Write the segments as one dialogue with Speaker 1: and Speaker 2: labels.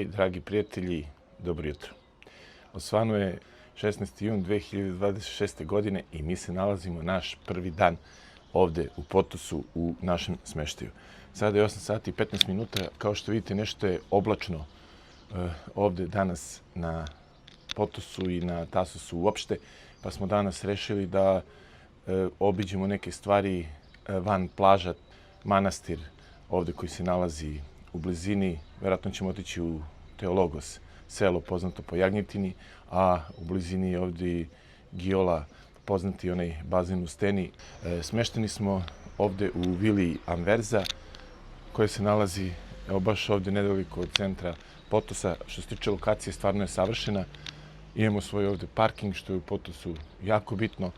Speaker 1: Dragi prijatelji, dobro jutro. Osvano je 16. jun 2026. godine i mi se nalazimo naš prvi dan ovde u Potosu u našem smeštaju. Sada je 8 sati i 15 minuta. Kao što vidite, nešto je oblačno ovde danas na Potosu i na Tasosu uopšte, pa smo danas rešili da obiđemo neke stvari van plaža, manastir ovde koji se nalazi u blizini. Verovatno ćemo otići u Teologos, selo poznato po jagnjetini, a u blizini je ovde Giola, poznati onaj bazen u steni. Smešteni smo ovde u vili Anverza, koja se nalazi baš ovde nedaleko od centra Potosa. Što se tiče lokacije, stvarno je savršena. Imamo svoj ovde parking, što je u Potosu jako bitno.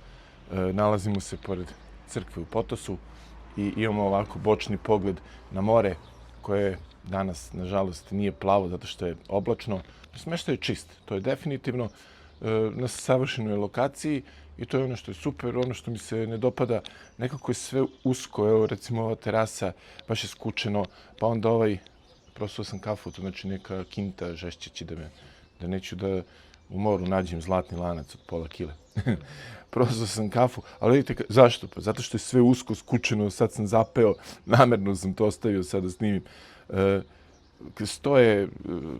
Speaker 1: Nalazimo se pored crkve u Potosu i imamo ovako bočni pogled na more, koje danas, nažalost, nije plavo zato što je oblačno. Smeštaj je čist, to je definitivno na savršenoj lokaciji i to je ono što je super. Ono što mi se ne dopada, nekako je sve usko. Evo, recimo, ova terasa, baš je skučeno, pa onda prosto sam kafu, to znači neka kinta žešćeći da neću da u moru nađem zlatni lanac od pola kile. Prosto sam kafu, ali vidite, zašto? Pa zato što je sve usko, skučeno, sad sam zapeo, namerno sam to ostavio sad da snimim. Stoje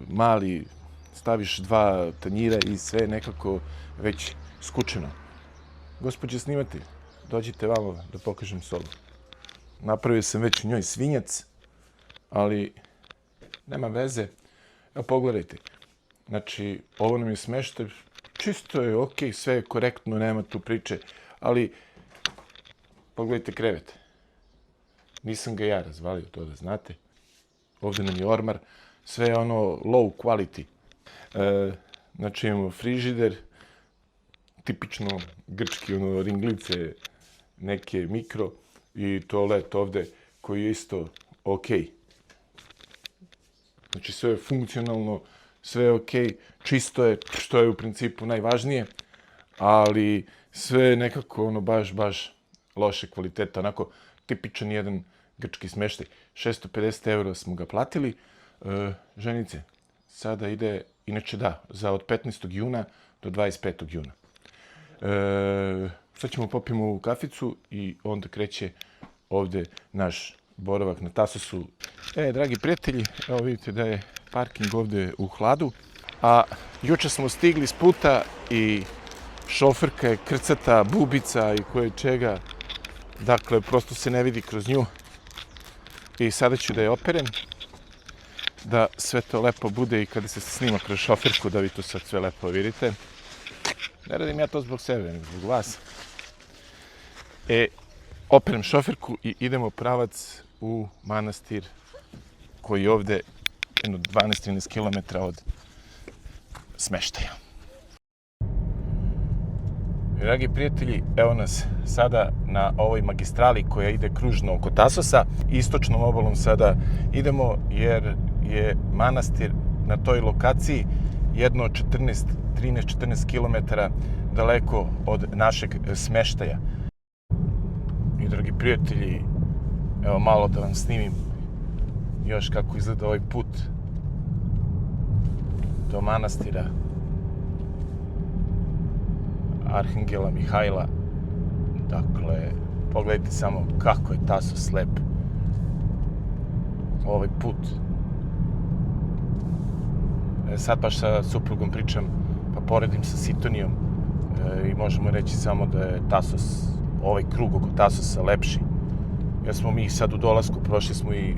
Speaker 1: mali, staviš 2 tanjira i sve je nekako već skučeno. Gospođe snimatelj, dođite vamo da pokažem sobu. Napravio sam već u njoj svinjac, ali nema veze. Evo, pogledajte. Znači, ovo nam je smeštaj, čisto je okej, sve je korektno, nema tu priče, ali pogledajte krevet. Nisam ga ja razvalio, to da znate. Ovde nam je ormar, sve je ono low quality. Znači, imamo frižider, tipično grčki, ono, ringlice, neke mikro i toalet ovde koji je isto okej. Znači, sve je funkcionalno, sve je okej, čisto je, što je u principu najvažnije, ali sve je nekako ono baš loše kvaliteta, onako tipičan jedan grčki smeštaj. 650 € smo ga platili. Ženice, sada ide, inače da, od 15. juna do 25. juna. Sad ćemo popijemo u kaficu i onda kreće ovde naš boravak na Tasosu. Dragi prijatelji, evo vidite da je parking ovde u hladu, a juče smo stigli s puta i šoferka je krcata, bubica i koje čega. Dakle, prosto se ne vidi kroz nju. I sada ću da je operem, da sve to lepo bude i kada se snima kroz šoferku, da vi to sad sve lepo vidite. Ne radim ja to zbog sebe, nego zbog vas. Operem šoferku i idemo pravac u manastir koji je ovde 12-13 km od smeštaja. Dragi prijatelji, evo nas sada na ovoj magistrali koja ide kružno oko Tasosa. Istočnom obalom sada idemo jer je manastir na toj lokaciji jedno 13-14 km daleko od našeg smeštaja. I dragi prijatelji, evo malo da vam snimim još kako izgleda ovaj put do manastira Arhangela Mihajla. Dakle, pogledajte samo kako je Tasos lep. Ovaj put. Sad baš sa suprugom pričam, pa poredim sa Sitonijom i možemo reći samo da je Tasos, ovaj krug oko Tasosa lepši. Jer smo mi sad u dolasku, prošli smo i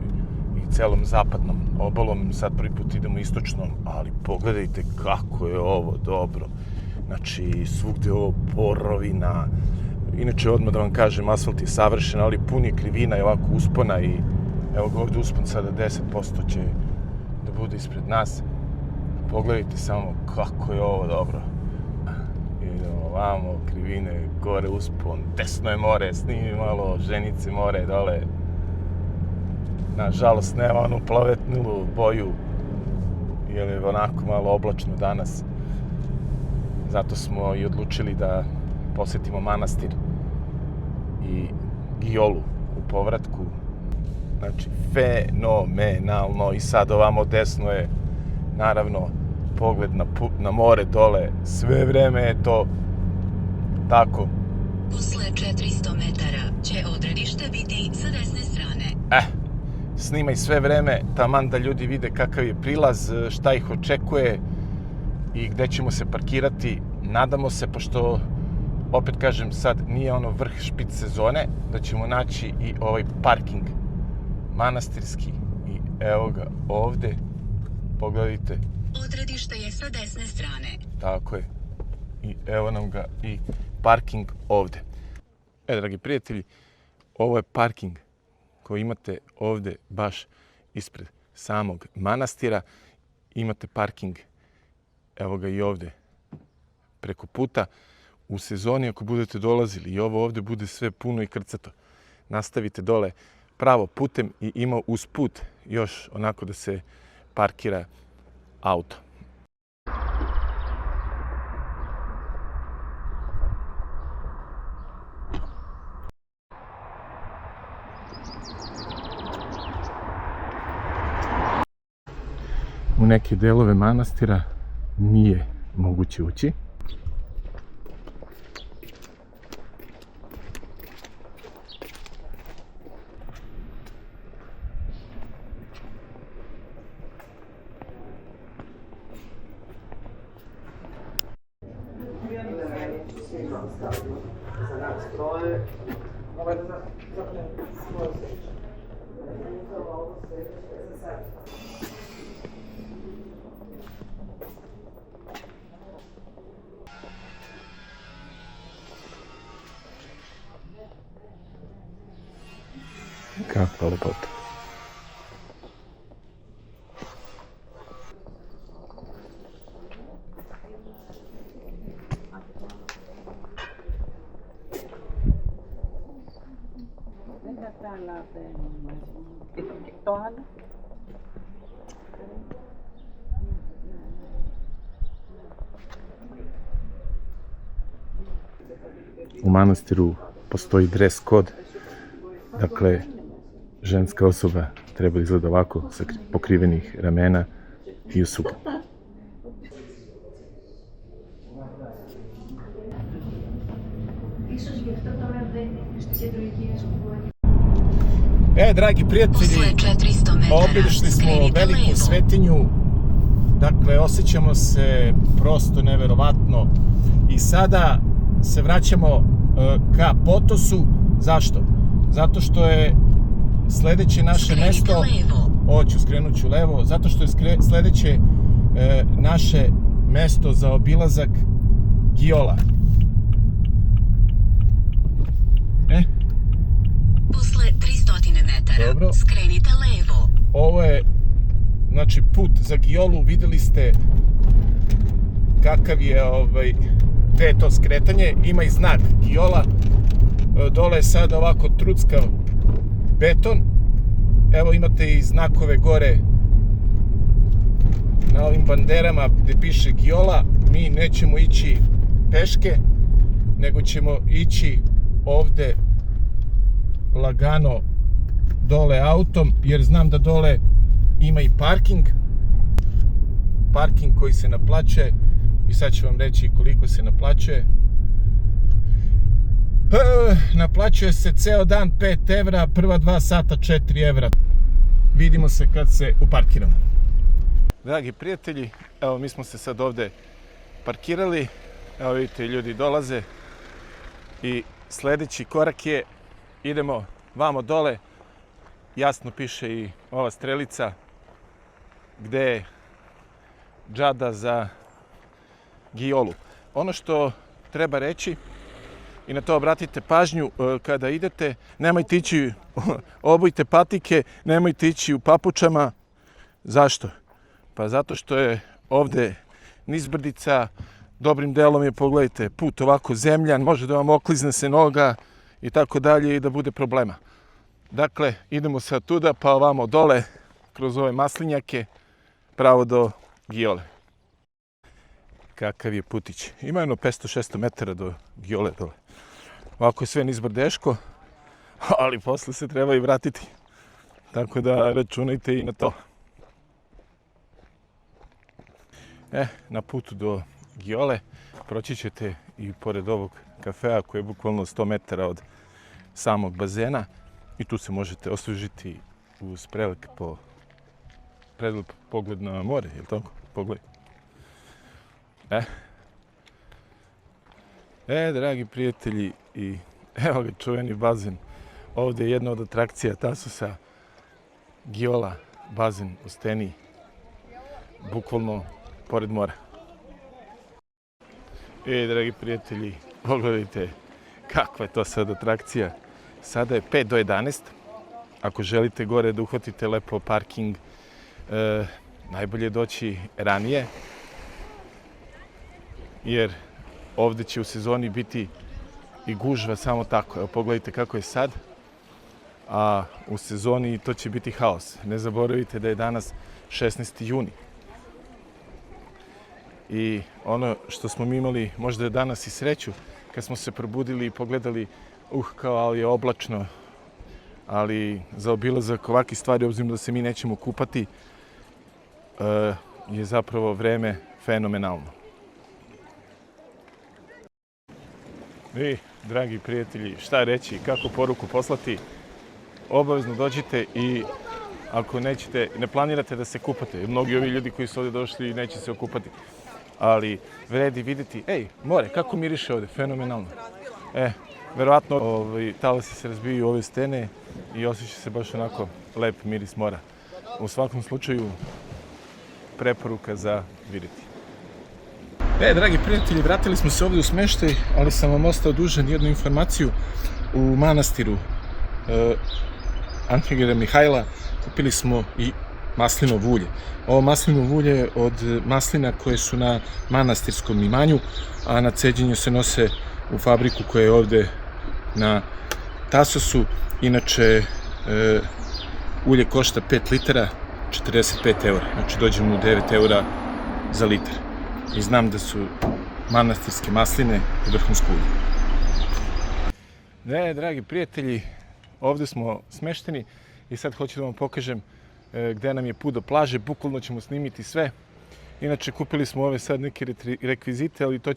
Speaker 1: celom zapadnom obalom, sad prvi put idemo istočnom, ali pogledajte kako je ovo dobro. Znači, svugde je ovo borovina. Inače, odmah da vam kažem, asfalt je savršen, ali pun je krivina i ovako uspona i evo ga ovde uspon sada 10% će da bude ispred nas. Pogledajte samo kako je ovo dobro. Idemo ovamo, krivine, gore uspon, desno je more, snimi malo, Ženice more, dole. Nažalost, nema onu plavetnulu boju, jer je onako malo oblačno danas. Zato smo i odlučili da posetimo manastir i Giolu u povratku. Znači, fenomenalno. I sad ovamo desno je naravno pogled na more dole, sve vreme je to tako.
Speaker 2: Posle 400 metara će odredište biti sa desne strane.
Speaker 1: Snimaj sve vreme, taman da ljudi vide kakav je prilaz, šta ih očekuje i gde ćemo se parkirati. Nadamo se, pošto, opet kažem, sad nije ono vrh špic sezone, da ćemo naći i ovaj parking manastirski. I evo ga ovde, pogledajte.
Speaker 2: Odredište je sa desne strane.
Speaker 1: Tako je. I evo nam ga i parking ovde. Dragi prijatelji, ovo je parking koji imate ovde baš ispred samog manastira. Imate parking, evo ga i ovde, preko puta. U sezoni ako budete dolazili i ovo ovde bude sve puno i krcato, nastavite dole pravo putem i ima uz put još onako da se parkira auto. U neke delove manastira nije moguće ući. Kakva lepota. U manastiru postoji dress kod, dakle, ženska osoba treba izgleda ovako, sa pokrivenih ramena i u suku. Dragi prijatelji, obišli smo veliku svetinju, dakle, osjećamo se prosto neverovatno i sada se vraćamo ka Potosu. Zašto? Zato što je sledeće naše mesto, skrenut ću levo, zato što je sledeće naše mesto za obilazak Giola.
Speaker 2: Posle 300 metara
Speaker 1: dobro,
Speaker 2: skrenite levo.
Speaker 1: Ovo je, znači, put za Giolu, videli ste kakav je, gde je to skretanje, ima i znak Giola, dole je sad ovako truckav beton, evo imate i znakove gore na ovim banderama gde piše Giola. Mi nećemo ići peške, nego ćemo ići ovde lagano dole autom, jer znam da dole ima i parking koji se naplaćuje i sad ću vam reći koliko se naplaćuje. Naplaćuje se ceo dan 5 evra, prva 2 sata 4 evra. Vidimo se kad se uparkiramo. Dragi prijatelji, evo mi smo se sad ovde parkirali, evo vidite ljudi dolaze i sledeći korak je, idemo vamo dole, jasno piše i ova strelica gde je džada za Giolu. Ono što treba reći i na to obratite pažnju kada idete, nemojte ići, obujte patike, nemojte ići u papučama. Zašto? Pa zato što je ovde nizbrdica, dobrim delom je, pogledajte, put ovako zemljan, može da vam oklizne se noga i tako dalje i da bude problema. Dakle, idemo sad tuda, pa ovamo dole, kroz ove maslinjake, pravo do Giole. Kakav je putić. Ima jedno 500-600 metara do Giole dole. Ovako je sve nizbrdeško, ali posle se treba i vratiti. Tako da računajte i na to. Na putu do Giole proći ćete i pored ovog kafea koji je bukvalno 100 metara od samog bazena i tu se možete osvežiti uz prelep pogled na more, je li tako? Pogled. Dragi prijatelji, i evo ga čuveni bazen. Ovdje je jedna od atrakcija Tasosa, Giola, bazen u steni, bukvalno pored mora. Dragi prijatelji, pogledajte kakva je to sad atrakcija. Sada je 5 do 11. Ako želite gore da uhvatite lepo parking, najbolje je doći ranije, jer ovdje će u sezoni biti i gužva samo tako. Evo pogledajte kako je sad, a u sezoni to će biti haos. Ne zaboravite da je danas 16. juni. I ono što smo mi imali možda je danas i sreću, kad smo se probudili i pogledali, ali je oblačno, ali za obilazak ovakvih stvari, obzirom da se mi nećemo kupati, je zapravo vreme fenomenalno. Dragi prijatelji, šta reći, kako poruku poslati? Obavezno dođite i ako ne planirate da se kupate, mnogi ovi ljudi koji su ovdje došli neće se okupati, ali vredi vidjeti, more, kako miriše ovdje, fenomenalno. Verovatno talasi se razbiju u ove stene i osjeća se baš onako lep miris mora. U svakom slučaju, preporuka za vidjeti. Dragi prijatelji, vratili smo se ovdje u smeštaj, ali sam vam ostao dužan jednu informaciju. U manastiru Arhangela Mihajla kupili smo i maslinovo ulje. Ovo maslinovo ulje je od maslina koje su na manastirskom imanju, a na ceđenju se nose u fabriku koja je ovdje na Tasosu. Inače, ulje košta 5 litara, 45 eura. Znači dođemo u 9 eura za litar. I znam da su manastirske masline vrhunsko ulje. Dragi prijatelji, ovdje smo smešteni i sad hoću da vam pokažem gdje nam je put do plaže. Bukvalno ćemo snimiti sve. Inače, kupili smo ove sad neke rekvizite, ali to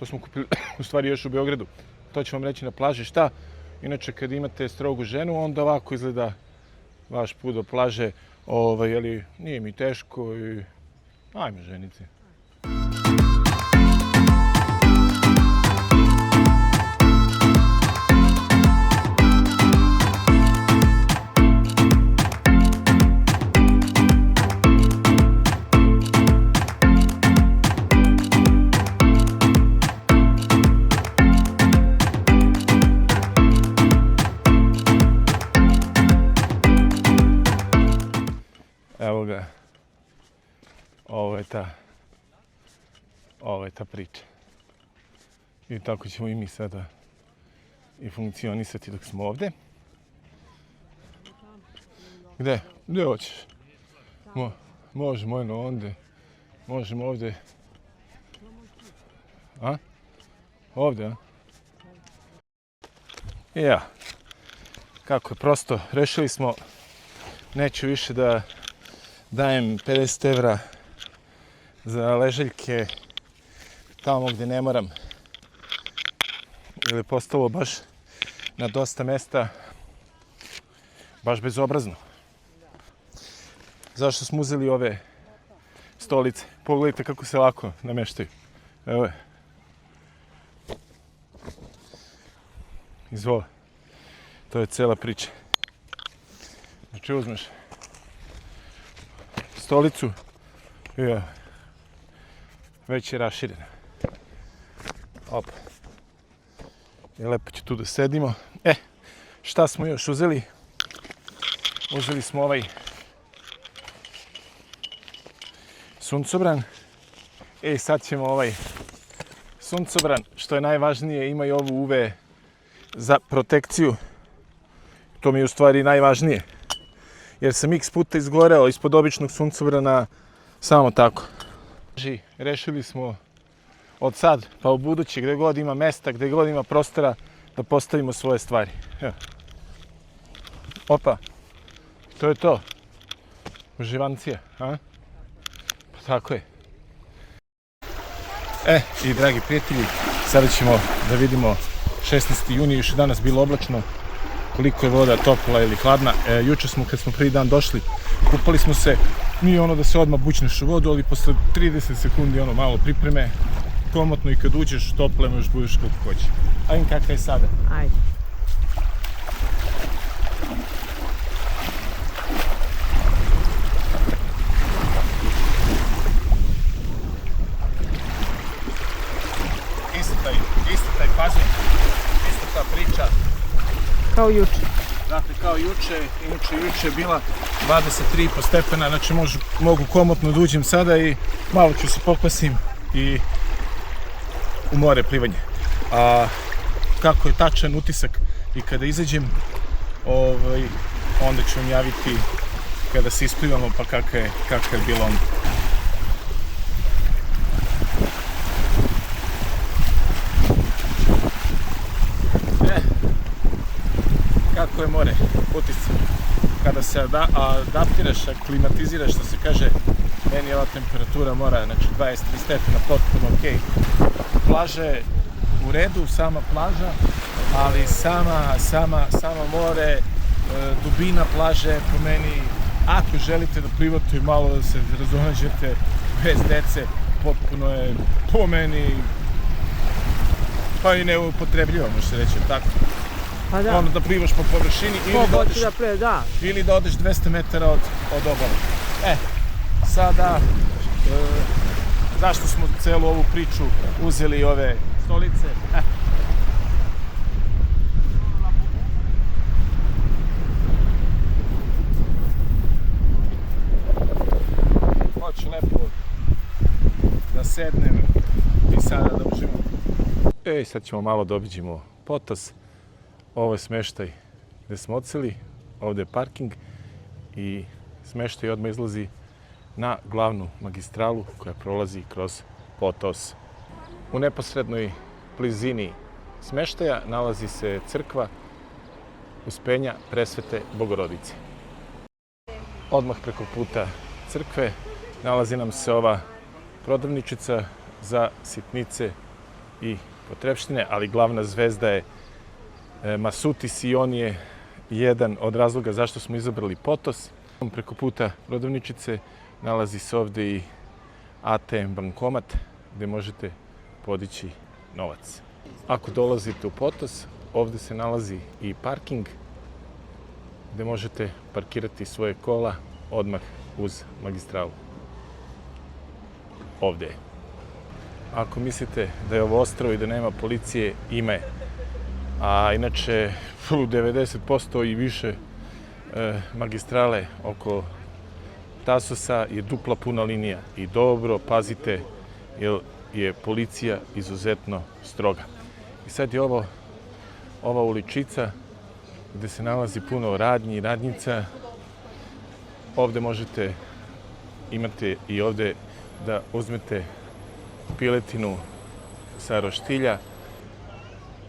Speaker 1: smo kupili u stvari još u Beogradu. To ću vam reći na plaži šta. Inače, kad imate strogu ženu, onda ovako izgleda vaš put do plaže. Nije mi teško i ajme ženici. Evo ga, ovo je ta priča. I tako ćemo i mi sada i funkcionisati dok smo ovdje. Gdje hoćeš? Možemo ondje. Možemo ovdje. Ovdje, a? Kako je prosto, rešili smo, neću više da dajem 50 evra za leželjke tamo gdje ne moram. Jer je postalo baš na dosta mesta baš bezobrazno. Zašto smo uzeli ove stolice? Pogledajte kako se lako nameštaju. Evo je. Izvoli. To je cela priča. Znači uzmeš stolicu i već je raširena. Opa. I lepo će tu da sedimo. Šta smo još uzeli? Uzeli smo ovaj suncobran. Sad ćemo ovaj suncobran, što je najvažnije, ima i ovu UV za protekciju. To mi je u stvari najvažnije. Jer sam x puta izgoreo ispod običnog suncobrana samo tako. Rešili smo od sad pa u buduće, gdje god ima mesta, gdje god ima prostora, da postavimo svoje stvari. Opa, to je to. Uživancija, a? Pa tako je. I dragi prijatelji, sada ćemo da vidimo 16. juni, još je danas bilo oblačno, koliko je voda topla ili hladna. Juče smo, kad smo prvi dan došli, kupali smo se, nije ono da se odmah bućneš u vodu, ali posle 30 sekundi ono malo pripreme, komotno i kad uđeš, toplo možeš budeš koliko hoće. Ajde kakva je sada.
Speaker 3: Ajde.
Speaker 1: Isto taj fazon, ista ta priča.
Speaker 3: Kao juče.
Speaker 1: Dakle, kao juče, inače juče je bila 23,5 stepena, znači mogu komotno da uđem sada i malo ću se popasim i u more plivanje. A kako je tačan utisak i kada izađem, onda ću vam javiti kada se isplivamo, pa kako je bilo onda. Kako je more, uticaj. Kada se adaptiraš, klimatiziraš, što se kaže, meni je ova temperatura mora, znači 23 stepena, potpuno ok. Plaža je u redu, sama plaža, ali sama more, dubina plaže po meni, ako želite da plivate malo, da se razonađete bez dece, potpuno je po meni, pa i neupotrebljivo, može se reći, tako.
Speaker 3: Pa da.
Speaker 1: Ono da plivaš po površini ili da odeš 200 metara od obale. Sada, zašto smo celu ovu priču uzeli ove stolice? Hoću lepo da sednem i sada da uživamo. Sad ćemo malo da obiđemo potos. Ovo je smeštaj gde smo odseli, ovde je parking i smeštaj odmah izlazi na glavnu magistralu koja prolazi kroz potos. U neposrednoj blizini smeštaja nalazi se crkva Uspenja Presvete Bogorodice. Odmah preko puta crkve nalazi nam se ova prodavničica za sitnice i potrepštine, ali glavna zvezda je Masutis i on je jedan od razloga zašto smo izabrali potos. Preko puta prodavničice nalazi se ovde i ATM bankomat gde možete podići novac. Ako dolazite u potos, ovde se nalazi i parking gde možete parkirati svoje kola odmah uz magistralu. Ovde je. Ako mislite da je ovo ostrvo i da nema policije, ima je. A inače, 90% i više magistrale oko Tasosa je dupla puna linija. I dobro pazite, jer je policija izuzetno stroga. I sad je ova uličica gde se nalazi puno radnji i radnjica. Ovde možete, imate i ovde da uzmete piletinu sa roštilja.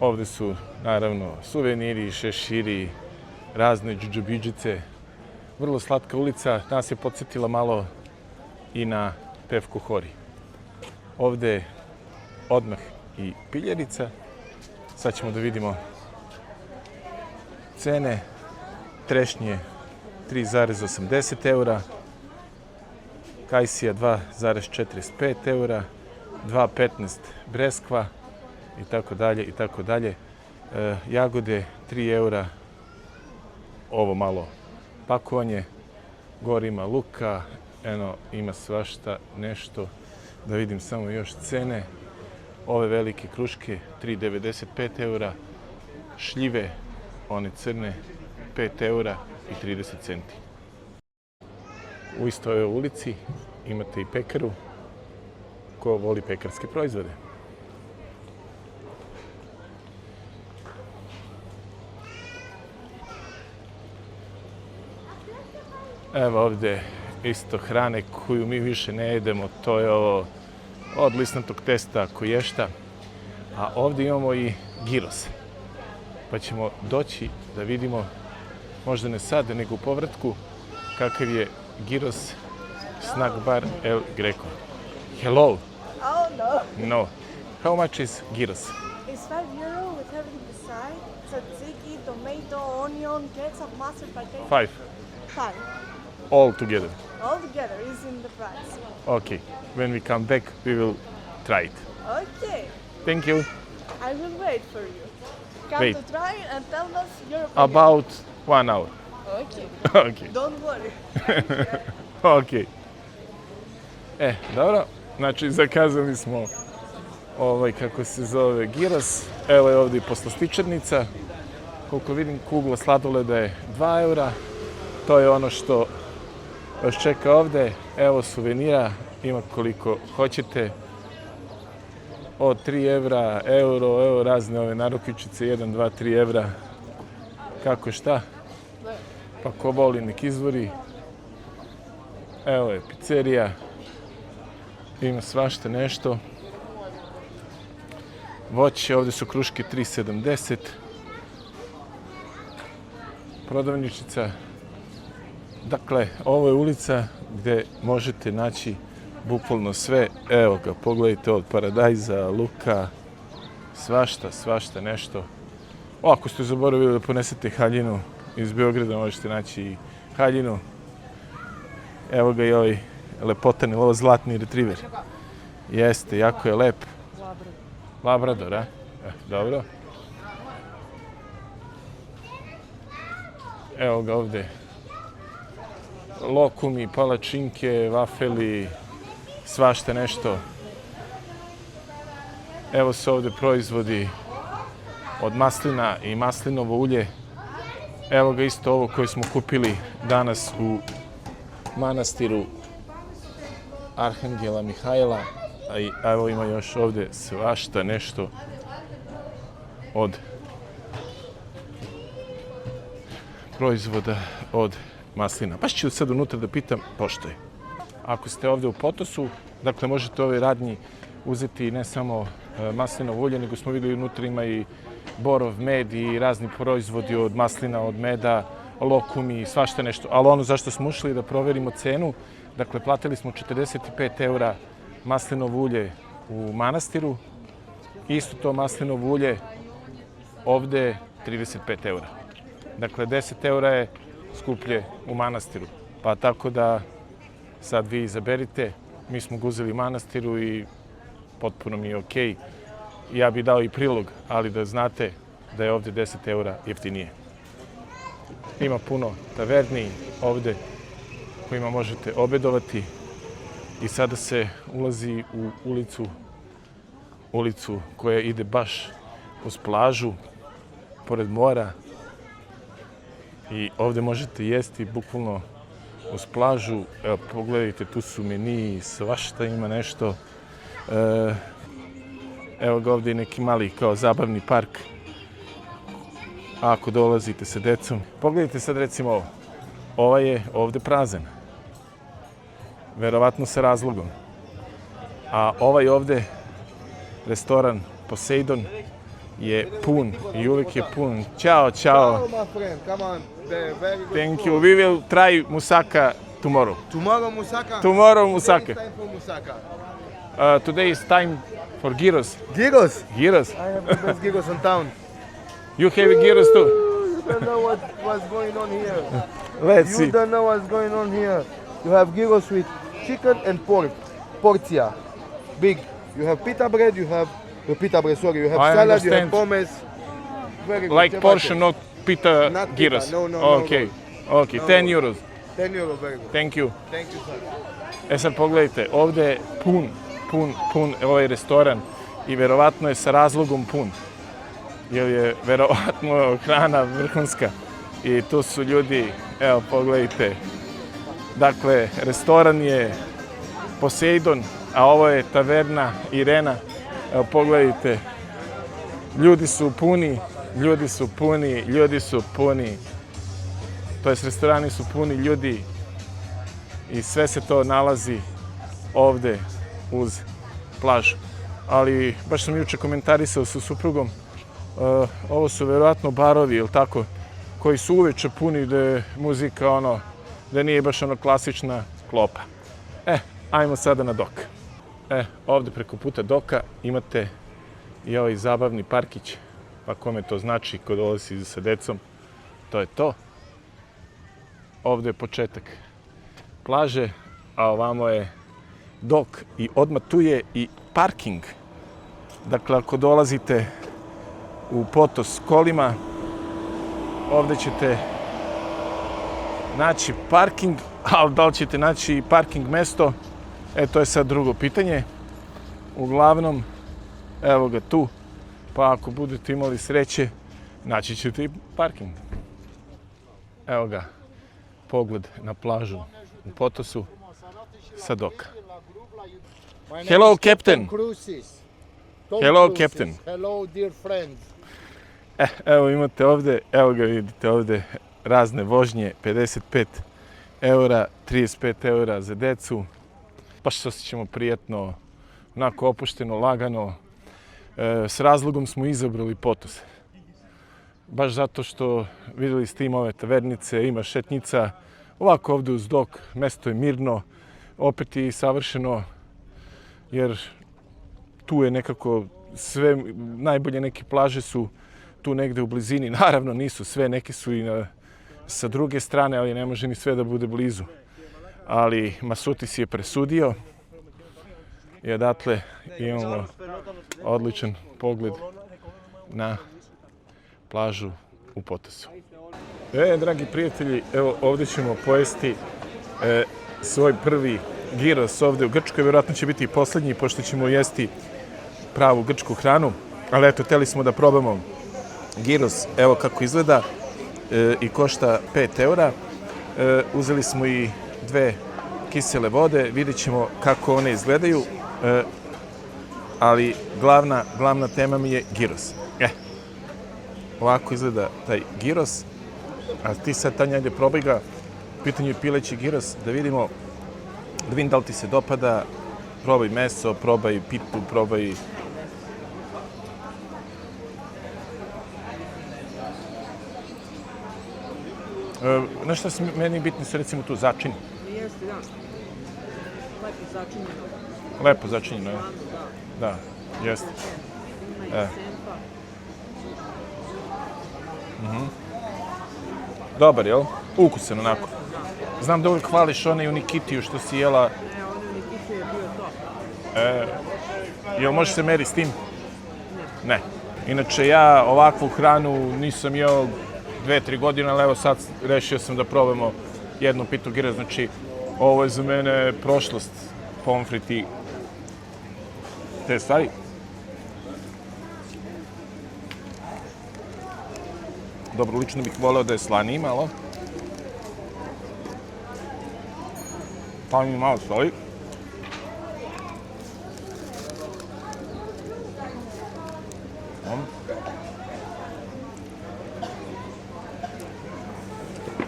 Speaker 1: Ovde su, naravno, suveniri, šeširi, razne džudžubidžice. Vrlo slatka ulica, nas je podsjetila malo i na Pevku Hori. Ovde je odmah i piljarica. Sad ćemo da vidimo cene. Trešnje 3,80 eura, kajsija 2,45 eura, 2,15 breskva, i tako dalje, i tako dalje. Jagode 3 eura, ovo malo pakovanje, gore ima luka, eno ima svašta nešto, da vidim samo još cene. Ove velike kruške 3,95 eura, šljive, one crne, 5 eura i 30 centi. U istoj ulici imate i pekaru, ko voli pekarske proizvode. Evo ovde isto hrane koju mi više ne jedemo, to je ovo od lisnatog testa koješta, a ovde imamo i giros. Pa ćemo doći da vidimo, možda ne sad, nego u povratku, kakav je giros Snack Bar El Greco. Hello!
Speaker 4: Oh, No.
Speaker 1: No. How much is gyros?
Speaker 4: It's €5 with everything beside. Tzatziki, tomato, onion, ketchup, mustard, potato.
Speaker 1: 5.
Speaker 4: 5.
Speaker 1: All together.
Speaker 4: All together is in the price.
Speaker 1: Okay. When we come back, we will try it.
Speaker 4: Okay.
Speaker 1: Thank you.
Speaker 4: I will wait for you. Come
Speaker 1: Wait.
Speaker 4: to try and tell us your opinion.
Speaker 1: About 1 hour.
Speaker 4: Okay.
Speaker 1: Okay.
Speaker 4: Don't worry.
Speaker 1: Ok. Dobro. Znači, zakazali smo kako se zove, gyros. Evo je ovdje i poslastičarnica. Koliko vidim, kugla sladoleda je 2 eura. To je ono što vas čeka ovdje. Evo suvenira, ima koliko hoćete. Od 3 evra, evo razne ove narukvičice, 1, 2, 3 evra. Kako šta? Pa ko voli nek izvori. Evo je pizzerija. Ima svašta nešto. Voće, ovdje su kruške 3,70. Prodavničica. Dakle, ovo je ulica gdje možete naći bukvalno sve. Evo ga, pogledajte od paradajza, luka, svašta nešto. Ako ste zaboravili da ponesete haljinu iz Beograda, možete naći i haljinu. Evo ga i ovaj lepotan, ovo zlatni retriver. Jeste, jako je lep. Labrador, a? Dobro. Evo ga ovdje. Lokumi, palačinke, vafeli, svašta nešto. Evo se ovdje proizvodi od maslina i maslinovo ulje. Evo ga isto ovo koje smo kupili danas u manastiru Arhangela Mihajla. A evo ima još ovdje svašta nešto od proizvoda od maslina. Baš ću sad unutra da pitam pošto je. Ako ste ovdje u Potosu, dakle možete ove radnji uzeti ne samo maslinovo ulje, nego smo vidjeli unutra ima i borov med i razni proizvodi od maslina, od meda, lokumi i svašta nešto. Ali ono zašto smo ušli da proverimo cenu, dakle platili smo 45 eura maslinovo ulje u manastiru. Isto to maslinovo ulje ovdje 35 eura. Dakle 10 eura je skuplje u manastiru. Pa tako da sad vi izaberite. Mi smo ga uzeli u manastiru i potpuno mi je okej. Ja bih dao i prilog, ali da znate da je ovdje 10 eura jeftinije. Ima puno taverni ovdje kojima možete obedovati i sada se ulazi u ulicu koja ide baš uz plažu, pored mora. I ovdje možete jesti bukvalno uz plažu. Evo, pogledajte, tu su meniji, svašta ima nešto. Evo ga ovdje neki mali kao zabavni park. Ako dolazite sa decom. Pogledajte sad recimo ovo. Ovaj je ovdje prazan. Verovatno sa razlogom. A ovaj ovdje restoran Poseidon je pun i uvijek je pun. Ćao, ćao.
Speaker 5: Ciao, my friend. Come on. They're very good.
Speaker 1: Thank you. We will try moussaka tomorrow.
Speaker 5: Tomorrow, moussaka.
Speaker 1: Tomorrow
Speaker 5: Today
Speaker 1: moussaka.
Speaker 5: is time for moussaka.
Speaker 1: Today is time for gyros.
Speaker 5: Gyros.
Speaker 1: Gyros.
Speaker 5: I have the best gyros in town.
Speaker 1: You have gyros too.
Speaker 5: You don't know what's going on here.
Speaker 1: Let's
Speaker 5: You
Speaker 1: see.
Speaker 5: don't know what's going on here. You have gyros with chicken and pork. Portia. Big. You have pita bread. You have pita bread. Sorry. You have
Speaker 1: I
Speaker 5: salad. You have
Speaker 1: understand.
Speaker 5: pommes. Very good.
Speaker 1: Like portion, not pita
Speaker 5: Not pita,
Speaker 1: gyros.
Speaker 5: no,
Speaker 1: Okay. Okay.
Speaker 5: No,
Speaker 1: 10
Speaker 5: no.
Speaker 1: euros.
Speaker 5: 10 euro. Very good.
Speaker 1: Thank you.
Speaker 5: Thank you, sir.
Speaker 1: E sad pogledajte, ovdje je pun ovaj restoran i verovatno je sa razlogom pun. Jer je verovatno hrana vrhunska. I tu su ljudi, evo pogledajte. Dakle, restoran je Poseidon, a ovo je taverna Irena. Evo pogledajte. Ljudi su puni. To jest restorani su puni ljudi. I sve se to nalazi ovdje uz plažu. Ali baš sam juče komentarisao sa suprugom, ovo su verovatno barovi, ili tako, koji su uveče puni da je muzika da nije baš klasična klopa. Ajmo sada na dok. Ovde preko puta doka imate i ovaj zabavni parkić, pa kome to znači ko dolazi sa decom, to je to. Ovde je početak plaže, a ovamo je dok i odmah tu je i parking. Dakle, ako dolazite u Potos kolima, ovde ćete naći parking, ali da li ćete naći parking mesto, to je sad drugo pitanje. Uglavnom, evo ga tu, pa ako budete imali sreće, naći ćete i parking. Evo ga, pogled na plažu u Potosu sa doka. Hello, Captain. Hello, Captain.
Speaker 5: Hello, dear friends.
Speaker 1: Evo imate ovde, evo ga vidite ovde, razne vožnje, 55 eura, 35 eura za decu. Baš se osjećamo prijatno, onako opušteno, lagano. S razlogom smo izabrali Potos. Baš zato što vidjeli ste ima ove tavernice, ima šetnica. Ovako ovde uz dok, mesto je mirno, opet i savršeno, jer tu je nekako sve, najbolje neke plaže su tu negde u blizini. Naravno nisu sve, neke su i sa druge strane, ali ne može ni sve da bude blizu. Ali Masutis je presudio i odatle imamo odličan pogled na plažu u Potosu. Dragi prijatelji, evo ovdje ćemo pojesti svoj prvi gyros ovdje u Grčkoj. Vjerojatno će biti i posljednji, pošto ćemo jesti pravu grčku hranu. Ali eto, htjeli smo da probamo gyros, evo kako izgleda, i košta 5 eura. Uzeli smo i 2 kisele vode, vidjet ćemo kako one izgledaju, ali glavna tema mi je gyros. Ovako izgleda taj gyros, a ti sad, Tanja, ajde probaj ga. U pitanju je pileći gyros, da vidim da li ti se dopada. Probaj meso, probaj pitu, probaj... Znaš šta se meni bitni su, recimo, tu začini?
Speaker 3: Jeste, da. Lepo začinjeno.
Speaker 1: Lepo začinjeno, je. Da, jeste.
Speaker 3: Ima i sempa.
Speaker 1: Dobar, jel? Ukusan onako. Znam da uvijek hvališ onaj unikitiju što si jela.
Speaker 3: Onaj unikitiju je bio top.
Speaker 1: Jel može se meri s tim? Ne. Inače, ja ovakvu hranu nisam jeo 2-3 godine, ali evo sad rešio sam da probamo jednu pitu gyros. Znači, ovo je za mene prošlost, pomfrit i te stvari. Dobro, lično bih voleo da je slaniji malo. Pa mi malo soli.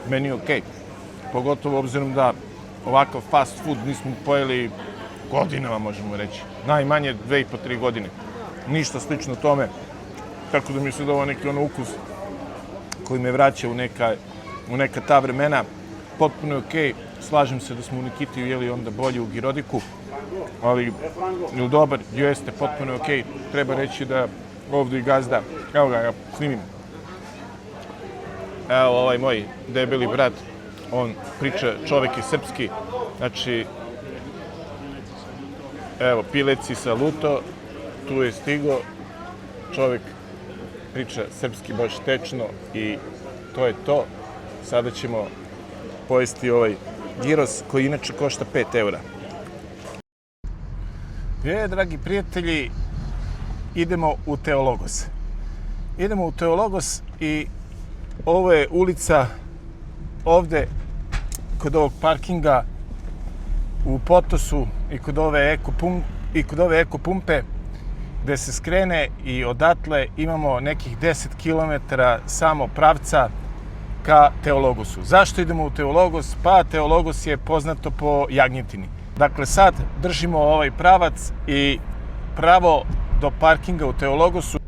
Speaker 1: Meni je okej. Pogotovo obzirom da ovakav fast food nismo pojeli godinama, možemo reći. Najmanje 2,5-3 godine. Ništa slično tome. Tako da mi se dao neki ukus koji me vraća u neka ta vremena. Potpuno je okej. Slažem se da smo u Nikitiju jeli onda bolje u Girodiku. Ali je dobar, jeste, potpuno je okej. Treba reći da ovdje i gazda, evo ga, ja snimim. Evo ovaj moj debeli brat, on priča čovek i srpski, znači, evo, pileci sa luto, tu je stigo, čovek priča srpski baš tečno i to je to. Sada ćemo pojesti ovaj gyros koji inače košta 5 eura. Dragi prijatelji, idemo u Teologos. Idemo u Teologos i ovo je ulica ovde kod ovog parkinga u Potosu i kod ove eko pumpe gde se skrene i odatle imamo nekih 10 km samo pravca ka Teologosu. Zašto idemo u Teologos? Pa Teologos je poznato po jagnjetini. Dakle, sad držimo ovaj pravac i pravo do parkinga u Teologosu.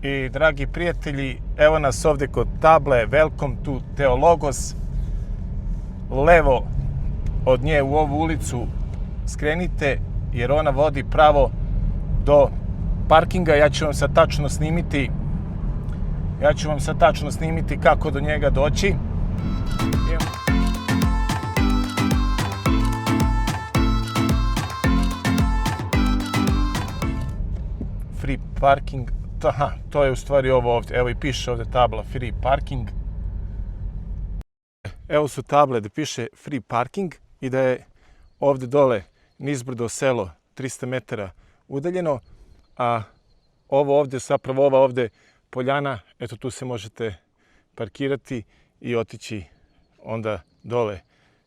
Speaker 1: I, dragi prijatelji, evo nas ovde kod table Welcome to Teologos. Levo od nje u ovu ulicu skrenite jer ona vodi pravo do parkinga. Ja ću vam sad tačno snimiti kako do njega doći. Free parking, to je u stvari ovo ovdje, evo i piše ovdje tabla free parking. Evo su table da piše free parking i da je ovdje dole nizbrdo selo 300 metara udaljeno, a ovo ovdje, zapravo ova ovdje poljana, eto tu se možete parkirati i otići onda dole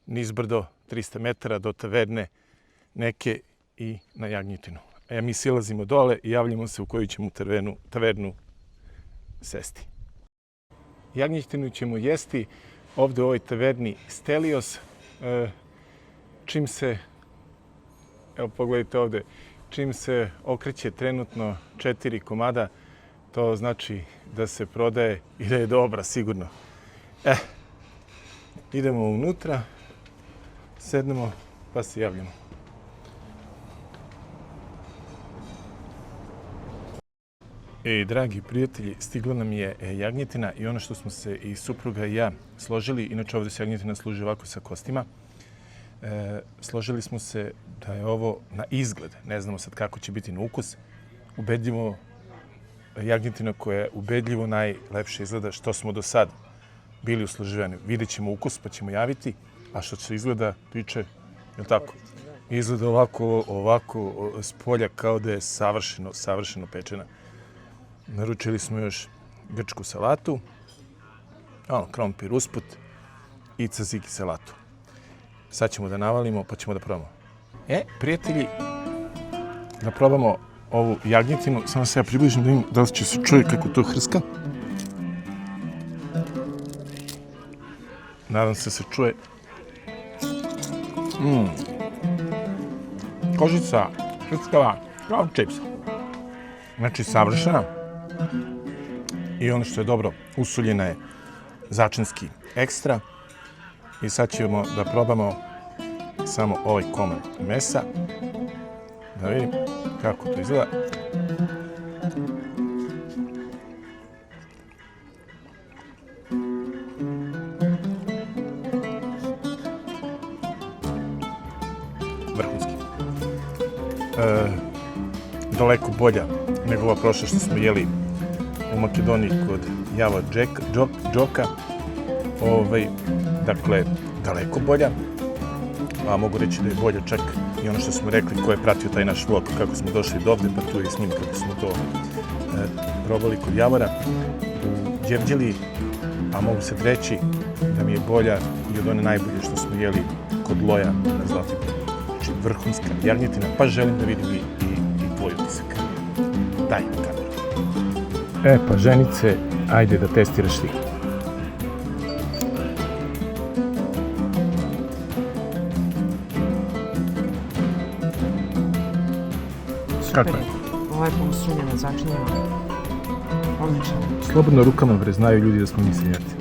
Speaker 1: nizbrdo 300 metara do taverne neke i na jagnjetinu. A mi silazimo dole i javljamo se u koju ćemo tavernu sesti. Jagnjetinu ćemo jesti ovdje u ovoj taverni Stelios. Čim se, evo pogledajte ovdje, čim se okreće trenutno 4 komada, to znači da se prodaje i da je dobra sigurno. Idemo unutra, sednemo pa se javljamo. Dragi prijatelji, stigla nam je jagnjetina i ono što smo se i supruga i ja složili, inače ovdje se jagnjetina služi ovako sa kostima, složili smo se da je ovo na izgled, ne znamo sad kako će biti na ukus, ubedljivo jagnjetina koja je ubedljivo najlepše izgleda što smo do sad bili usluživani. Vidjet ćemo ukus pa ćemo javiti, a što se izgleda tiče, je li tako? Izgleda ovako s polja kao da je savršeno pečena. Naručili smo još grčku salatu, krompir usput i tzatziki salatu. Sad ćemo da navalimo pa ćemo da probamo. Prijatelji, da probamo ovu jagnjetinu. Samo se ja približim da vidim da li će se čuje kako to hrska. Nadam se se čuje. Kožica hrskava kao čips. Znači savršena. I ono što je dobro, usoljena je začinski ekstra. I sad ćemo da probamo samo ovaj komad mesa. Da vidim kako to izgleda. Vrhunski. Daleko bolja nego ova prošla što smo jeli u Makedoniji kod Java Džoka. Dakle, daleko bolja. A mogu reći da je bolja čak i ono što smo rekli, ko je pratio taj naš vlog, kako smo došli do ovde, pa tu je s njim kako smo to probali kod Javora u Đevđeliji, a mogu sad reći da mi je bolja i od one najbolje što smo jeli kod Loja na Zlatiboru. Znači, vrhunska jagnjetina, pa želim da vidim i tvoj utisak. Daj kameru. Pa ženice, ajde da testiraš ti.
Speaker 3: Super. Ovo je poustrunjeno, začinjeno. Odlično.
Speaker 1: Slobodno rukama, bre, znaju ljudi da smo mi seljaci.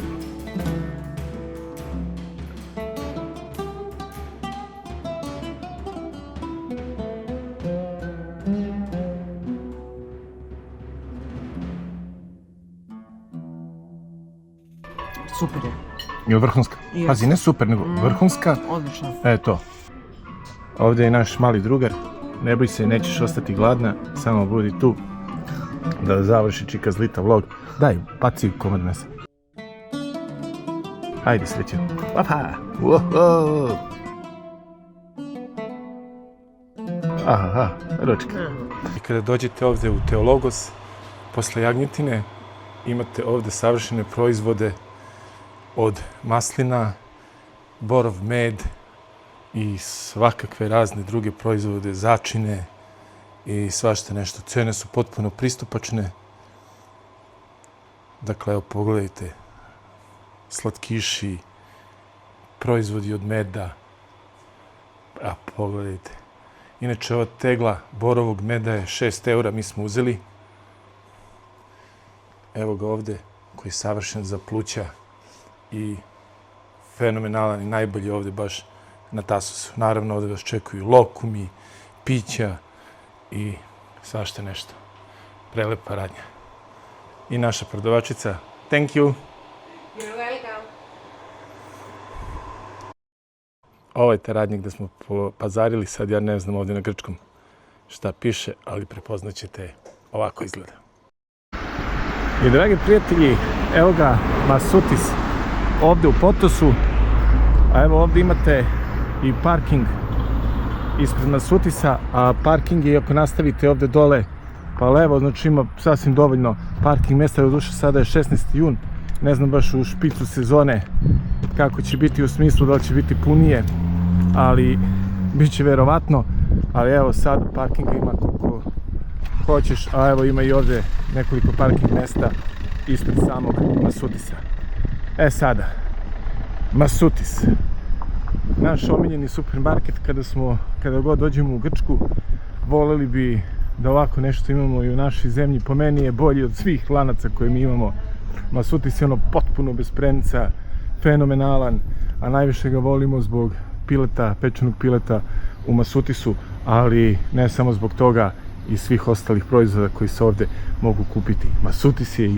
Speaker 3: Super je.
Speaker 1: Je li vrhunska?
Speaker 3: Yes.
Speaker 1: Pazi, ne super, nego vrhunska.
Speaker 3: Odlično.
Speaker 1: To. Ovdje je naš mali drugar. Ne boj se, nećeš ostati gladna, samo budi tu da završi čika zlita vlog. Daj, baci komad mesa. Ajde, srećan. Papa! Aha, ručka. I kada dođete ovdje u Teologos, posle jagnjetine, imate ovdje savršene proizvode od maslina, borov med i svakakve razne druge proizvode, začine i svašta nešto. Cene su potpuno pristupačne. Dakle, evo pogledajte, slatkiši, proizvodi od meda. Pogledajte. Inače, ova tegla borovog meda je 6 eura, mi smo uzeli. Evo ga ovdje, koji je savršen za pluća i fenomenalan i najbolji ovdje baš na Tasosu. Naravno, ovdje vas čekuju lokumi, pića i svašta nešto. Prelepa radnja. I naša prodavačica. Thank you.
Speaker 3: You're welcome.
Speaker 1: Ovo je ta radnja gde smo pazarili, sad ja ne znam ovdje na grčkom šta piše, ali prepoznaćete, ovako izgleda. I dragi prijatelji, evo ga Masutis ovdje u Potosu, a evo ovdje imate i parking ispred Masutisa, a parking je, ako nastavite ovdje dole pa levo, znači ima sasvim dovoljno parking mjesta, doduše sada je 16. jun, ne znam baš u špicu sezone kako će biti u smislu da li će biti punije, ali bit će verovatno, ali evo sad parkinga ima koliko hoćeš, a evo ima i ovdje nekoliko parking mjesta ispred samog Masutisa. E sada, Masutis, naš omiljeni supermarket kada god dođemo u Grčku, voleli bi da ovako nešto imamo i u našoj zemlji. Po meni je bolji od svih lanaca koje mi imamo. Masutis je ono potpuno bez premca, fenomenalan, a najviše ga volimo zbog pileta, pečenog pileta u Masutisu, ali ne samo zbog toga i svih ostalih proizvoda koji se ovdje mogu kupiti. Masutis je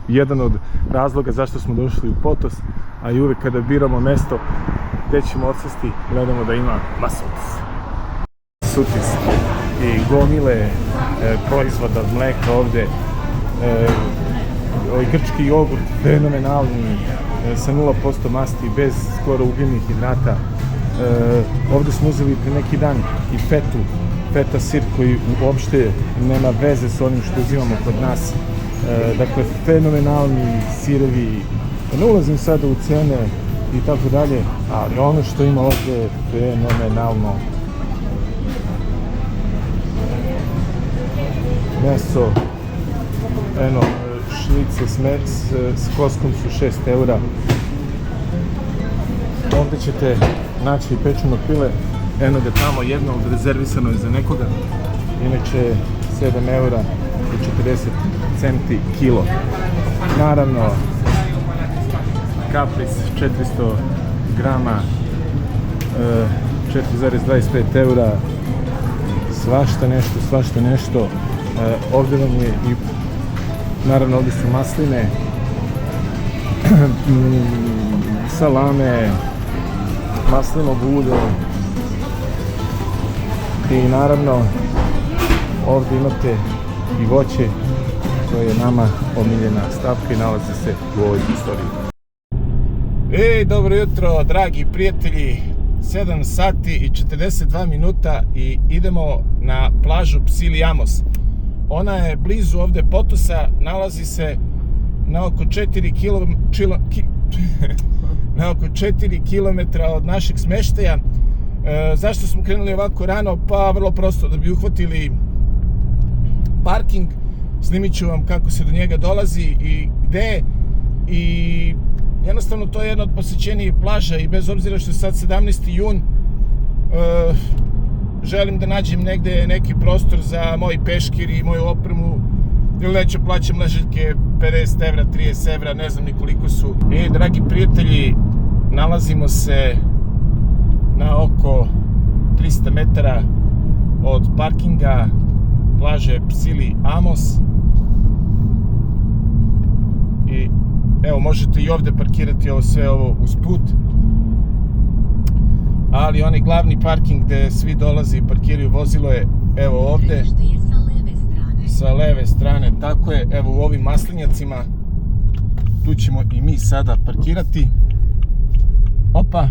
Speaker 1: jedan od razloga zašto smo došli u Potos, a i uvek kada biramo mesto gdje ćemo odsesti, gledamo da ima Masutis. Masutis i gomile proizvoda od mleka ovdje, ovaj grčki jogurt, fenomenalni, sa 0% masti, bez skoro ugljenih hidrata. Ovdje smo uzeli pre neki dan i feta sir koji uopšte nema veze s onim što uzimamo kod nas. Dakle, fenomenalni sirevi, ne ulazim sada u cene i tako dalje, ali ono što ima ovdje je fenomenalno. Meso, eno, šnice s koskom su 6 eura. Ovdje ćete naći i pečeno pile, eno ga tamo jedno rezervisano je za nekoga, inače 7 eura i 40 centi kilo. Naravno, kapris 400 grama, 4,25 eura, svašta nešto. Ovdje vam je i, naravno ovdje su masline, salame, maslinovo ulje i naravno ovdje imate i voće, to je nama omiljena stavka i nalazi se u ovoj istoriji. Ej, dobro jutro, dragi prijatelji, 7 sati i 42 minuta i idemo na plažu Psiliamos. Ona je blizu ovdje Potosa, nalazi se na oko 4 km od našeg smeštaja. Zašto smo krenuli ovako rano? Pa vrlo prosto, da bi uhvatili parking. Snimit ću vam kako se do njega dolazi i gde. I jednostavno to je jedna od posjećenijih plaža i bez obzira što je sad 17. jun, želim da nađem negde neki prostor za moj peškir i moju opremu, ili neću plaćam ležaljke 50 evra, 30 evra, ne znam ni koliko su. I dragi prijatelji, nalazimo se na oko 300 metara od parkinga plaže Psiliamos. I evo, možete i ovdje parkirati sve ovo uz put. Ali onaj glavni parking gdje svi dolaze i parkiraju vozilo je evo ovdje. Sa leve strane, tako je, evo u ovim maslinjacima. Tu ćemo i mi sada parkirati. Opa.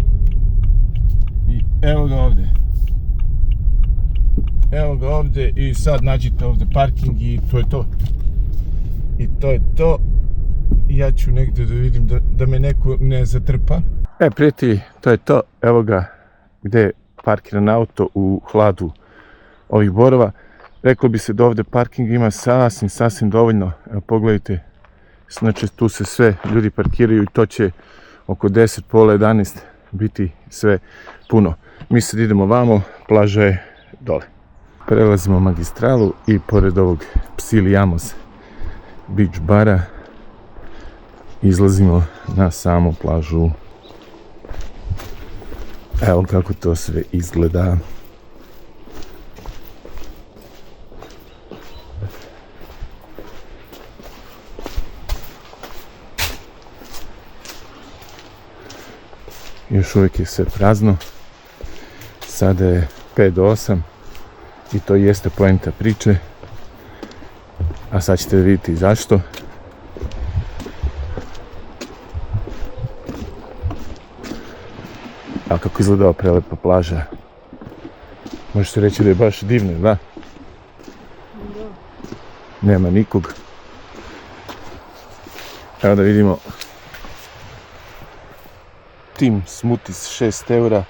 Speaker 1: I evo ga ovdje. Evo ga ovdje i sad nađite ovdje parking i to je to. I to je to. Ja ću negdje da vidim da me neko ne zatrpa. Prijatelji, to je to. Evo ga gdje je parkiran auto u hladu ovih borova. Reklo bi se da ovdje parking ima sasvim dovoljno. Evo pogledajte, znači tu se sve ljudi parkiraju i to će oko 10, pola 11 biti sve puno. Mi sad idemo vamo, plaža je dole. Prelazimo magistralu i pored ovog Psiliamos beach bara izlazimo na samu plažu. Evo kako to sve izgleda. Još uvijek je sve prazno. Sada je 5 do 8 i to jeste poenta priče. A sad ćete vidjeti zašto. A kako izgleda ova prelepa plaža. Može se reći da je baš divno, da? Nema nikog. Evo da vidimo. Tim smoothies 6 eura.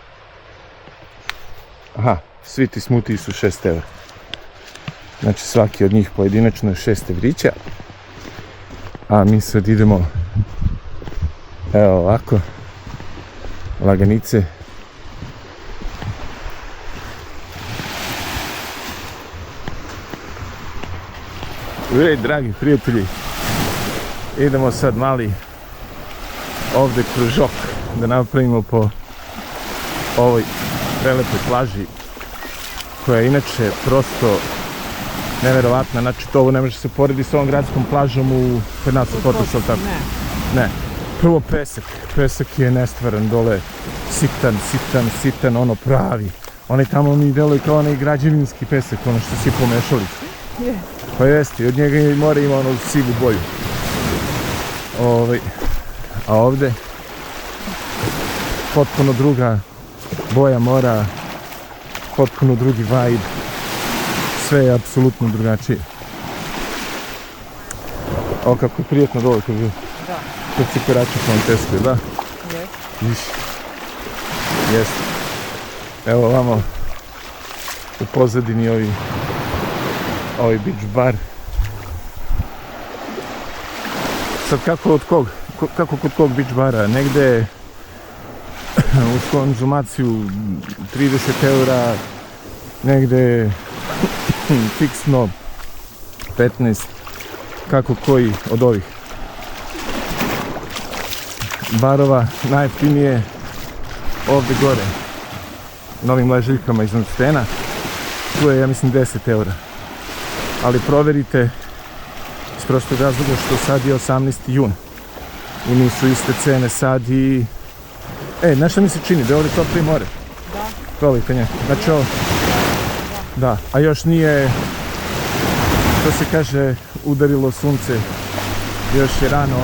Speaker 1: Aha, svi ti smoothie su 6 eura. Znači svaki od njih pojedinačno je 6 evrića. A mi sad idemo, evo ovako, laganice. Dragi prijatelji, idemo sad mali ovdje kružok da napravimo po ovoj prelepoj plaži koja je inače prosto nevjerovatna. Znači to ovo ne može se porediti s ovom gradskom plažom kod nas u Potosu, tako? Ne. Prvo pesak je nestvaran dole, sitan, ono pravi. Onaj tamo mi deluje kao onaj građevinski pesak, ono što si pomešali. Pa jeste, od njega i more ima onu sivu boju. A ovdje potpuno druga boja mora, potpuno drugi vibe, sve je apsolutno drugačije. O, kako je prijetno dole kad si korača po ovom pesku, da? Jeste. Evo ovamo u pozadini ovaj beach bar. Sad kako kod kog beach bara? Negde uz konzumaciju 30 eura, negde fiksno 15, kako koji od ovih barova. Najjeftinije ovdje gore, na ovim ležaljkama iznad stena, tu je ja mislim 10 eura. Ali proverite iz prostog razloga što sad je 18. jun i nisu iste cene sad i... znaš šta mi se čini? Da je ovdje toplije more.
Speaker 4: Da.
Speaker 1: Probajte nje. Znači ovo... Da, a još nije... To se kaže udarilo sunce. Još je rano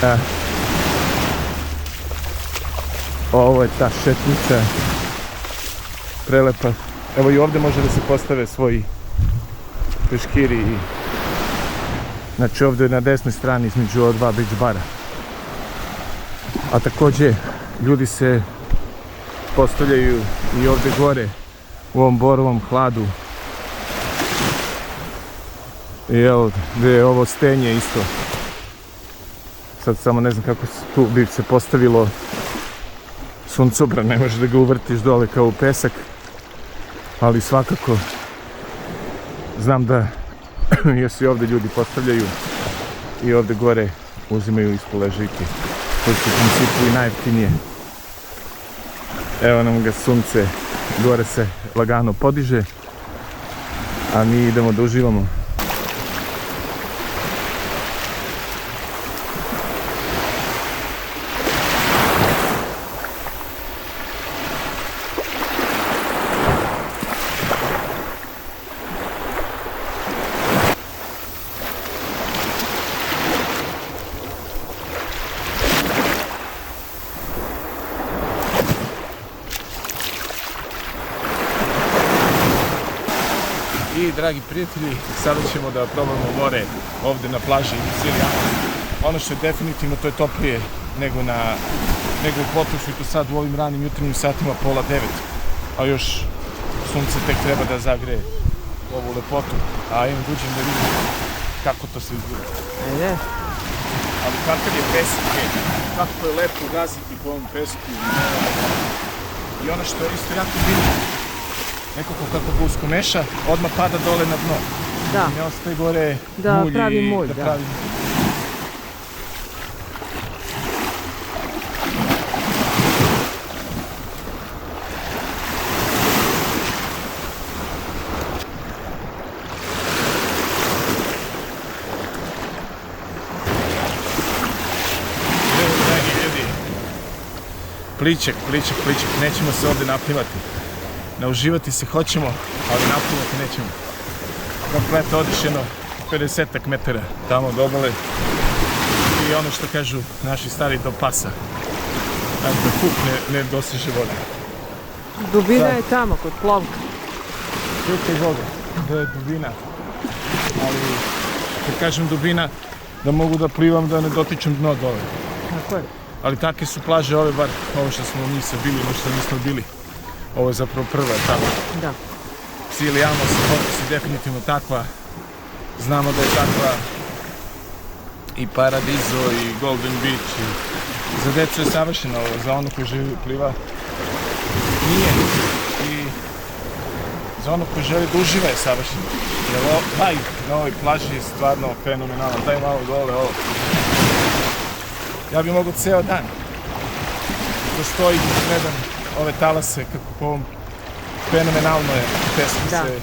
Speaker 1: 8:20. Ovo je ta šetnica. Prelepa. Evo i ovdje može da se postave svoji peškiri. Znači ovdje je na desnoj strani između ova dva beach bara. A također ljudi se postavljaju i ovdje gore u ovom borovom hladu. I evo gdje je ovo stenje isto. Sad samo ne znam kako tu bi se postavilo suncobran, ne možeš da ga uvrtiš dole kao u pesak. Ali svakako znam da još i ovdje ljudi postavljaju i ovdje gore uzimaju ispod ležaljke, koji su u principu i najjeftinije. Evo nam ga sunce, gore se lagano podiže, a mi idemo da uživamo. I dragi prijatelji, sada ćemo da probamo more ovdje na plaži Sicilija. Ono što je definitivno, to je toplije nego u Potosu i to sad u ovim ranim jutarnjim satima 8:30. A još sunce tek treba da zagreje ovu lepotu. A imam uđem da vidim kako to se izgleda. Ali kakav je pesak, kako je lepo gaziti po ovom pesku. I ono što je isto jako divno, nekako kako ga uskomeša, odmah pada dole na dno.
Speaker 4: Da.
Speaker 1: Ne ostaje gore
Speaker 4: Da
Speaker 1: mulj
Speaker 4: pravi
Speaker 1: i
Speaker 4: mulj,
Speaker 1: da
Speaker 4: da.
Speaker 1: pravi... Evo, dragi ljudi, Pličak, nećemo se ovdje naplivati. Nauživati se hoćemo, ali naplivati nećemo. Kompletno odiš jedno 50 metara tamo do obale i ono što kažu naši stari do pasa. Dakle, kuk ne doseže vode.
Speaker 3: Dubina
Speaker 1: Da.
Speaker 3: je tamo, kod plovka.
Speaker 1: Pitaj Boga da je dubina, ali kad kažem dubina, da mogu da plivam, da ne dotičem dno dole.
Speaker 3: Tako je.
Speaker 1: Ali takve su plaže ove, bar ovo što smo mi se bili, ono što nismo bili. Ovo je zapravo prva etapa.
Speaker 3: Da.
Speaker 1: Cijeli Amos je definitivno takva. Znamo da je takva i Paradiso i Golden Beach. I za djecu je savršeno, za ono koji živi pliva nije. I za ono koji želi da uživa je savršeno. Jer vibe na ovoj plaži je stvarno fenomenalan. Daj malo dole ovo. Ja bih mogao ceo dan da stojim i gledam ove talase kako po ovom fenomenalno je pesma
Speaker 3: Da.
Speaker 1: se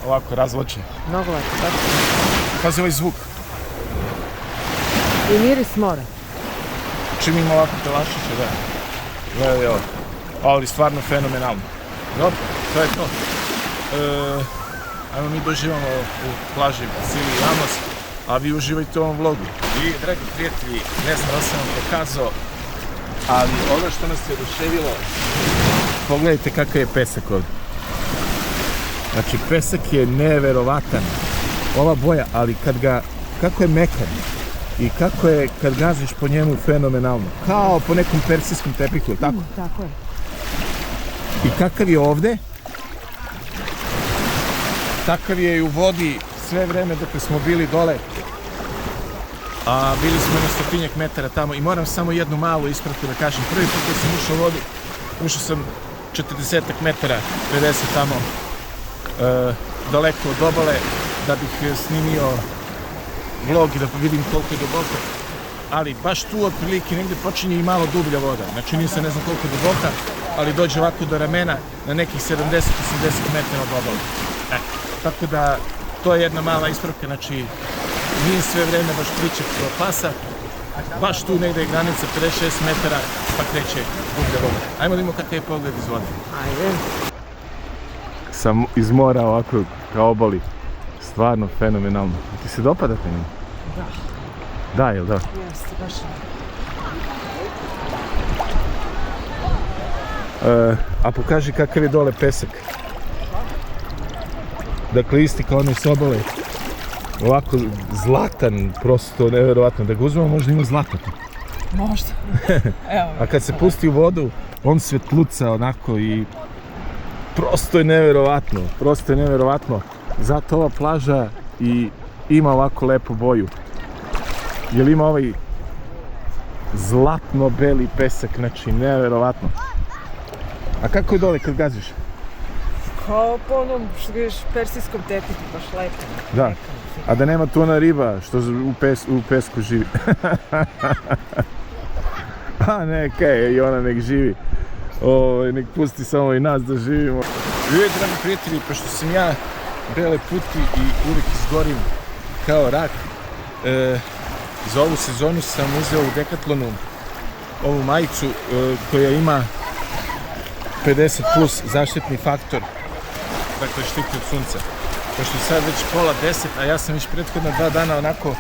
Speaker 1: ovako razvlače.
Speaker 3: Mnogo lepo, tako.
Speaker 1: Pazi ovaj zvuk.
Speaker 3: I miris mora.
Speaker 1: Čim ima ovako telašiće, da. Gledaj ovo. Ali stvarno fenomenalno. Dobro, to je to. Ajmo mi doživamo u plaži Sili Amos, a vi uživajte u ovom vlogu. I, dragi prijatelji, ne znam da sam vam pokazao, ali ono što nas je oduševilo, pogledajte kakav je pesak ovdje. Znači, pesak je neverovatan. Ova boja, ali kad ga, kako je mekan i kako je kad gaziš po njemu fenomenalno. Kao po nekom persijskom tepihu, jel tako?
Speaker 3: Tako je.
Speaker 1: I kakav je ovdje, takav je i u vodi sve vreme dok smo bili dole. A bili smo na 100 metara tamo i moram samo jednu malu ispravku da kažem. Prvi put kad sam ušao u vodu, ušao sam 40 metara, 50 tamo daleko od obale da bih snimio vlog i da vidim koliko je duboko. Ali baš tu otprilike negdje počinje i malo dublja voda. Znači nije se ne znam koliko duboka, ali dođe ovako do ramena na nekih 70-80 metara od obale. Tako da to je jedna mala ispravka, znači nije sve vreme baš Pličak do pasa. Baš tu negdje je granica 56 metara pa kreće dublja voda. Ajmo da vidimo kakav je pogled iz vode.
Speaker 3: Ajde.
Speaker 1: Sam iz mora ovako kao obali. Stvarno fenomenalno. Ti se dopada te njemu?
Speaker 3: Da.
Speaker 1: Da, jel da?
Speaker 3: Jeste, baš.
Speaker 1: A pokaži kakav je dole pesak. Dakle, isti kao onaj s obale. Ovako zlatan, prosto nevjerovatno. Da ga uzmemo možda ima zlata.
Speaker 3: Možda. Evo.
Speaker 1: A kad se pusti u vodu, on svetluca onako i prosto je nevjerovatno. Zato ova plaža i ima ovako lepu boju. Jer ima ovaj zlatno-beli pesak, znači nevjerovatno. A kako je dole kad gaziš?
Speaker 3: Kao po onom što vidiš persijskom tepihu, baš lepo.
Speaker 1: Da. A da nema tu ona riba što u pesku živi. A neka i ona nek živi. Nek pusti samo i nas da živimo. Vidite, dragi prijatelji, pošto sam ja bele puti i uvijek izgorim kao rak, za ovu sezonu sam uzeo u Decathlonu ovu majicu koja ima 50 plus zaštitni faktor, dakle štiti od sunca. Pošto je sad već pola 10, a ja sam već prethodna 2 dana onako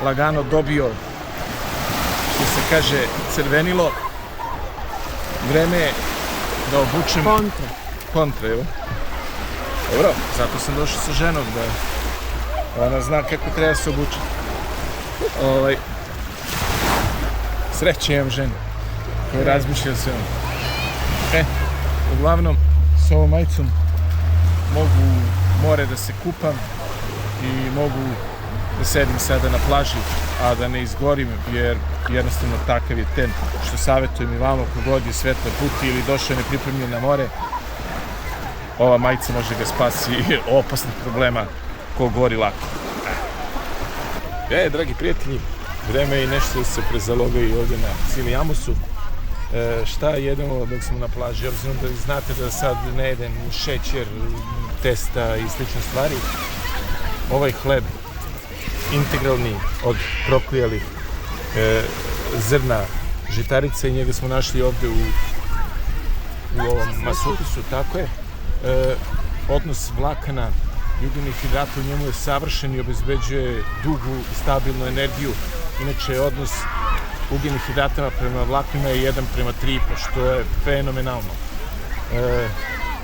Speaker 1: lagano dobio, što se kaže, crvenilo. Vreme je da obučem kontra, evo. Dobro, zato sam došao sa ženom da ona zna kako treba se obučiti. Sreće imam ženu koja razmišlja o svemu. Uglavnom, s ovom majicom mogu u more da se kupam i mogu da sedim sada na plaži, a da ne izgorim, jer jednostavno takav je ten. Što savjetujem i vama, kogod je svetle puti ili došao je nepripremljen na more, ova majica može ga spasi opasnih problema ko gori lako. Dragi prijatelji, vreme je nešto da se prezaloga i ovdje na Sili Amosu. Šta jedemo dok smo na plaži, obzirom da znate da sad ne jedem šećer, testa i slične stvari. Ovaj hleb, integralni od proklijalih zrna žitarica, i njega smo našli ovdje u u ovom Masutisu, tako je. Odnos vlakana i ugljenih hidrata u njemu je savršen i obezbeđuje dugu i stabilnu energiju. Inače, odnos ugljenih hidrata prema vlaknima je 1:3,5, što je fenomenalno.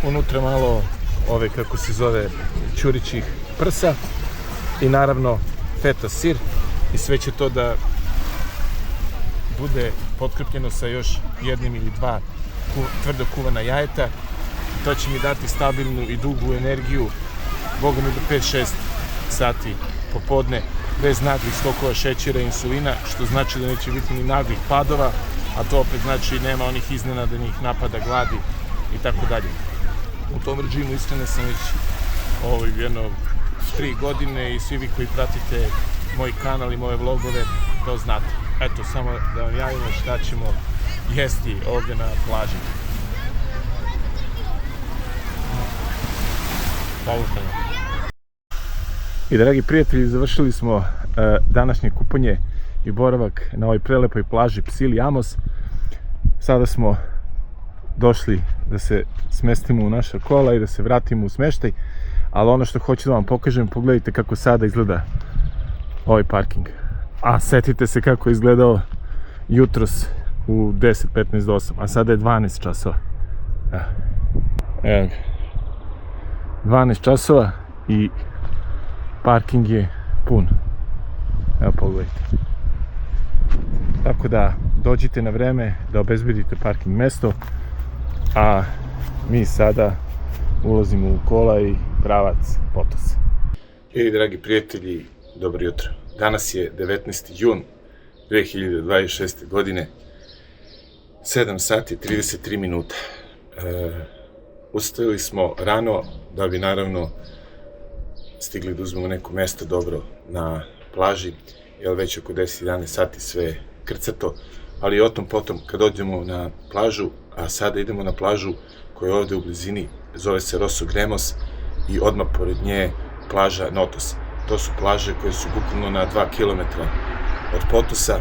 Speaker 1: Unutra malo ove, kako se zove, ćurićih prsa i naravno feta sir i sve će to da bude potkrepljeno sa još 1 ili 2 tvrdo kuvana jajeta. To će mi dati stabilnu i dugu energiju, boga mi do 5-6 sati popodne, bez naglih skokova šećera i insulina, što znači da neće biti ni naglih padova, a to opet znači nema onih iznenadenih napada gladi i tako dalje. U tom režimu iskreno sam već jedno 3 godine i svi vi koji pratite moj kanal i moje vlogove to znate. Eto, samo da vam javimo šta ćemo jesti ovdje na plaži. I dragi prijatelji, završili smo današnje kupanje i boravak na ovoj prelepoj plaži Psili Amos. Sada smo došli da se smestimo u naša kola i da se vratimo u smeštaj, ali ono što hoću da vam pokažem, pogledajte kako sada izgleda ovaj parking. A setite se kako je izgledao jutros u 10:15 do 8, a sada je 12 časova. Evo ga. 12 časova i parking je pun. Evo, pogledajte. Tako da dođite na vreme da obezbedite parking mesto, a mi sada ulazimo u kola i pravac Potosa. I dragi prijatelji, dobro jutro. Danas je 19. jun 2026. godine, 7 sati 33 minuta. Ustajali smo rano da bi naravno stigli da uzmemo neko mesto dobro na plaži, jer već oko 10-11 sati sve je krcato, ali o tom potom kad dođemo na plažu, a sada idemo na plažu koja je ovde u blizini, zove se Rosso Gremos i odmah pored nje plaža Notos. To su plaže koje su bukvalno na 2 km od Potosa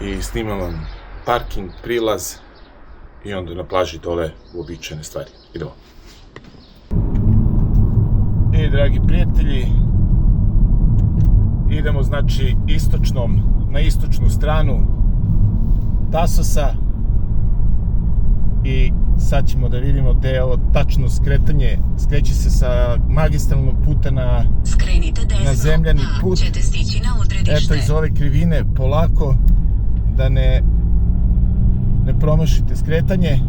Speaker 1: i snimam vam parking, prilaz i onda na plaži dole uobičajene stvari. Idemo. I dragi prijatelji, idemo znači na istočnu stranu Tasosa i sad ćemo da vidimo gde je ovo tačno skretanje. Skreće se sa magistralnog puta na zemljani put.
Speaker 2: Ćete stići na odredište.
Speaker 1: Eto, iz ove krivine polako da ne promašite skretanje.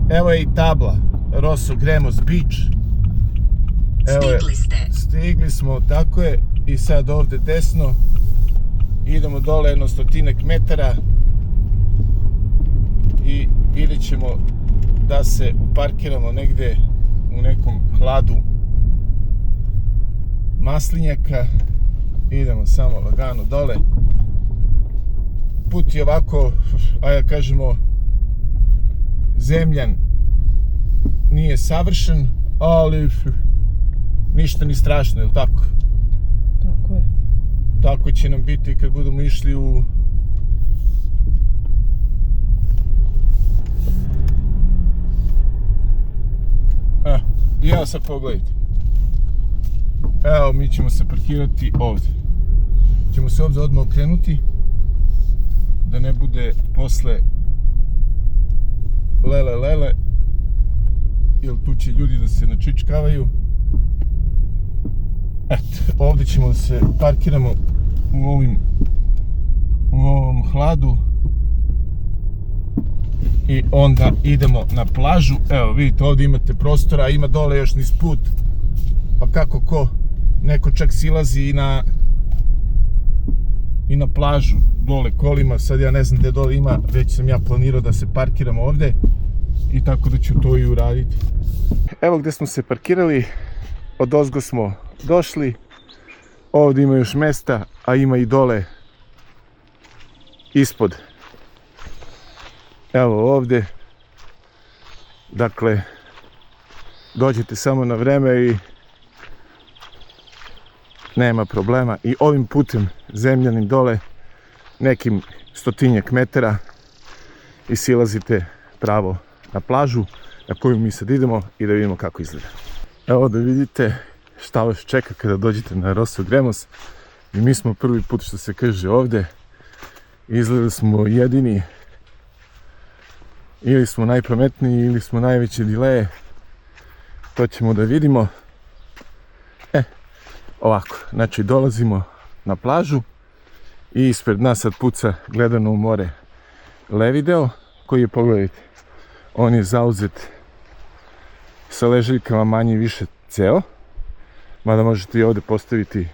Speaker 1: Evo je i tabla Rosso Gremos Beach.
Speaker 2: Stigli ste.
Speaker 1: Stigli smo, tako je. I sad ovde desno idemo dole jedno 100 metara i vidjet ćemo da se uparkiramo negde u nekom hladu maslinjaka. Idemo samo lagano dole. Put je ovako, ajde kažemo, zemljan, nije savršen, ali ništa ni strašno, je li tako?
Speaker 3: Tako je.
Speaker 1: Tako će nam biti kad budemo išli u i evo sad pogledajte. Evo, mi ćemo se parkirati ovdje. Ćemo se ovdje odmah okrenuti da ne bude posle lele, jer tu će ljudi da se načičkavaju. Eto, ovdje ćemo da se parkiramo u ovom hladu i onda idemo na plažu. Evo, vidite, ovdje imate prostora, ima dole još niz put, pa kako ko, neko čak silazi i na plažu dole kolima. Sad ja ne znam gde dole ima, već sam ja planirao da se parkiram ovdje i tako da ću to i uraditi. Evo gde smo se parkirali, odozgo smo došli, ovdje ima još mesta, a ima i dole ispod. Evo ovdje, dakle, dođete samo na vreme i nema problema. I ovim putem zemljanim dole nekim 100 metara i silazite pravo na plažu na koju mi sad idemo i da vidimo kako izgleda. Evo da vidite šta vas čeka kada dođete na Rosso Gremos. I mi smo prvi put, što se kaže, ovde. Izgleda smo jedini. Ili smo najpametniji ili smo najveće dileje. To ćemo da vidimo. Ovako, znači dolazimo na plažu i ispred nas sad puca gledano u more levi deo koji je, pogledajte, on je zauzet sa ležaljkama manje i više ceo, mada možete i ovde postaviti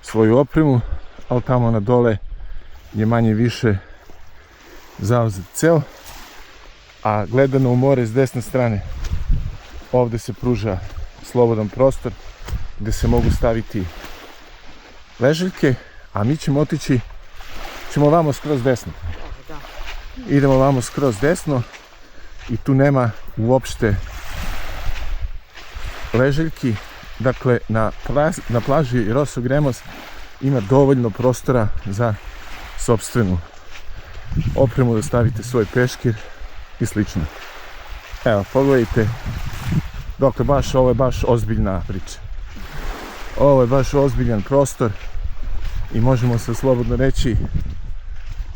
Speaker 1: svoju opremu, ali tamo na dole je manje više zauzet ceo, a gledano u more s desne strane ovde se pruža slobodan prostor gde se mogu staviti ležaljke, a mi ćemo otići, ćemo vamo skroz desno. Idemo vamo skroz desno i tu nema uopšte ležaljki. Dakle, na plaži Rosso Gremos ima dovoljno prostora za sopstvenu opremu, da stavite svoj peškir i slično. Evo, pogledajte. Dakle, ovo je baš ozbiljna priča. Ovo je baš ozbiljan prostor i možemo se slobodno reći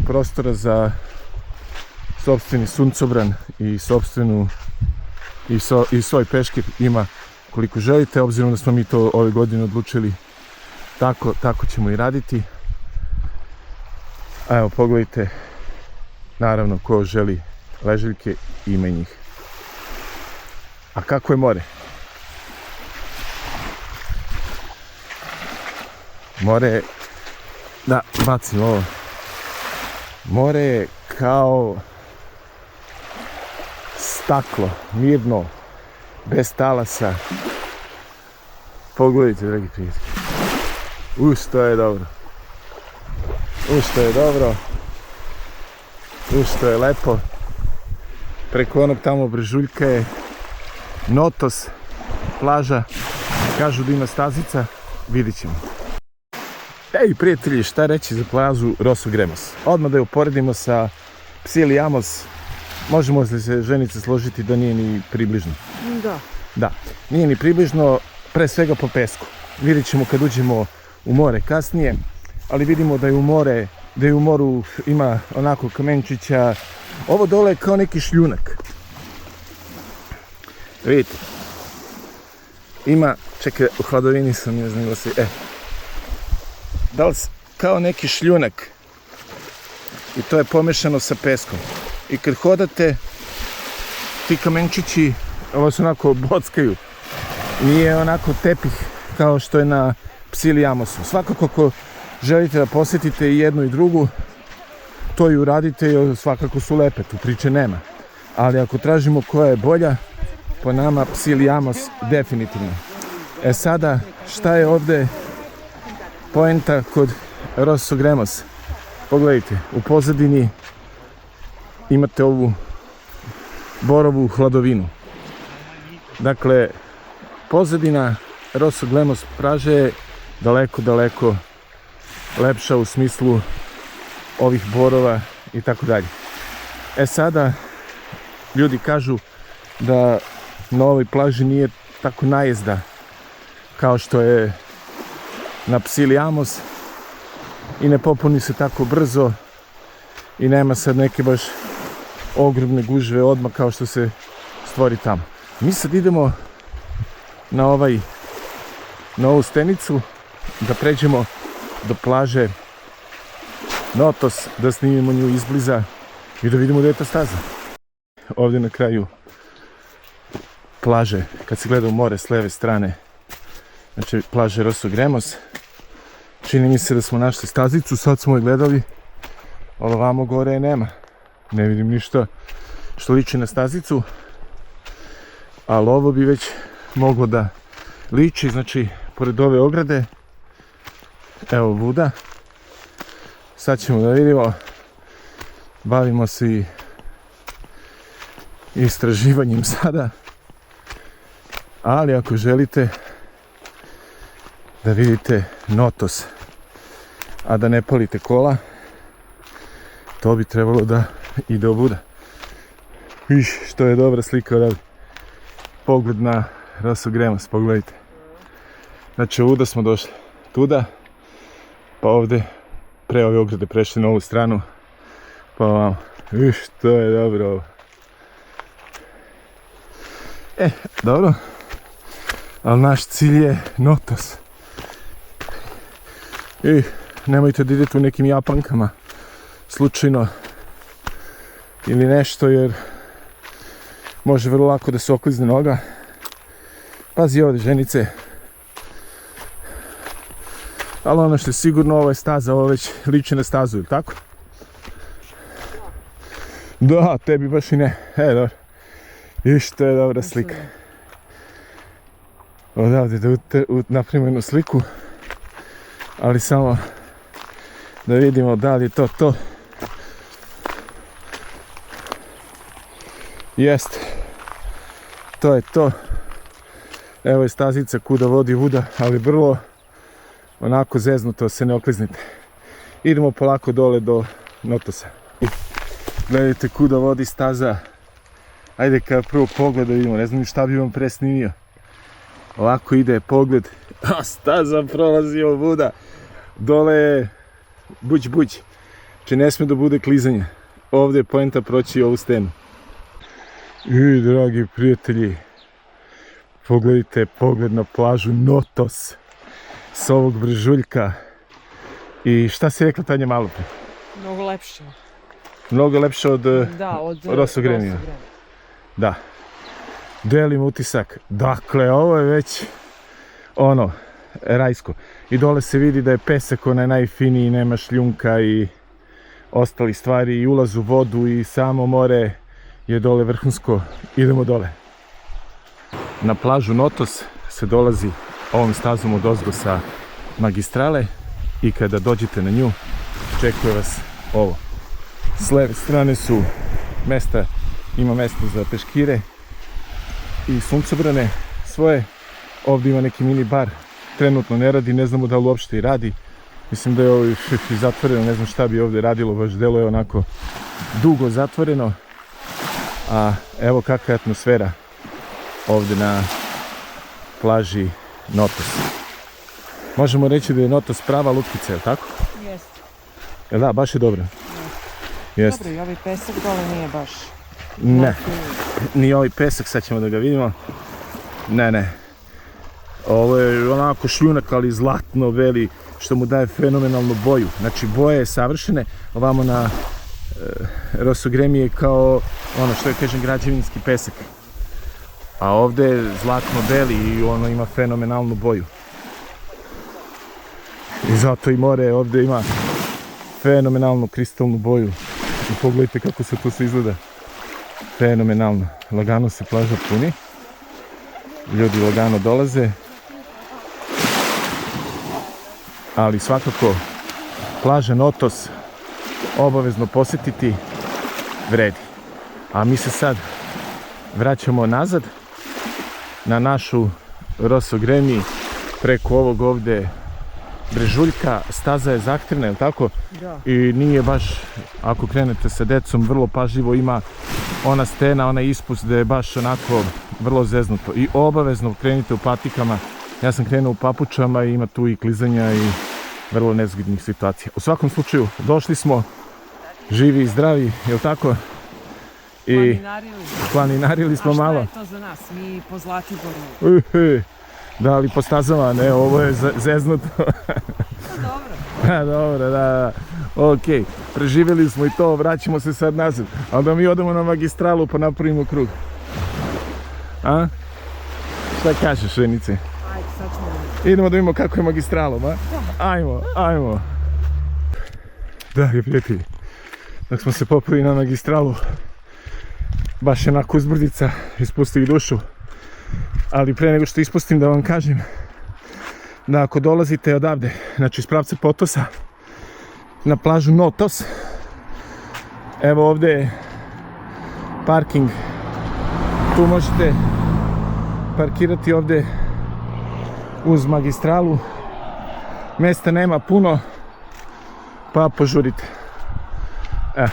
Speaker 1: prostora za sopstveni suncobran i sopstvenu i svoj peškir ima koliko želite, obzirom da smo mi to ove godine odlučili tako ćemo i raditi. A evo, pogledajte, naravno ko želi ležaljke, ima njih. A kako je more? More je, da, bacim ovo. More je kao staklo, mirno, bez talasa. Pogledajte, dragi prijatelji. Što je dobro. Što je dobro. Što je lepo. Preko onog tamo brežuljka je Notos, plaža. Kažu da ima stazica, vidit ćemo. Ej, prijatelji, šta reći za plažu Rosso Gremos? Odmah da je uporedimo sa Psili Amos. Možemo li se ženice složiti da nije ni približno? Da, nije ni približno, pre svega po pesku. Vidjet ćemo kad uđemo u more kasnije, ali vidimo da je u moru ima onako kamenčića. Ovo dole je kao neki šljunak. Vidite, ima, čekaj, u hladovini sam, ne znam da se, da li kao neki šljunak i to je pomešano sa peskom. I kad hodate, ti kamenčići, ovo se onako bockaju. Nije onako tepih kao što je na Psili Amosu. Svakako ako želite da posjetite i jednu i drugu, to i uradite, jer svakako su lepe, tu priče nema. Ali ako tražimo koja je bolja, po nama Psili Amos definitivno. Sada, šta je ovde poenta kod Rosso Gremos? Pogledajte, u pozadini imate ovu borovu hladovinu. Dakle, pozadina Rosso Gremos plaže je daleko lepša u smislu ovih borova i tako dalje. Sada, ljudi kažu da na ovoj plaži nije tako najezda kao što je na Psili Amos i ne popuni se tako brzo i nema sad neke baš ogromne gužve odmah kao što se stvori tamo. Mi sad idemo na ovu stenicu da pređemo do plaže Notos, da snimimo nju izbliza i da vidimo gdje je ta staza. Ovdje na kraju plaže, kad se gleda u more s leve strane, znači plaže Rosso Gremos, čini mi se da smo našli stazicu, sad smo je gledali, ali ovamo gore je nema. Ne vidim ništa što liči na stazicu, ali ovo bi već moglo da liči, znači pored ove ograde, evo vuda. Sad ćemo da vidimo, bavimo se i istraživanjem sada, ali ako želite da vidite Notos, a da ne palite kola, to bi trebalo da ide ovuda. Viš, što je dobra slika odavde. Pogled na Rosogremos, pogledajte. Znači ovuda smo došli, tuda, pa ovdje, pre ove ograde prešli na ovu stranu, pa ovamo. Viš, to je dobro ovo. Dobro, ali naš cilj je Notos. I nemojte da idete u nekim japankama, slučajno, ili nešto, jer može vrlo lako da se oklizne noga. Pazi ovdje, ženice. Ali ono što je sigurno, ovo je staza, ovo već liči na stazu, ili tako? Da, tebi baš i ne. Dobro. Viš, to je dobra slika. Odavde da napravimo jednu sliku, ali samo da vidimo da li je to to. Jest, to je to. Evo je stazica kuda vodi vuda, ali vrlo onako zeznuto, se ne okliznite. Idemo polako dole do Notosa. Gledajte kuda vodi staza. Ajde kada prvo pogled da vidimo, ne znam šta bi vam pre snimio. Ovako ide pogled, a staza prolazi od vuda. Dole je buć. Če ne sme da bude klizanja. Ovdje je poenta proći ovu stenu. I dragi prijatelji, pogledajte pogled na plažu Notos s ovog brežuljka. I šta si rekla, Tanja, malo pre?
Speaker 3: Mnogo lepše.
Speaker 1: Mnogo lepše od Rosogremija. Da. Delim utisak. Dakle, ovo je već ono, rajsko. I dole se vidi da je pesak onaj najfiniji, nema šljunka i ostali stvari, i ulaz u vodu i samo more je dole vrhunsko. Idemo dole. Na plažu Notos se dolazi ovom stazom odozgo sa magistrale i kada dođete na nju, čekuje vas ovo. S leve strane su mesta, ima mesta za peškire i suncobrane svoje. Ovdje ima neki mini bar, trenutno ne radi, ne znamo da li uopšte i radi. Mislim da je ovo i zatvoreno, ne znam šta bi ovdje radilo, baš delo je onako dugo zatvoreno. A evo kakva je atmosfera ovdje na plaži Notos. Možemo reći da je Notos prava lutkica, je li tako?
Speaker 3: Jeste.
Speaker 1: Jel da, baš je dobro? Jeste.
Speaker 3: Dobro, i ovaj pesak dole nije baš.
Speaker 1: Ne, ni ovaj pesak, sad ćemo da ga vidimo. Ne. Ovo je onako šljunak, ali zlatno beli, što mu daje fenomenalnu boju. Znači, boje je savršene, ovamo na Rosogremiji je kao, ono što je kažem, građevinski pesak. A ovdje je zlatno beli i ono ima fenomenalnu boju. I zato i more ovdje ima fenomenalnu kristalnu boju. I pogledajte kako se to sve izgleda. Fenomenalno. Lagano se plaža puni. Ljudi lagano dolaze. Ali svakako plaža Notos obavezno posjetiti vredi. A mi se sad vraćamo nazad na našu Rosogremiju preko ovog ovdje brežuljka. Staza je zahtjevna, je li tako?
Speaker 3: Da.
Speaker 1: I nije baš, ako krenete sa decom, vrlo pažljivo, ima ona stena, onaj ispust da je baš onako vrlo zeznuto. I obavezno krenite u patikama. Ja sam krenuo u papučama i ima tu i klizanja i vrlo nezgodnih situacija. U svakom slučaju, došli smo živi i zdravi, je li tako? I planinarili smo malo.
Speaker 3: A šta je to za nas? Mi po Zlatiboru.
Speaker 1: Da, ali po stazama, ne, ovo je zeznuto.
Speaker 3: Dobro.
Speaker 1: Dobro, da. Ok, preživjeli smo i to, vraćamo se sad nazad. Ali da mi odemo na magistralu pa napravimo krug. A? Šta kažeš, ženice?
Speaker 3: Ajde, sad ćemo.
Speaker 1: Idemo da vidimo kako je magistralom, a? Ajmo. Dragi prijatelji, dok smo se popili na magistralu, baš jednako uzbrdica, ispustili dušu. Ali pre nego što ispustim da vam kažem da ako dolazite odavde, znači iz pravca Potosa, na plažu Notos, evo ovdje je parking, tu možete parkirati ovdje uz magistralu, mjesta nema puno, pa požurite. Evo,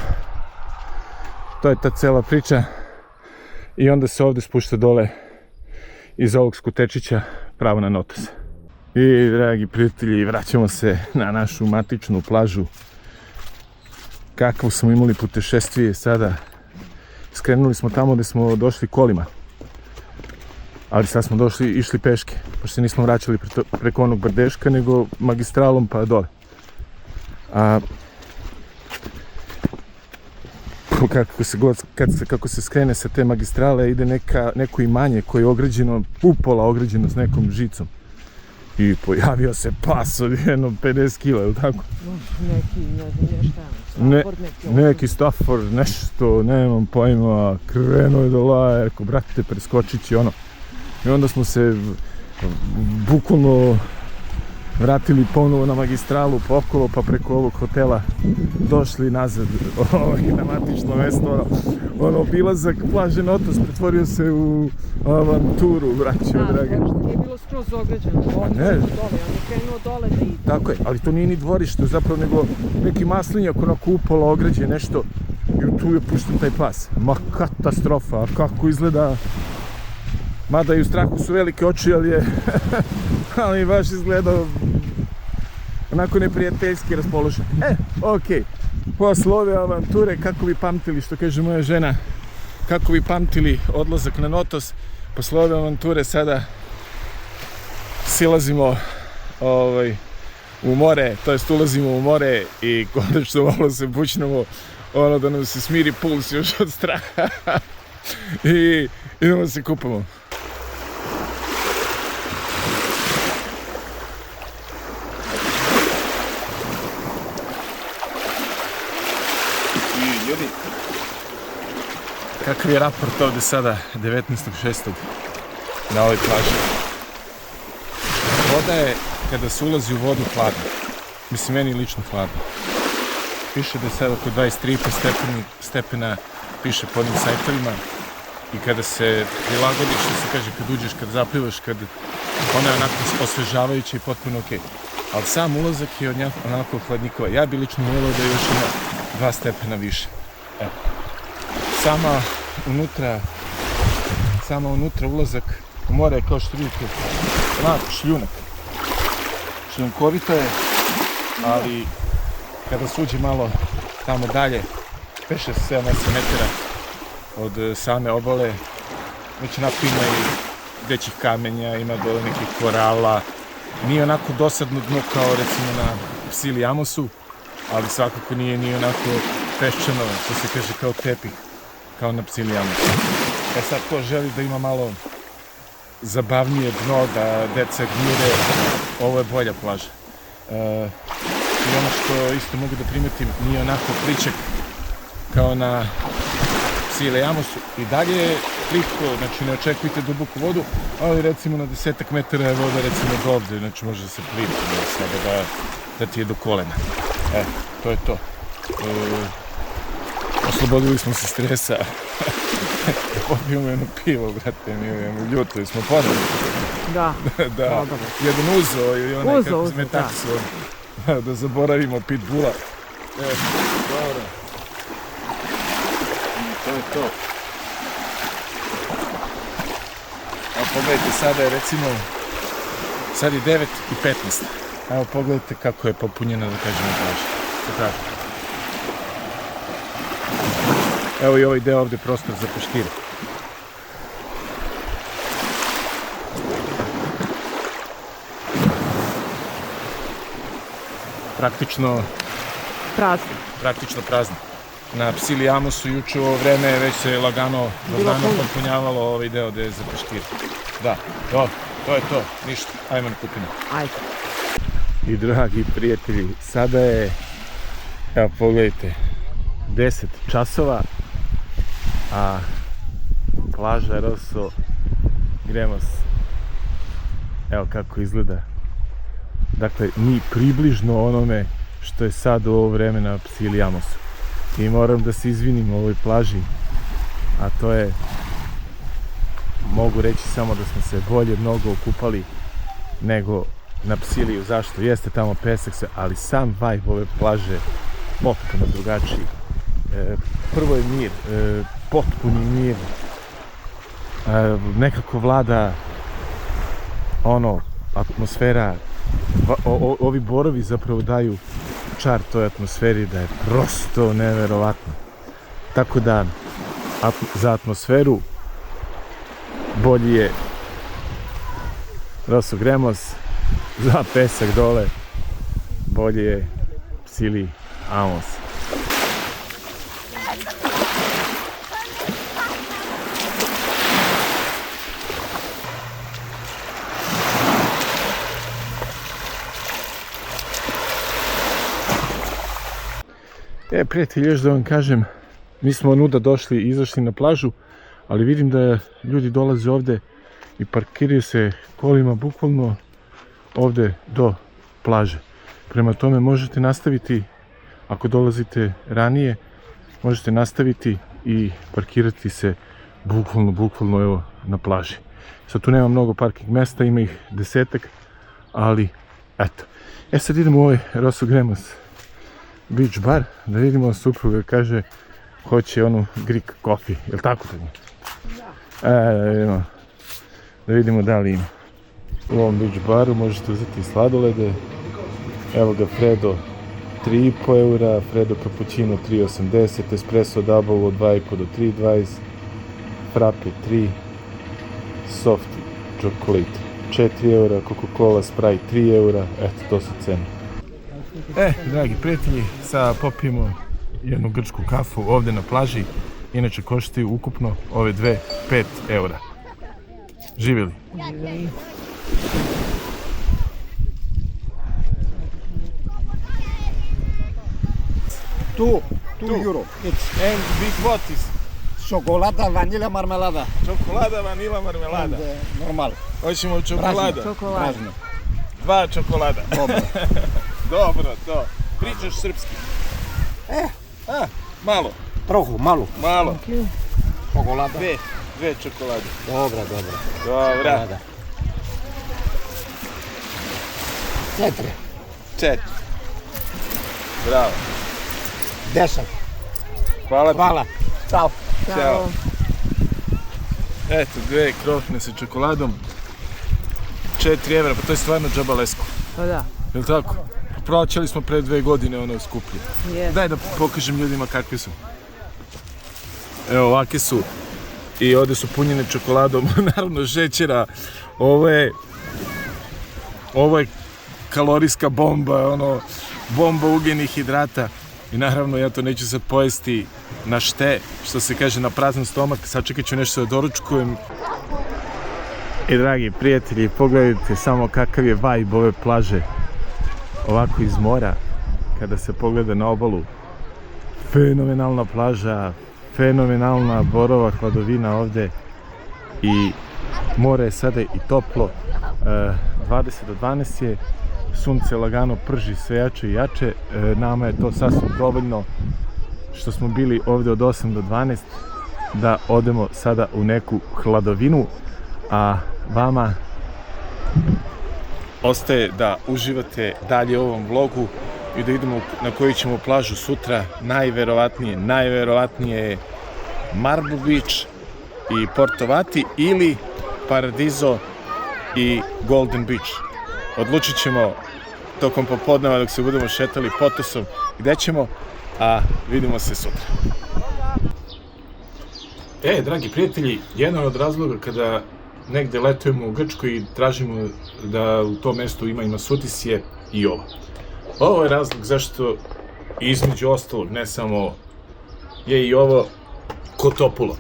Speaker 1: to je ta cijela priča. i onda se ovde spušta dole iz ovog skutečića pravo na Notos. I dragi prijatelji, vraćamo se na našu matičnu plažu. Kakvo smo imali putešestvije sada. Skrenuli smo tamo gde smo došli kolima. Ali sad smo išli peške, pošto se nismo vraćali preko onog Brdeška, nego magistralom pa dole. Kako se skrene sa te magistrale, ide neko imanje koje je ograđeno, upola ograđeno s nekom žicom. I pojavio se pas od jedno 50 kila, ili tako? Neki Stafford, nešto, nemam pojma, krenuo je do laja, rekao, brate, preskočit će ono. I onda smo se bukvalno vratili ponovo na magistralu okolo, pa preko ovog hotela došli nazad na matično mesto. Ono, obilazak plaže Notos pretvorio se u avanturu, braćo dragi.
Speaker 3: Nije bilo skroz ograđeno, on je krenuo dole da ide.
Speaker 1: Tako je, ali to nije ni dvorište zapravo, nego neki maslinjak, onako upola ograđe nešto i tu je pušten taj pas. Ma katastrofa, kako izgleda. Mada i u strahu su velike oči, ali baš izgledao onako neprijateljski raspoložen. Okej. Posle ove avanture, kako bi pamtili, što kaže moja žena, kako bi pamtili odlazak na Notos, posle ove avanture sada silazimo u more, to jest ulazimo u more i konačno malo se bućnemo, da nam se smiri puls još od straha i idemo se kupamo. Ljudi, kakav je raport ovde sada, 19.6. na ovoj plaži. Voda je, kada se ulazi u vodu, hladna. Mislim, meni lično hladna. Piše da je sada oko 23,5 stepena, piše po onim sajtovima. I kada se prilagodiš, što se kaže, kad uđeš, kad zaplivaš, ona je onako osvežavajuća i potpuno okej. Ali sam ulazak je onako hladnjikova. Ja bi lično volio da još ima 2 stepena više. Sama unutra ulazak u more je kao što vidite onako šljunak. Šljunkovito je, ali kada se uđe malo tamo dalje, 5-7 metara od same obale, već onako ima i većih kamenja, ima dole nekih korala. Nije onako dosadno dno kao recimo na Psili Amosu, ali svakako nije onako peščano, to se kaže kao tepih, kao na Psili Amosu. Sad ko želi da ima malo zabavnije dno, da deca gnjure, ovo je bolja plaža. I ono što isto mogu da primetim, nije onako pličak kao na Psili Amosu. I dalje je plitko, znači ne očekujte duboku vodu, ali recimo na 10 metara je voda recimo do ovde, znači može da se pliva sada da ti je do kolena. To je to. Oslobodili smo se stresa. Popijemo jedno pivo, brate, mi ljuto smo podali.
Speaker 3: Da.
Speaker 1: Jedan uzo ili onaj kako sme taksu, da zaboravimo pitbula. Dobro. To je to. A pogledajte, sada je recimo, sad je 9:15. Evo pogledajte kako je popunjena, da kažemo, plaža. Evo i ovaj deo ovde prostor za peškire. Praktično prazno. Na Psili Amosu juče u ovo vreme već se lagano popunjavalo ovaj deo gde je za peškire. Da, to je to, ništa, ajmo na kupinu.
Speaker 3: Ajde.
Speaker 1: I dragi prijatelji, sada je, evo pogledajte, 10 časova, a plaža Rosso Gremos, evo kako izgleda. Dakle, ni približno onome što je sad u ovo vreme na Psili Amosu. I moram da se izvinim u ovoj plaži, a to je, mogu reći samo da smo se bolje mnogo okupali nego na Psiliju. Zašto? Jeste tamo pesak se, ali sam vibe ove plaže potpuno drugačiji. Prvo je mir, potpuni mir, nekako vlada ono, atmosfera, ovi borovi zapravo daju čar toj atmosferi da je prosto neverovatno. Tako da za atmosferu bolji je Rosso Gremos, za pesak dole bolje je Psili Amos. Prijatelji, još da vam kažem, mi smo onuda došli i izašli na plažu, ali vidim da ljudi dolaze ovde i parkiraju se kolima bukvalno ovde do plaže. Prema tome možete nastaviti, ako dolazite ranije, možete nastaviti i parkirati se bukvalno evo na plaži. Sad tu nema mnogo parking mesta, ima ih 10-ak, ali eto. Sad idemo u ovaj Rosso Gremos Beach bar, da vidimo, supruga kaže hoće onu Greek coffee, jel tako to nije? Da vidimo da li ima. U ovom beach baru možete uzeti sladolede, evo ga Fredo 3,5 eura, Fredo Cappuccino 3,80, Espresso Double od 2,5 do 3,20, Frappe 3, Soft Chocolate 4 eura, Coca-Cola Sprite 3 eura, eto to su cene. Dragi prijatelji, sada popijemo jednu grčku kafu ovde na plaži, inače koštaju ukupno ove dve 5 eura. Živjeli!
Speaker 6: Two euro.
Speaker 1: And this what is?
Speaker 6: Chocolata, vanilja, marmelada.
Speaker 1: Čokolada, vanila, marmelada.
Speaker 6: And, normal.
Speaker 1: Hoćemo čokolada.
Speaker 6: Pražno.
Speaker 1: 2 čokolada.
Speaker 6: Dobro.
Speaker 1: Dobro, to. Pričaš srpski? Malo.
Speaker 6: Trochu, malo.
Speaker 1: Malo.
Speaker 6: Chocolada.
Speaker 1: Dve čokolade.
Speaker 6: Dobra.
Speaker 1: Dobra. 4. Bravo.
Speaker 6: 10.
Speaker 1: Hvala ti.
Speaker 6: Hvala. Ćao.
Speaker 1: Ćao. Eto, dve krofne sa čokoladom. 4 evra, pa to je stvarno džaba lesko.
Speaker 3: Pa da.
Speaker 1: Jel' tako? Plaćali smo pre 2 godine ono skuplje.
Speaker 3: Yes.
Speaker 1: Daj da pokažem ljudima kakve su. Evo, ovake su. I ovde su punjene čokoladom, naravno šećera. Ovo je kalorijska bomba, bomba ugljenih hidrata. I naravno ja to neću sad pojesti na šte, što se kaže na prazan stomak. Sačekat ću nešto da doručkujem. I dragi prijatelji, pogledajte samo kakav je vibe ove plaže. Ovako iz mora, kada se pogleda na obalu. Fenomenalna plaža, fenomenalna borova hladovina ovde. I more je sada i toplo. 20 do 12 je. Sunce lagano prži sve jače i jače. Nama je to sasvim dovoljno što smo bili ovde od 8 do 12 da odemo sada u neku hladovinu, a vama ostaje da uživate dalje u ovom vlogu i da idemo na koju ćemo plažu sutra. Najverovatnije je Marble Beach i Porto Vati ili Paradiso i Golden Beach. Odlučit ćemo tokom popodneva dok se budemo šetali Potosom gde ćemo, a vidimo se sutra. Dragi prijatelji, jedan od razloga kada negde letujemo u Grčku i tražimo da u tom mestu ima i Masutis je i ovo. Ovo je razlog zašto između ostalog, ne samo, je i ovo kotopulo.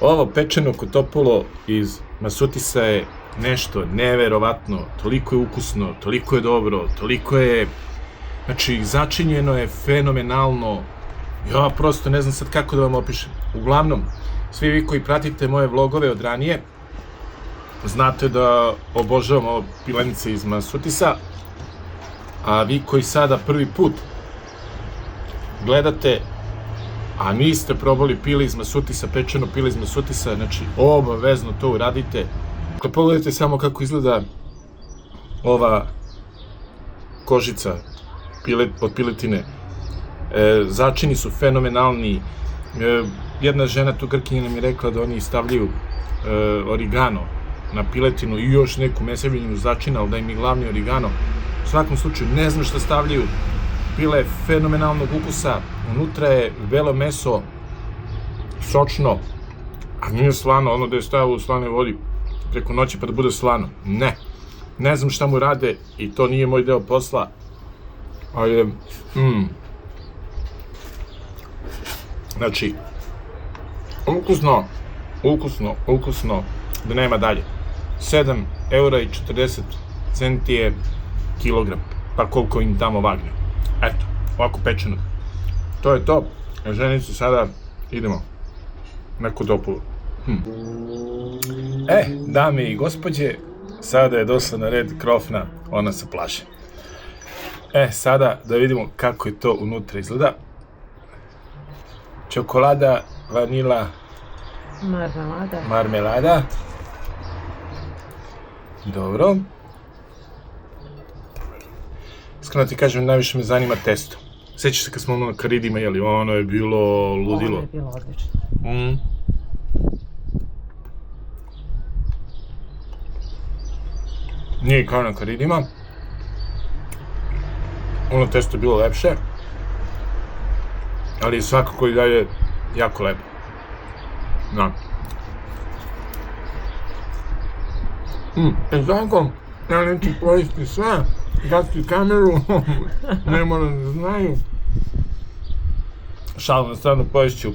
Speaker 1: Ovo pečeno kotopulo iz Masutisa je nešto neverovatno, toliko je ukusno, toliko je dobro, toliko je, znači, začinjeno je fenomenalno. Ja prosto ne znam sad kako da vam opišem. Uglavnom, svi vi koji pratite moje vlogove od ranije, znate da obožavam ovo pilenice iz Masutisa, a vi koji sada prvi put gledate, a niste probali pile iz Masutisa, pečeno pile iz Masutisa, znači obavezno to uradite. Dakle, pogledajte samo kako izgleda ova kožica od piletine. Začini su fenomenalni, jedna žena tu Grkinja mi je rekla da oni stavljaju origano na piletinu i još neku mesevinu začina, ali da im je glavni origano. U svakom slučaju, ne znam šta stavljaju. Pile je fenomenalnog ukusa, unutra je belo meso, sočno, a nije slano, ono da je stavio u slanoj vodi preko noći pa da bude slano. Ne znam šta mu rade i to nije moj deo posla, ali znači, ukusno, da nema dalje. 7 eura i 40 centi je kilogram, pa koliko im tamo vagne. Eto, ovako pečenog. To je to. Ženicu sada idemo neku dopulu. Dame i gospođe, sada je došla na red krofna, ona sa plaže. Sada da vidimo kako je to unutra izgleda. Čokolada, vanila, marmelada. Dobro. Iskreno ti kažem, najviše me zanima testo. Sjećaš se kad smo na Karidima jeli, ono je bilo ludilo.
Speaker 3: Ono je bilo odlično.
Speaker 1: Nije kao na Karidima. Ono testo je bilo lepše. Ali svakako i dalje jako lepo. Da. Zakon, ja neću pojesti sve, gasi kameru, ne moram da znaju. Šalno, stvarno poješću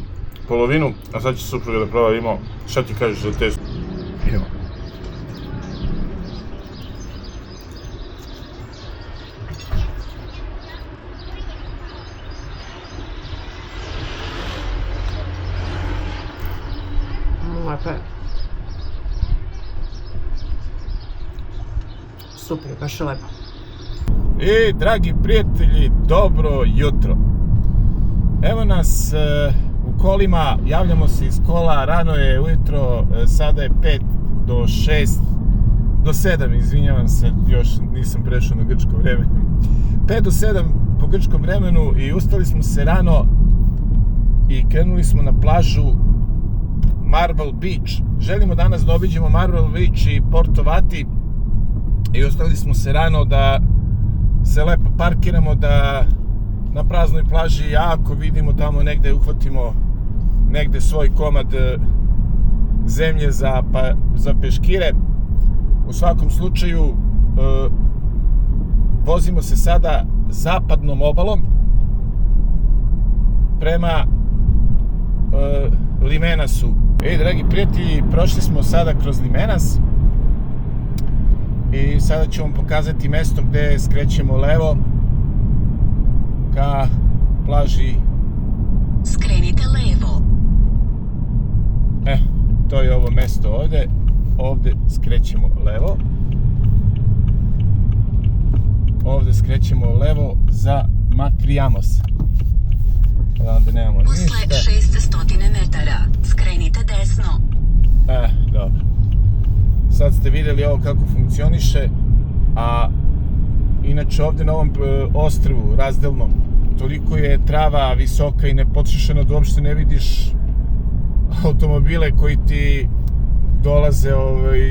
Speaker 1: polovinu, a sad će supruga da proba, imao, šta ti kažeš za testo? Idemo.
Speaker 3: Lepo je. Super, baš je lepo.
Speaker 1: Dragi prijatelji, dobro jutro. Evo nas u kolima, javljamo se iz kola, rano je ujutro, sada je 5 do 6, do 7, izvinjavam se, još nisam prešao na grčko vreme. 5 do 7 po grčkom vremenu i ustali smo se rano i krenuli smo na plažu Marble Beach. Želimo danas da obiđemo Marble Beach i Porto Vati i ostali smo se rano da se lepo parkiramo, da na praznoj plaži jako vidimo tamo negde, uhvatimo negde svoj komad zemlje za peškire. U svakom slučaju vozimo se sada zapadnom obalom prema Limenasu. Dragi prijatelji, prošli smo sada kroz Limenas i sada ću vam pokazati mesto gde skrećemo levo ka plaži.
Speaker 2: Skrenite levo.
Speaker 1: To je ovo mesto ovde. Ovde skrećemo levo. Ovde skrećemo levo za Matriamos. Onda nemamo ništa.
Speaker 2: Posle 600 metara, skrenite desno.
Speaker 1: Dobro. Sad ste vidjeli ovo kako funkcioniše, a inače ovde na ovom ostrvu razdelnom toliko je trava visoka i nepočišćena da uopšte ne vidiš automobile koji ti dolaze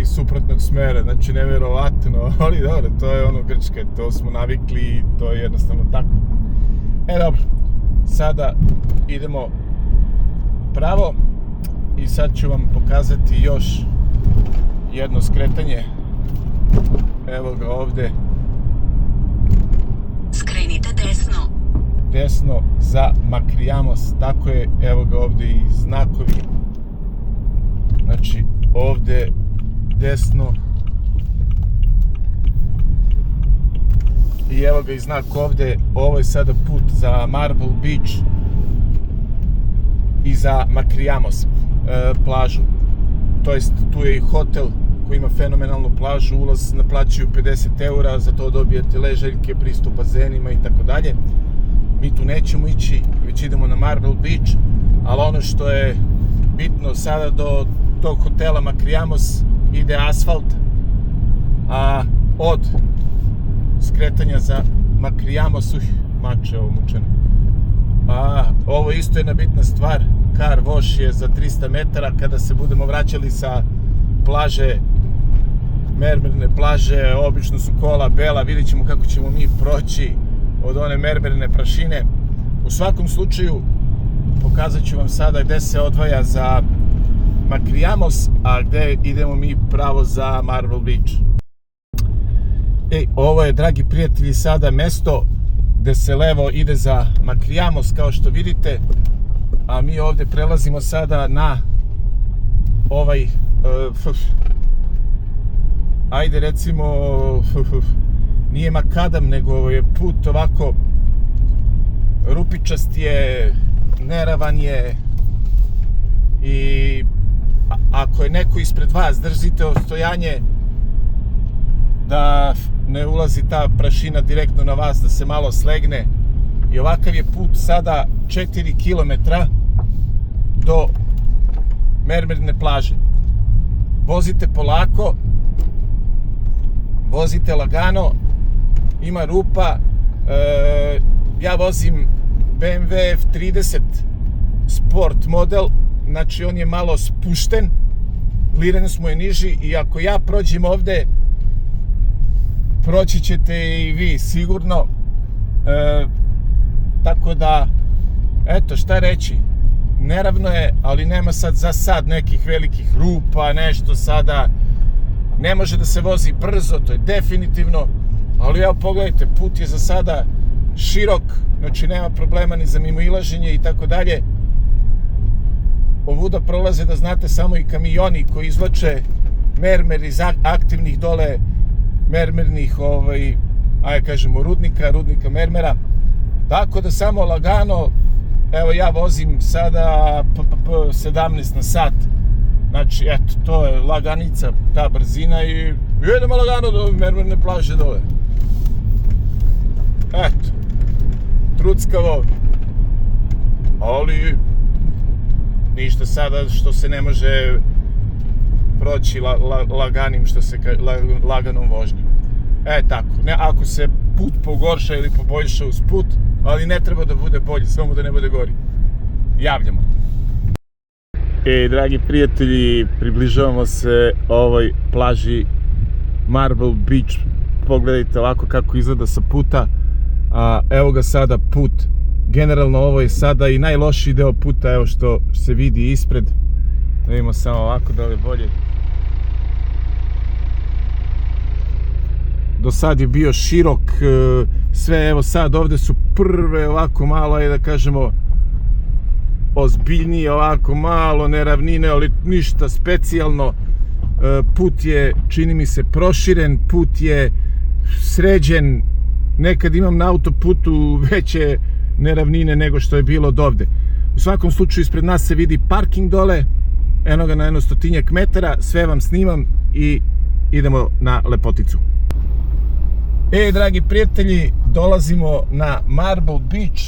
Speaker 1: iz suprotnog smera, znači neverovatno, ali dobro, to je ono Grčka, to smo navikli i to je jednostavno tako. Dobro, sada idemo pravo i sad ću vam pokazati još jedno skretanje. Evo ga ovde.
Speaker 2: Skrenite desno.
Speaker 1: Desno za Macriamos, tako je, evo ga ovde i znakovi. Znači, ovde desno. I evo ga i znak ovde, ovo je sada put za Marble Beach i za Macriamos plažu. To jest, tu je i hotel koji ima fenomenalnu plažu, ulaz naplaćuju 50 eura, za to dobijete ležaljke, pristup bazenima i tako dalje. Mi tu nećemo ići, već idemo na Marble Beach, ali ono što je bitno, sada do tog hotela Macriamos ide asfalt, a od skretanja za Macriamos, mače ovo mučeno. Ovo isto je jedna bitna stvar, car wash je za 300 metara kada se budemo vraćali sa plaže, mermerne plaže, obično su kola bela, vidjet ćemo kako ćemo mi proći od one mermerne prašine. U svakom slučaju, pokazat ću vam sada gde se odvaja za Macriamos, a gde idemo mi pravo za Marble Beach. Ovo je, dragi prijatelji, sada mesto gde se levo ide za Macriamos, kao što vidite, a mi ovde prelazimo sada na ovaj, ajde recimo, nije makadam, nego je put ovako rupičast je, neravan je i ako je neko ispred vas, držite ostojanje da ne ulazi ta prašina direktno na vas, da se malo slegne. I ovakav je put sada 4 km do mermerne plaže. Vozite polako, vozite lagano, ima rupa. Ja vozim BMW F30 Sport model, znači on je malo spušten, clearance mu je niži i ako ja prođem ovde, proći ćete i vi sigurno. Tako da, eto, šta reći, neravno je, ali nema sad za sad nekih velikih rupa, nešto sada, ne može da se vozi brzo, to je definitivno, ali evo pogledajte, put je za sada širok, znači nema problema ni za mimoilaženje i tako dalje. Ovuda prolaze, da znate, samo i kamioni koji izvlače mermer iz aktivnih dole mermernih, ajde kažemo, rudnika mermera. Tako da samo lagano, evo ja vozim sada 17 na sat. Znači, eto, to je laganica, ta brzina i idemo lagano do mermerne plaže dole. Eto, truckavo, ali ništa sada što se ne može proći laganim, što se laganom vožnjom. Tako, ne, ako se put pogorša ili poboljša uz put, ali ne treba da bude bolji, samo da ne bude gori. Javljamo. Dragi prijatelji, približavamo se ovoj plaži Marble Beach. Pogledajte ovako kako izgleda sa puta. Evo ga sada put. Generalno ovo je sada i najlošiji deo puta, evo što se vidi ispred. Da vidimo samo ovako da je bolje. Do sad je bio širok, sve, evo sad ovde su prve ovako malo, da kažemo, ozbiljnije, ovako malo neravnine, ali ništa specijalno. Put je, čini mi se, proširen, put je sređen. Nekad imam na autoputu veće neravnine nego što je bilo dovde. U svakom slučaju ispred nas se vidi parking dole, eno ga na 100 metara, sve vam snimam i idemo na lepoticu. Dragi prijatelji, dolazimo na Marble Beach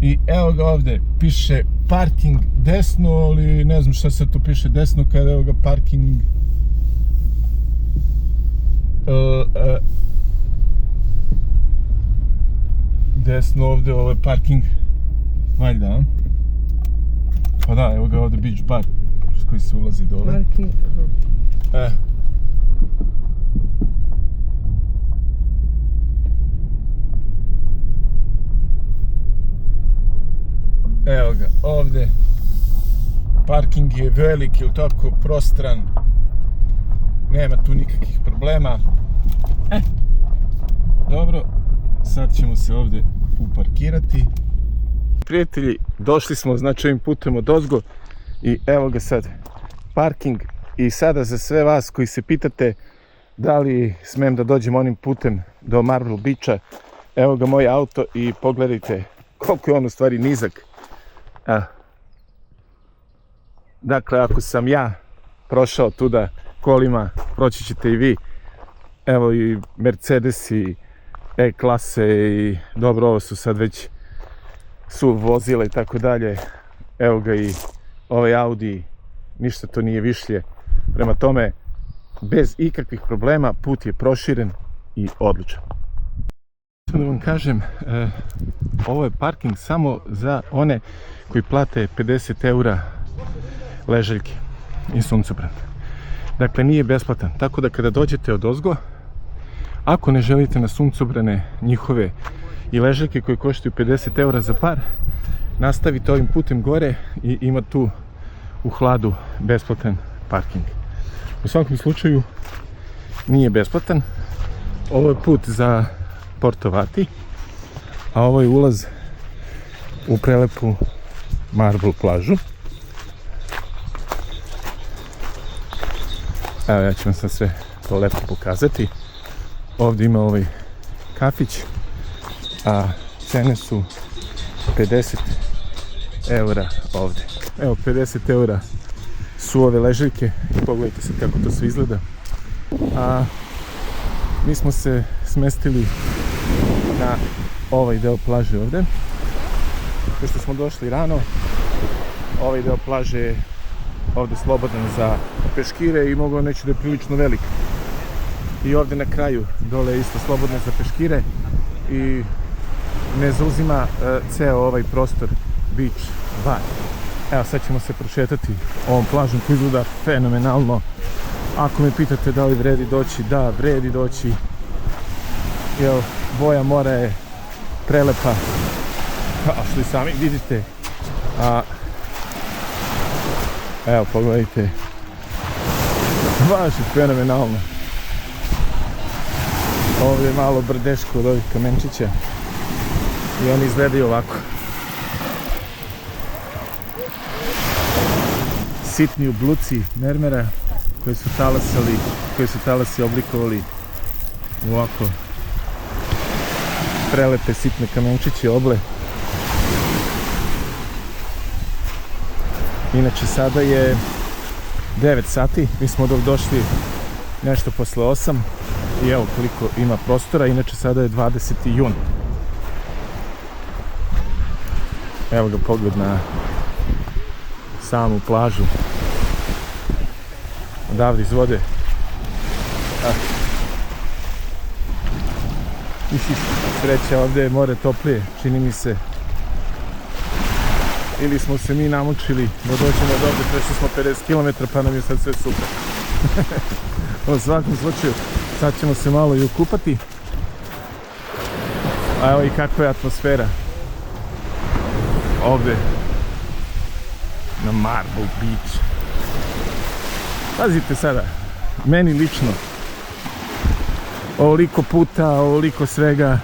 Speaker 1: i evo ga ovde, piše parking desno, ali ne znam šta se tu piše desno, kada evo ga parking desno ovde, ovo je parking valjda, a? Pa da, evo ga ovde beach bar s koji se ulazi dole.
Speaker 3: Parking,
Speaker 1: Evo ga, ovde parking je velik ili tako prostran, nema tu nikakvih problema. Dobro, sad ćemo se ovde uparkirati. Prijatelji, došli smo, znači, ovim putem odozgo i evo ga sad parking. I sada za sve vas koji se pitate da li smem da dođem onim putem do Marble Beacha, evo ga moj auto i pogledajte koliko je on u stvari nizak. Dakle, ako sam ja prošao tuda kolima, proći ćete i vi. Evo i Mercedes i E-klase i dobro, ovo su sad već SUV vozila i tako dalje. Evo ga i ovaj Audi, ništa to nije višlje. Prema tome, bez ikakvih problema, put je proširen i odličan. Da vam kažem, ovo je parking samo za one koji plate 50 eura ležaljke i suncobran. Dakle, nije besplatan, tako da kada dođete odozgo, ako ne želite na suncobrane njihove i ležaljke koje koštaju 50 eura za par, nastavite ovim putem gore i ima tu u hladu besplatan parking. U svakom slučaju nije besplatan. Ovo je put za Porto Vati, a ovo je ulaz u prelepu Marble plažu. Evo, ja ću vam sad sve to lepo pokazati. Ovdje ima ovaj kafić, a cene su 50 eura ovdje. Evo, 50 eura su ove ležaljke i pogledajte sad kako to sve izgleda. A mi smo se smestili na ovaj deo plaže ovdje. Pošto smo došli rano, ovaj deo plaže je ovdje slobodan za peškire i mogu vam reći da je prilično velik. I ovdje na kraju dole je isto slobodno za peškire i ne zauzima ceo ovaj prostor beach bar. Evo, sad ćemo se prošetati ovom plažom koja izgleda fenomenalno. Ako me pitate da li vredi doći, da, vredi doći. Jer boja mora je prelepa, kao što i sami vidite. Evo, pogledajte. Baš je fenomenalno. Ovdje je malo brdeško od ovih kamenčića i oni izgledaju ovako. Sitni ubluci mermera koji su talasi oblikovali u ovako prelepe sitne kamenčiće oble. Inače, sada je 9 sati, mi smo došli nešto posle 8 i evo koliko ima prostora. Inače, sada je 20. jun. Evo ga pogled na samu plažu odavde iz vode. Sreća, ovdje je more toplije, čini mi se. Ili smo se mi namučili da dođemo do ovdje, prešli smo 50 km pa nam je sad sve super. U svakom slučaju, sad ćemo se malo i okupati. A evo i kakva je atmosfera ovdje na Marble Beach. Pazite sada, meni lično ovoliko puta, ovoliko svega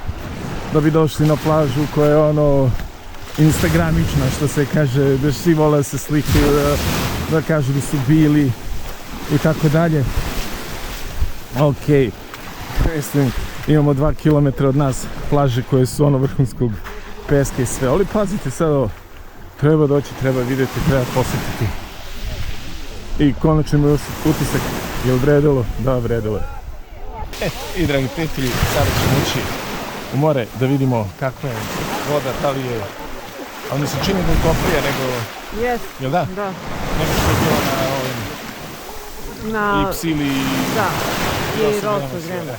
Speaker 1: da bi došli na plažu koja je ono instagramična, što se kaže, da svi vole da se slikaju, da kažu da su bili i tako dalje. Ok, mislim, imamo 2 km od nas plaže koje su ono vrhunskog peska i sve, ali pazite sad ovo, treba doći, treba vidjeti, treba posjetiti. I konačno imamo utisak, je li vredilo? Da, vredilo je. I dragi prijatelji, sada ćemo ući u more da vidimo kakva je voda, da li je... Ali mi se čini da je toplije nego...
Speaker 3: Jes.
Speaker 1: Jel da?
Speaker 3: Da.
Speaker 1: Nego što je bilo na ovim...
Speaker 3: Na...
Speaker 1: I Psili i...
Speaker 3: Da. I
Speaker 1: Rosso
Speaker 3: Rosso Grande.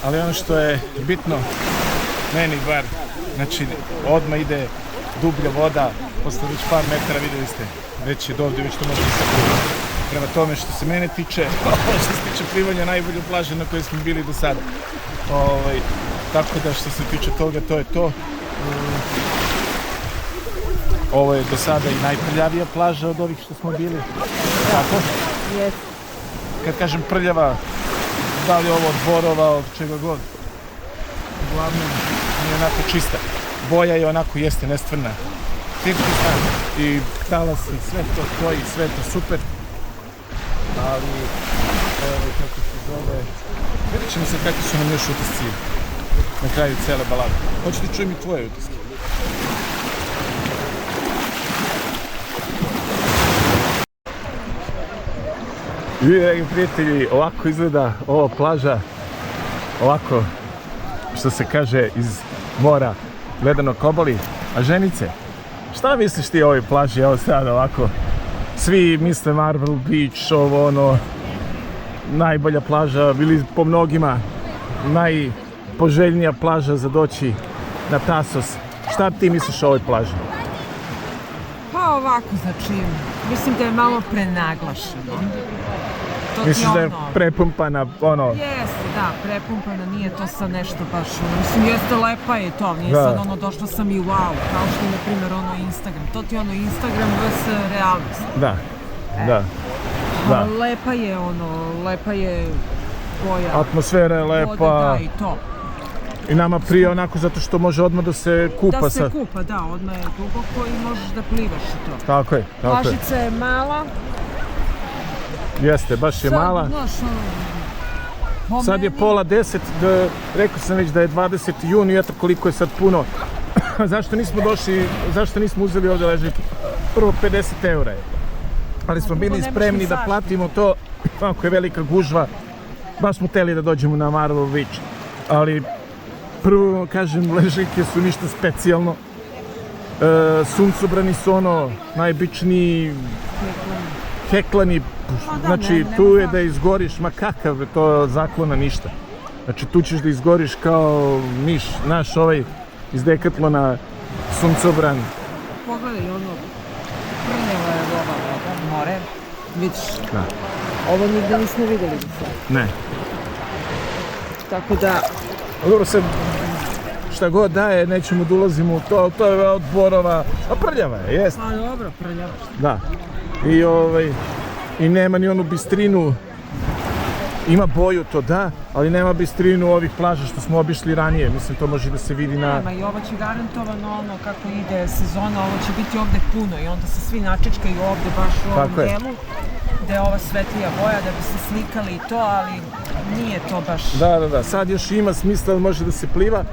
Speaker 3: Ali ono što je bitno, meni bar, znači odmah ide dublja voda, posle već par metara vidjeli ste, već je dovdje, već to može se plivati. Prema tome što se mene tiče, što se tiče plivanja, najbolju plažu na kojoj smo bili do sada. Tako da što se tiče toga, to je to. Ovo je do sada i najprljavija plaža od ovih što smo bili. Tako? Jes.
Speaker 1: Kad kažem prljava, da li ovo od borova, od čega god. Uglavnom je onako čista. Boja je onako, jeste nestvrna. I talas i sve to stoji, sve to super. Ali, evo kako se zove. Vidjet ćemo se kakvi su nam još utisci na kraju cele balade. Hoću da čujem i tvoje utiske.
Speaker 3: I dragi prijatelji, ovako izgleda ova plaža, ovako, što se kaže, iz mora ledenog obali. A ženice, šta misliš ti o ovoj plaži, evo sad ovako, svi misle Marble Beach, ovo ono, najbolja plaža, bili po mnogima, najpoželjnija plaža za doći na Tasos. Šta ti misliš o ovoj plaži?
Speaker 7: Pa ovako, znači, mislim da je malo prenaglašeno. To ti
Speaker 3: Misliš da je
Speaker 7: ono,
Speaker 3: prepumpana, ono,
Speaker 7: jeste, da, prepumpana, nije to sad nešto baš, mislim, jeste lepa je to, nije
Speaker 3: Da.
Speaker 7: sad ono došlo sam i wow, kao što je, na primjer, ono Instagram, to ti je ono Instagram vs realnost.
Speaker 3: da, da, da.
Speaker 7: A lepa je ono, lepa je boja,
Speaker 3: Atmosfera je
Speaker 7: vode,
Speaker 3: lepa
Speaker 7: da, i to.
Speaker 3: i nama prije onako zato što može odmah da se kupa
Speaker 7: Da se
Speaker 3: sad.
Speaker 7: kupa, da, odmah je duboko i možeš da plivaš i to.
Speaker 3: Tako je, tako je.
Speaker 7: Plažica je mala.
Speaker 3: Jeste, baš je
Speaker 7: Sad,
Speaker 3: mala.
Speaker 7: znaš, ono, po
Speaker 3: Sad je
Speaker 7: meni-
Speaker 3: pola 10, rekao sam već da je 20. jun i eto koliko je sad puno. Zašto nismo došli, zašto nismo uzeli ovdje ležaljke? Prvo 50 eura je. Ali smo bili
Speaker 7: nemaš
Speaker 3: spremni
Speaker 7: ni
Speaker 3: da
Speaker 7: sat.
Speaker 3: platimo to, ako je velika gužva. Baš smo htjeli da dođemo na Marble Beach. Ali prvo kažem, ležaljke su ništa specijalno. Suncobrani su ono najobičniji heklani,
Speaker 7: da,
Speaker 3: znači
Speaker 7: nema
Speaker 3: tu je
Speaker 7: zašto.
Speaker 3: da izgoriš, ma kakav je to zaklona ništa. Znači tu ćeš da izgoriš kao miš, naš ovaj iz Decathlona suncobran.
Speaker 7: Pogledaj, ono, prljava je ova voda, more, vidiš,
Speaker 3: Da.
Speaker 7: ovo nigde nismo vidjeli do sad.
Speaker 3: Ne.
Speaker 7: Tako da,
Speaker 3: A dobro sad, šta god daje, nećemo da ulazimo u to, ali to je od borova, a prljava je, jest.
Speaker 7: pa dobro, prljava.
Speaker 3: Da. I nema ni onu bistrinu, ima boju to da, ali nema bistrinu ovih plaža što smo obišli ranije, mislim to može da se vidi na...
Speaker 7: Nema i ovo će garantovano ono kako ide sezona, ovo će biti ovde puno i onda se svi načečkaju ovde baš u ovom
Speaker 3: Tako je.
Speaker 7: dijelu gde je ova svetlija boja da bi se slikali i to, ali nije to baš...
Speaker 3: Da, sad još ima smisla da može da se pliva,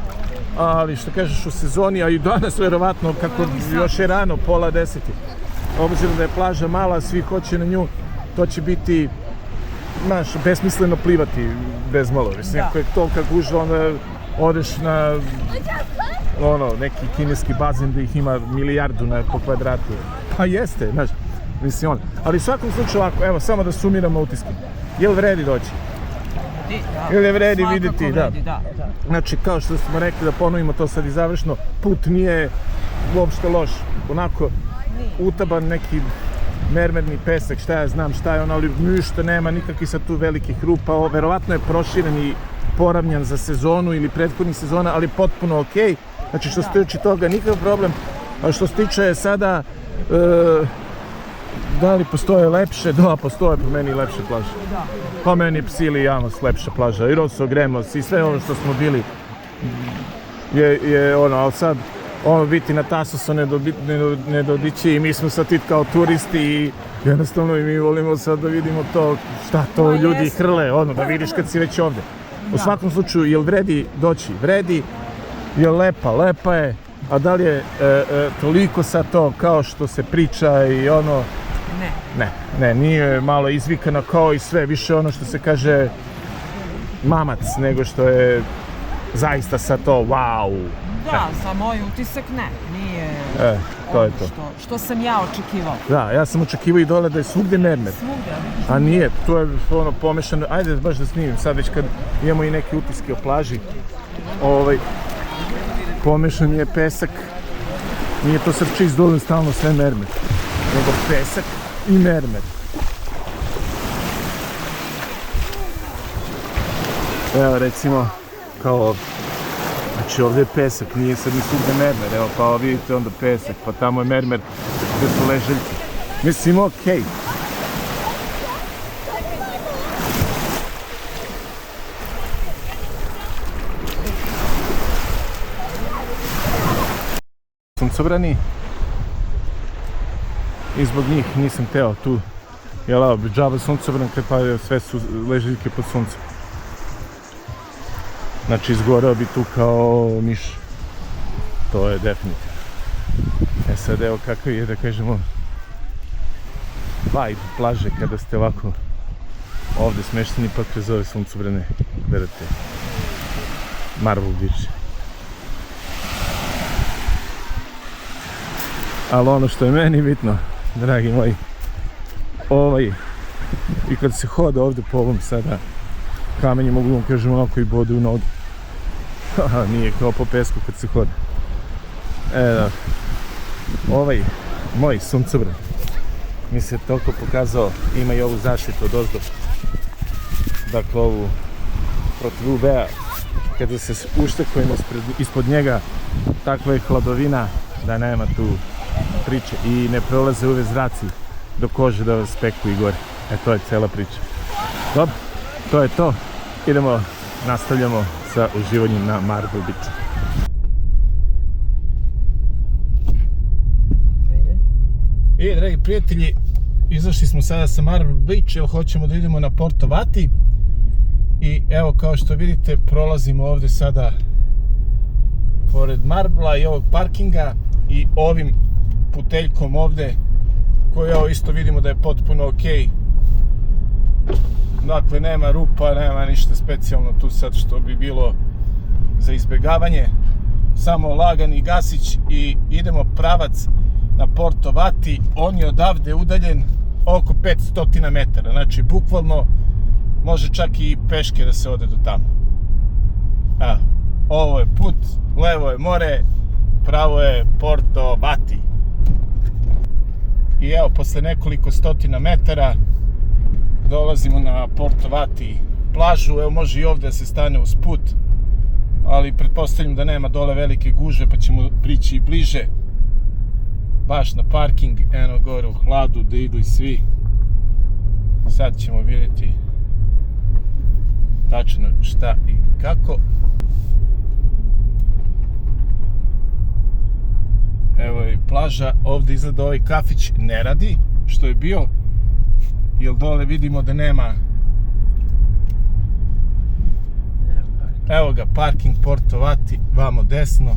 Speaker 3: ali što kažeš u sezoni, a i danas verovatno kako još je rano, pola 10. Obzirom da je plaža mala, svi hoće na nju, to će biti, znaš, besmisleno plivati bez malo. Mislim,
Speaker 7: Da.
Speaker 3: ako je tolika gužva, onda odeš na neki kineski bazen da ih ima milijardu po kvadratu. Pa jeste, znaš, mislim ali u svakom slučaju ovako, evo, samo da sumiramo utiske. Jel vredi doći? Ili je vredi
Speaker 7: Svakako
Speaker 3: vidjeti, da.
Speaker 7: vredi, da.
Speaker 3: Znači, kao što smo rekli, da ponovimo to sad i završno, put nije uopšte loš. Onako, utaban neki mermerni pesak, šta ja znam šta je ono, ali ništa nema, nikakvih sad tu velikih rupa. Verovatno je proširen i poravnjan za sezonu ili prethodnih sezona, ali potpuno okej. Znači, što se tiče toga, nikakav problem. A što se tiče sada, da li postoje lepše? Da, postoje po meni lepše plaže. Po meni Psili i Jamos lepša plaža, i Rosso, Gremos i sve ono što smo bili je ono, ali sad ono biti na Tasosu ne dodići i mi smo sad kao turisti i jednostavno i mi volimo sad da vidimo to, šta to
Speaker 7: Ma
Speaker 3: ljudi
Speaker 7: jeste.
Speaker 3: hrle, ono, da vidiš kad si već ovde. U svakom slučaju, jel vredi doći? Vredi, je lepa je, a da li je toliko sad to kao što se priča i ono, ne, nije malo izvikano kao i sve, više ono što se kaže mamac, nego što je zaista sad to wow.
Speaker 7: Da, za moj utisak ne, nije
Speaker 3: To je
Speaker 7: ono
Speaker 3: to.
Speaker 7: što sam ja očekivao.
Speaker 3: Da, ja sam očekivao i dole da je svugdje mermer,
Speaker 7: Svugdje, vidiš,
Speaker 3: a nije, to je ono pomešano, ajde baš da snimim sad već kad imamo i neke utiske o plaži, pomešan je pesak, nije to sad čist dole stalno sve mermer, nego pesak i mermer. Evo recimo, kao, znači ovdje je pesak, nije sad ni svugdje mermer, evo pa vidite onda pesak, pa tamo je mermer gdje su ležaljke. Mislim, okej. Suncobrani i zbog njih nisam teo tu, jel, džaba suncobran kad pa sve su ležaljke pod suncem. Znači izgoreo bi tu kao miš, to je definitivno. E sad evo kakav je, da kažemo, vibe plaže kada ste ovako ovde smešteni pa kroz ove suncobrane berete Marble Beach. Ali ono što je meni bitno, dragi moji, i kad se hoda ovde po ovom sada kamenju, mogu vam kažem onako i bode u nogu. Nije kao po pesku kad se hoda. Da, ovaj moj suncobran mi se toliko pokazao, ima i ovu zaštitu od ozdo. Dakle, ovu protiv UV-a, kada se uštekujemo ispod njega, takva je hladovina da nema tu priče i ne prolaze UV zraci do kože da vas speku i gore. To je cela priča. Dobro, to je to. Nastavljamo sa uživanjem na Marble Beachu. Dragi prijatelji, izašli smo sada sa Marble Beach jer hoćemo da idemo na Porto Vati. I evo, kao što vidite, prolazimo ovde sada pored Marbla i ovog parkinga i ovim puteljkom ovde, koji evo isto vidimo da je potpuno okej. Dakle, nema rupa, nema ništa specijalno tu sad što bi bilo za izbjegavanje. Samo lagani gasić i idemo pravac na Porto Vati. On je odavde udaljen oko 500 metara. Znači, bukvalno može čak i peške da se ode do tamo. Evo, ovo je put, levo je more, pravo je Porto Vati. I evo, posle nekoliko stotina metara dolazimo na Porto Vati plažu. Evo, može i ovde da se stane uz put, ali pretpostavljam da nema dole velike gužve pa ćemo prići bliže baš na parking. Eno gore u hladu da idu i svi. Sad ćemo vidjeti tačno šta i kako. Evo je plaža, ovde izgleda ovaj kafić ne radi, što je bio, jer dole vidimo da nema. Evo ga, parking Porto Vati, vamo desno.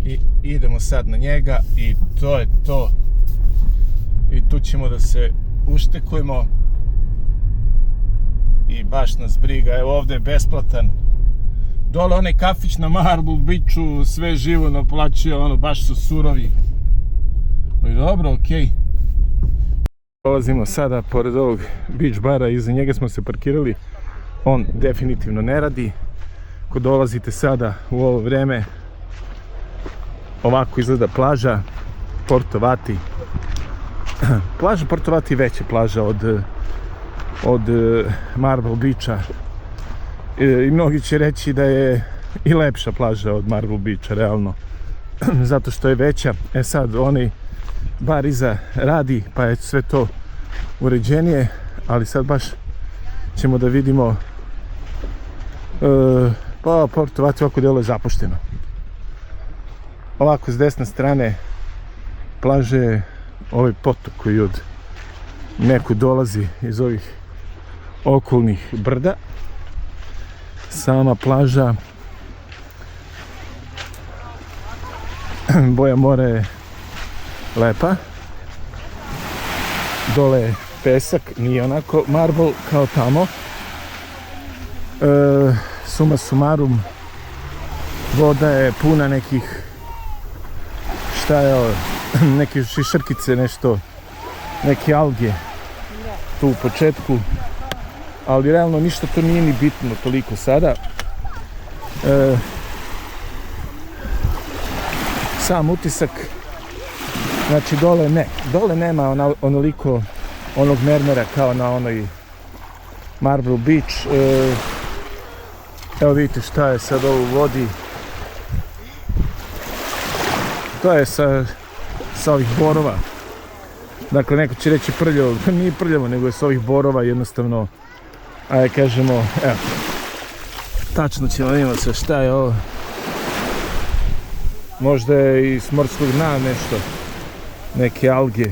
Speaker 3: I idemo sad na njega i to je to. I tu ćemo da se uštekujemo. I baš nas briga, evo ovde je besplatan. Dole onaj kafić na Marble Beachu, sve živo naplaćuje, ono, baš su surovi. I dobro, okej. Dolazimo sada pored ovog beach bara, iza njega smo se parkirali. On definitivno ne radi. Ako dolazite sada u ovo vreme, ovako izgleda plaža Porto Vati. Plaža Porto Vati je veća plaža od Marble Beacha. I mnogi će reći da je i lepša plaža od Marble Beacha, realno. Zato što je veća. Sad, onaj bar iza radi, pa je sve to uređenije, ali sad baš ćemo da vidimo pa Porto Vati ovako delo je zapušteno. Ovako s desne strane plaže je ovaj potok koji od neku dolazi iz ovih okolnih brda. Sama plaža, boja mora je lepa. Dole je pesak, nije onako marble kao tamo. Suma sumarum, voda je puna nekih, šta je ovo, neke šišarkice, nešto, neke alge tu u početku, ali realno ništa to nije ni bitno toliko sada. Sam utisak, znači dole nema onoliko onog mermera kao na onoj Marble Beach. Evo vidite šta je sad ovo u vodi. To je sa ovih borova. Dakle, neko će reći prljavo, nije prljavo, nego je sa ovih borova jednostavno, ajde kažemo, evo, tačno ćemo vidjeti sve šta je ovo. Možda je iz morskog dna nešto, neke alge.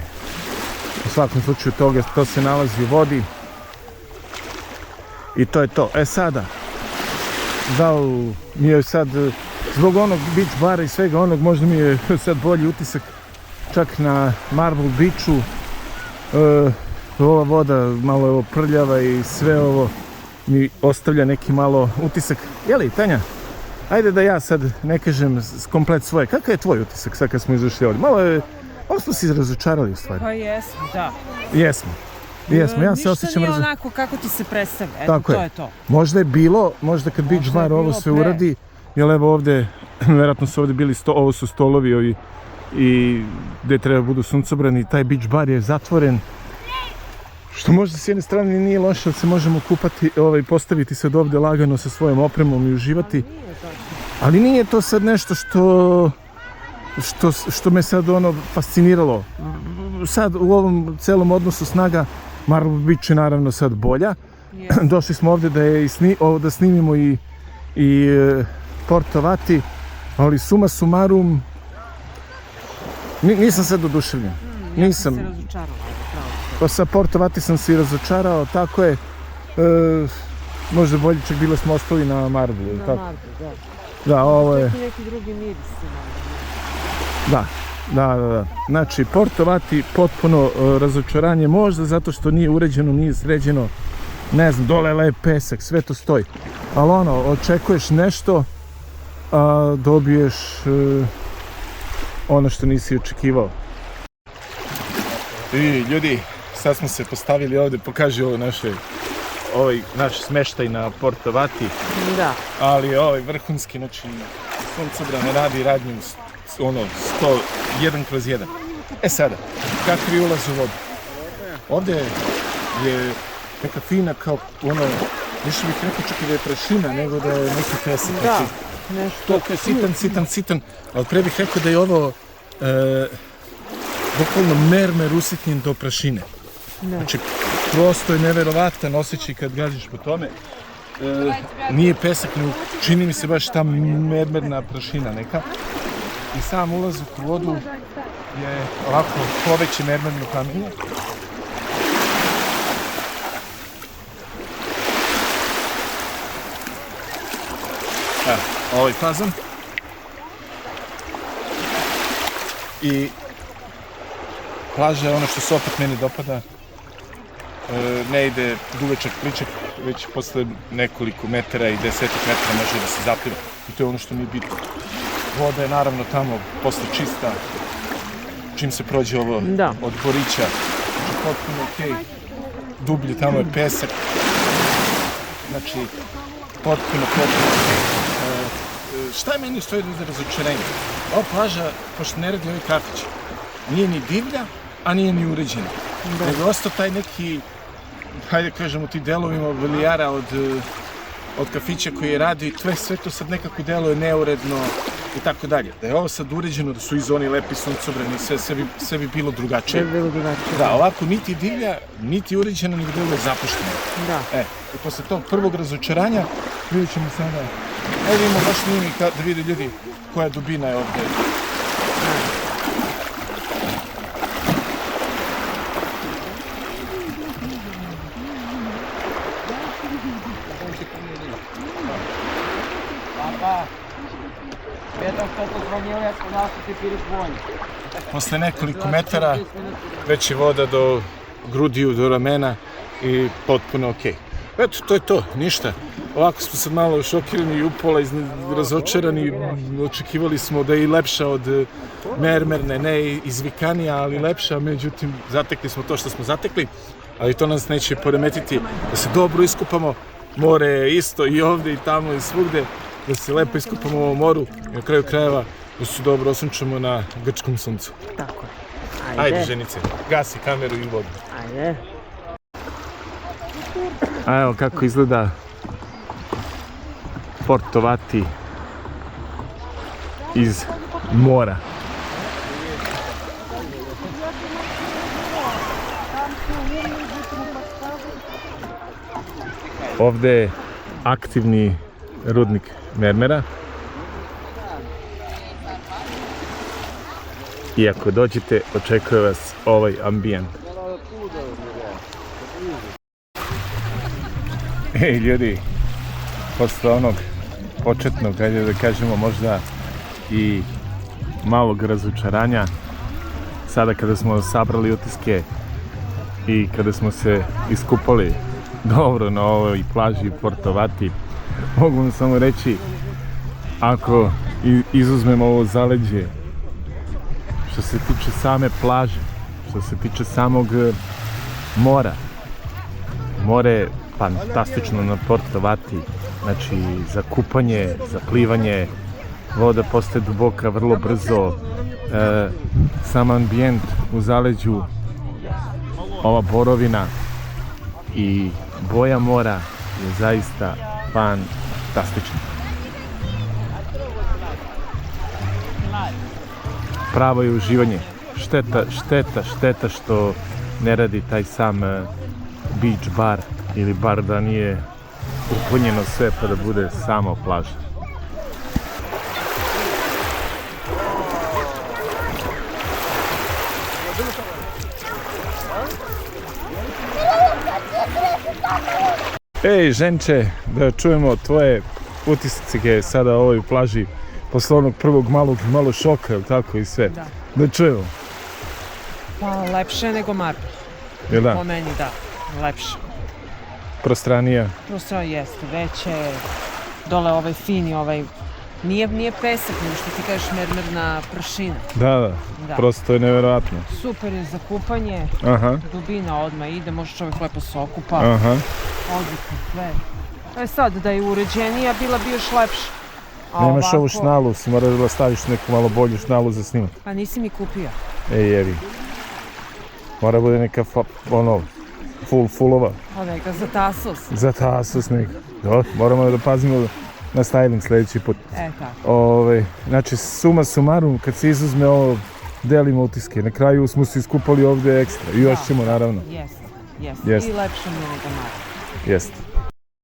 Speaker 3: U svakom slučaju to se nalazi u vodi. I to je to. Sada, da li mi je sad, zbog onog beach bara i svega onog, možda mi je sad bolji utisak čak na Marble Beachu. ova voda malo je ovo prljava i sve ovo mi ostavlja neki malo utisak. Jeli, Tanja? Ajde da ja sad ne kažem komplet svoje. Kakav je tvoj utisak sad kad smo izašli ovdje? Malo smo se razočarali u stvari.
Speaker 7: Pa jesmo, da.
Speaker 3: Jesmo, ja se osjećam
Speaker 7: Ništa nije onako kako ti se predstavlja, eto,
Speaker 3: Tako
Speaker 7: to
Speaker 3: je.
Speaker 7: je to.
Speaker 3: Možda je bilo, možda kad Beach
Speaker 7: Možda je
Speaker 3: Bar ovo
Speaker 7: bilo
Speaker 3: sve
Speaker 7: pre.
Speaker 3: uradi, jer evo ovdje, vjerojatno su ovdje bili, ovo su stolovi ovi i gdje treba budu suncobrani, taj Beach Bar je zatvoren. Što možda s jedne strane nije loše, da se možemo kupati, postaviti se od ovdje lagano sa svojom opremom i uživati. Ali nije to sad nešto što me sad ono fasciniralo. Sad u ovom celom odnosu snaga Marble Beach je naravno sad bolja. Došli smo ovdje da snimimo i Porto Vati, ali suma sumarum nisam sad oduševljen.
Speaker 7: Ja sam se razočarala, pravo.
Speaker 3: Pa sa Porto Vati sam se i razočarao, tako je. Možda bolje čak bilo smo ostali na Marblu,
Speaker 7: Na
Speaker 3: tako?
Speaker 7: Marbu, da.
Speaker 3: Da, ovo je...
Speaker 7: Neki drugi miris ima.
Speaker 3: Da. Znači, Porto Vati potpuno razočaranje, možda zato što nije uređeno, nije sređeno. Ne znam, dole je lep pesak, sve to stoji. Ali ono, očekuješ nešto, a dobiješ ono što nisi očekivao. I ljudi, sad smo se postavili ovdje, pokaži ovo naš smeštaj na Porto Vati.
Speaker 7: Da.
Speaker 3: Ali je ovaj vrhunski, znači suncobran radi radnju ono 1/1. E sada, kakav je ulaz u vodu? Ovdje je neka fina kao ono, više bih rekao čak i da je prašina nego da je neki pesak.
Speaker 7: Da,
Speaker 3: Znači,
Speaker 7: nešto.
Speaker 3: toliko je sitan, ali pre bih rekao da je ovo bukvalno mermer usitnjen do prašine. Znači, prosto je neverovatan osjećaj kad gaziš po tome. Nije pesak, nego čini mi se baš ta mermerna prašina neka. I sam ulazak u vodu je ovako poveće mermerno kamenje. Ovaj fazon. I plaža je ono što se opet meni dopada. Ne ide dugačak pličak, već posle nekoliko metara i 10 metara može da se zapliva. I to je ono što mi je bitno. Voda je naravno tamo posle čista, čim se prođe ovo od Borića. Znači potpuno okej. Dublje tamo je pesak. Znači, potpuno okej. Šta je meni stoji da razočarenje? Ova plaža, pošto ne radi ovaj kafić, nije ni divlja, a nije ni uređena. Nego ostao taj neki, hajde kažemo, ti delovima vilijara od kafića koji je radio i sve to sad nekako deluje neuredno i tako dalje. Da je ovo sad uređeno, da su i zoni lepi suncobrani, sve bi bilo drugačije. Da, ovako niti divlja, niti uređena, nego deluje zapušteno.
Speaker 7: Da.
Speaker 3: I posle tog prvog razočaranja vidjet ćemo sada, vidimo baš nije da vide ljudi koja dubina je ovdje. Posle nekoliko metara već je voda do grudiju, do ramena i potpuno okej. Eto, to je to, ništa. Ovako smo sad malo šokirani i upola razočarani. Očekivali smo da je i lepša od mermerne, ne izvikanija, ali lepša. Međutim, zatekli smo to što smo zatekli, ali to nas neće poremetiti. Da se dobro iskupamo, more je isto i ovdje i tamo i svugdje. Da se lepo iskupamo u ovom moru i na kraju krajeva da se dobro osunčamo na grčkom suncu.
Speaker 7: Tako.
Speaker 3: Ajde, ženice, gasi kameru i vodu.
Speaker 7: Ajde.
Speaker 3: A evo kako izgleda Porto Vati iz mora. Ovdje je aktivni rudnik mermera. I ako dođete, očekuje vas ovaj ambijent. Ej ljudi, posle onog početnog, ajde da kažemo možda i malog razočaranja, sada kada smo sabrali utiske i kada smo se iskupali dobro na ovoj plaži Porto Vati, mogu vam samo reći, ako izuzmemo ovo zaleđe, što se tiče same plaže, što se tiče samog mora, more je fantastično na Porto Vati, znači za kupanje, za plivanje, voda postaje duboka vrlo brzo, sam ambijent u zaleđu, ova borovina i boja mora je zaista fantastična. Pravo je uživanje. Šteta što ne radi taj sam beach bar ili bar da nije uklonjeno sve pa da bude samo plaža. Ej, ženče, da čujemo tvoje utiscike sada o ovoj plaži posle onog prvog malo šoka, ili tako i sve. Da čujemo.
Speaker 7: Pa lepše je nego Marble.
Speaker 3: Jel da?
Speaker 7: Po meni da, lepše.
Speaker 3: Prostranija.
Speaker 7: Prostranija jeste, veće, dole ovaj fini, nije pesak, nego što ti kažeš mermerna prašina.
Speaker 3: Da, prosto je nevjerojatno.
Speaker 7: Super je za kupanje, dubina odmah ide, može čovjek lepo se okupa. Odlično, sve. Sad da je uređenija, bila bi još lepša.
Speaker 3: Nemaš ovu šnalu, si mora da staviš neku malo bolju šnalu za snimak.
Speaker 7: Pa nisi mi kupio.
Speaker 3: Ej, evi. Mora bude neka, fullova.
Speaker 7: Neka za tasos.
Speaker 3: Za tasos neka. Moramo da pazimo na styling sljedeći put.
Speaker 7: Tako.
Speaker 3: Znači, suma sumarum, kad se izuzme ovo, delimo utiske. Na kraju smo se iskupali ovdje ekstra. I još ćemo, naravno.
Speaker 7: Jeste. I lepše mi je nego Marble.
Speaker 3: Jeste.